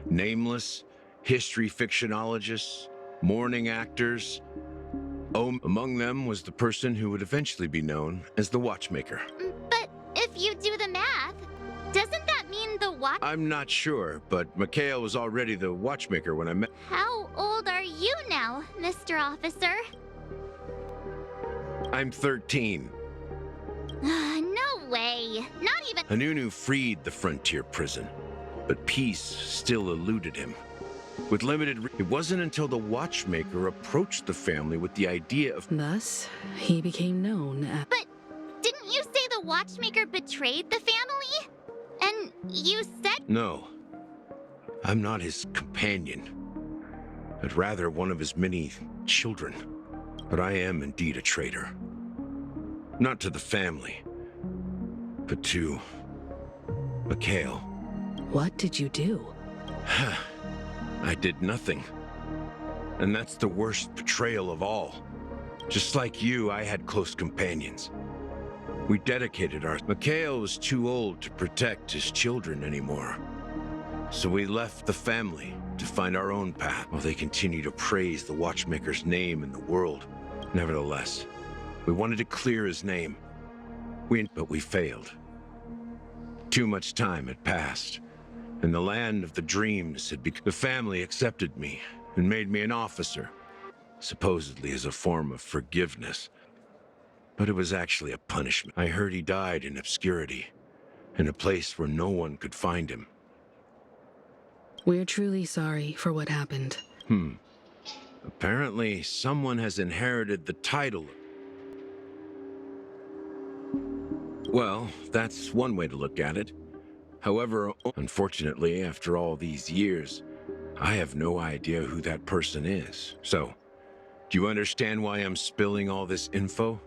nameless, history fictionologists, mourning actors. Among them was the person who would eventually be known as the Watchmaker. But if you do the math, doesn't that mean the Watch... I'm not sure, but Mikhail was already the Watchmaker when I met... How old are you now, Mr. Officer? I'm 13. No way. Not even... Hanunu freed the frontier prison, but peace still eluded him. With it wasn't until the Watchmaker approached the family with the idea of... Thus, he became known as... But didn't you say the Watchmaker betrayed the family? And you said... No, I'm not his companion, but rather one of his many children. But I am indeed a traitor. Not to the family, but to Mikhail. What did you do? I did nothing. And that's the worst betrayal of all. Just like you, I had close companions. We dedicated our... Mikhail was too old to protect his children anymore. So we left the family to find our own path while they continue to praise the Watchmaker's name in the world. Nevertheless, we wanted to clear his name. But we failed. Too much time had passed, and the land of the dreams had become... The family accepted me and made me an officer, supposedly as a form of forgiveness. But it was actually a punishment. I heard he died in obscurity, in a place where no one could find him. We're truly sorry for what happened. Apparently, someone has inherited the title. Well, that's one way to look at it. However, unfortunately, after all these years, I have no idea who that person is. So, do you understand why I'm spilling all this info?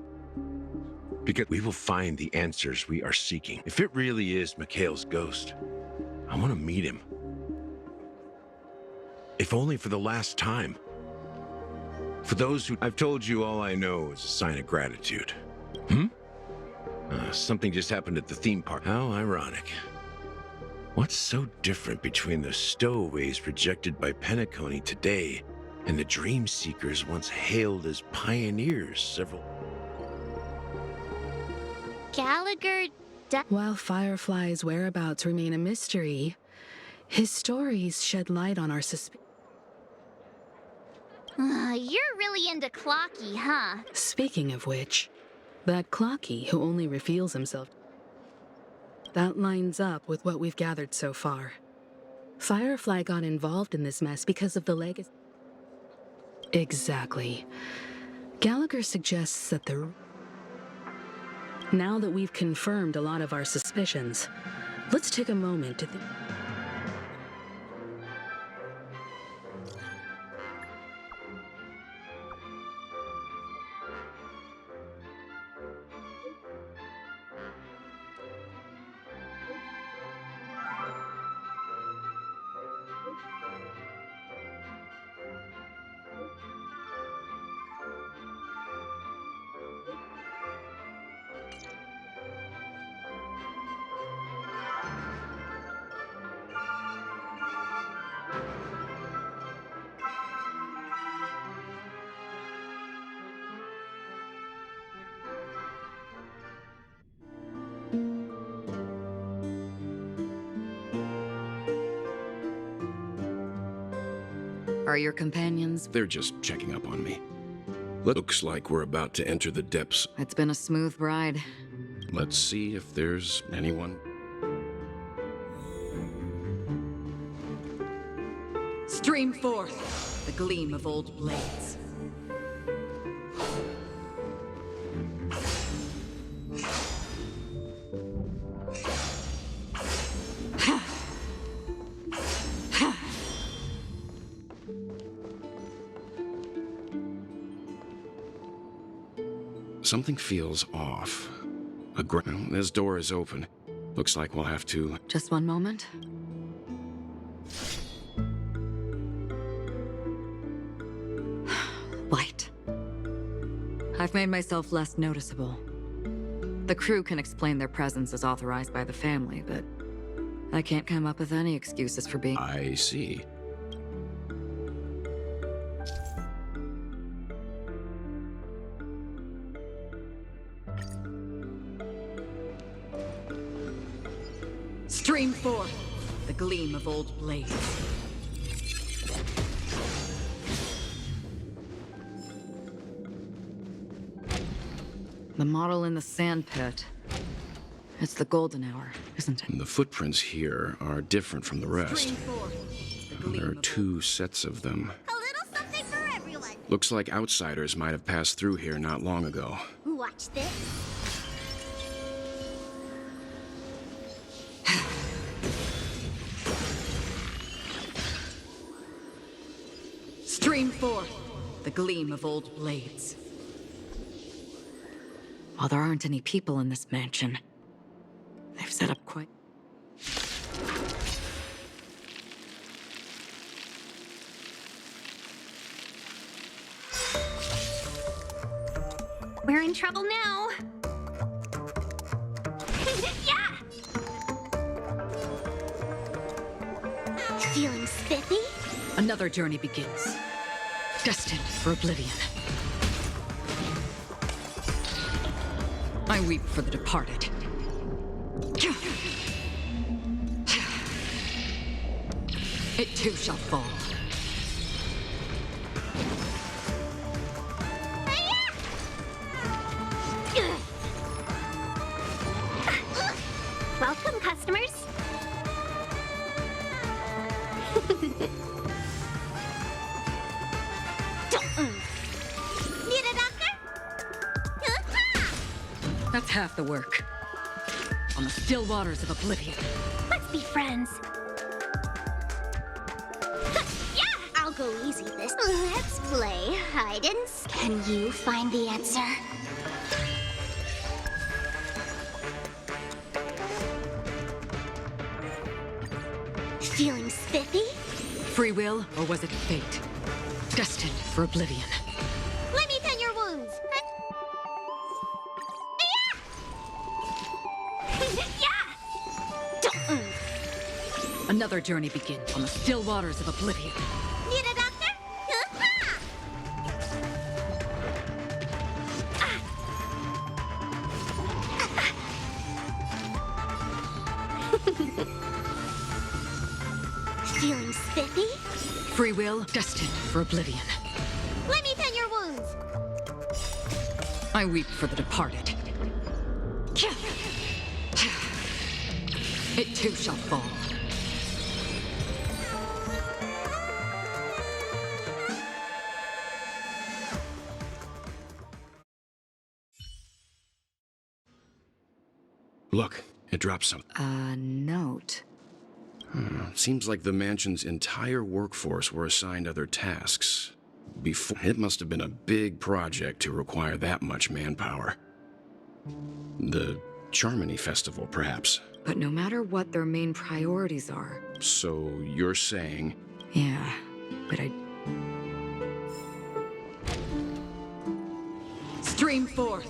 Because we will find the answers we are seeking. If it really is Mikhail's ghost, I want to meet him. If only for the last time. For those who... I've told you all I know is a sign of gratitude. Something just happened at the theme park. How ironic. What's so different between the stowaways projected by Penacony today and the dream seekers once hailed as pioneers several... Gallagher... While Firefly's whereabouts remain a mystery, his stories shed light on our suspicions. You're really into Clocky, huh? Speaking of which, that Clocky who only reveals himself... That lines up with what we've gathered so far. Firefly got involved in this mess because of the legacy... Exactly. Gallagher suggests that the... Now that we've confirmed a lot of our suspicions, let's take a moment to think... Are your companions? They're just checking up on me. Looks like we're about to enter the depths. It's been a smooth ride. Let's see if there's anyone. Stream forth the gleam of old blades. Something feels off. This door is open. Looks like we'll have to... Just one moment. Light. I've made myself less noticeable. The crew can explain their presence as authorized by the family, but I can't come up with any excuses for being... I see. Stream forth the gleam of old blades. The model in the sand pit. It's the golden hour, isn't it? The footprints here are different from the rest. There are two sets of them. A little something for everyone. Looks like outsiders might have passed through here not long ago. Watch this. Stream forth the gleam of old blades. While there aren't any people in this mansion, they've set up quite... We're in trouble now. Yeah! Feeling spiffy? Another journey begins. Destined for oblivion. I weep for the departed. It too shall fall. Welcome, customers. Need a doctor? That's half the work. On the still waters of oblivion. Let's be friends. Yeah! I'll go easy this. Let's play hide and seek. Can you find the answer? Feeling spiffy? Free will, or was it fate? Destined for oblivion. Let me tend your wounds. Yeah! Another journey begins on the still waters of oblivion. Need a doctor? Feeling spiffy? Free will, destined for oblivion. Let me tend your wounds. I weep for the departed. It too shall fall. Look, it dropped some. A note. Seems like the mansion's entire workforce were assigned other tasks. It must have been a big project to require that much manpower. The Charmony Festival, perhaps. But no matter what their main priorities are... So you're saying... Yeah, but I... Stream forth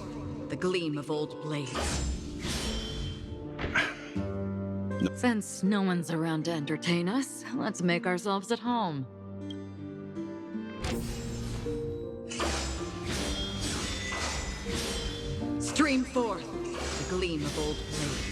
the gleam of old blades. Since no one's around to entertain us, let's make ourselves at home. Stream forth the gleam of old blades.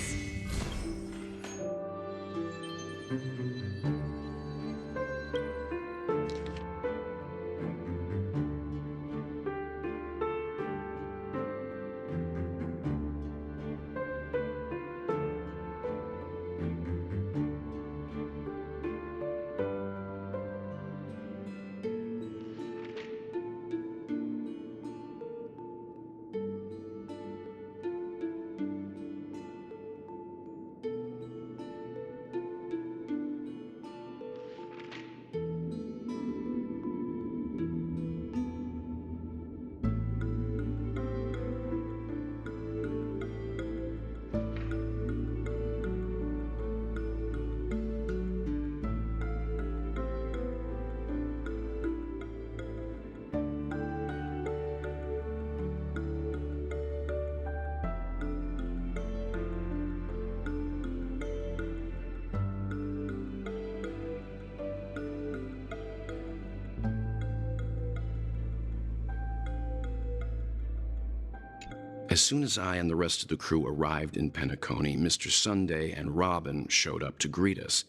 As soon as I and the rest of the crew arrived in Penacony, Mr. Sunday and Robin showed up to greet us.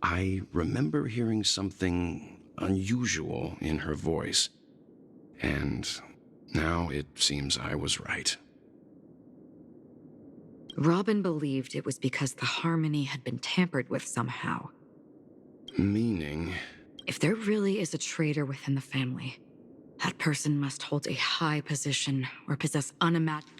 I remember hearing something unusual in her voice, and now it seems I was right. Robin believed it was because the harmony had been tampered with somehow. Meaning? If there really is a traitor within the family, that person must hold a high position or possess unimaginable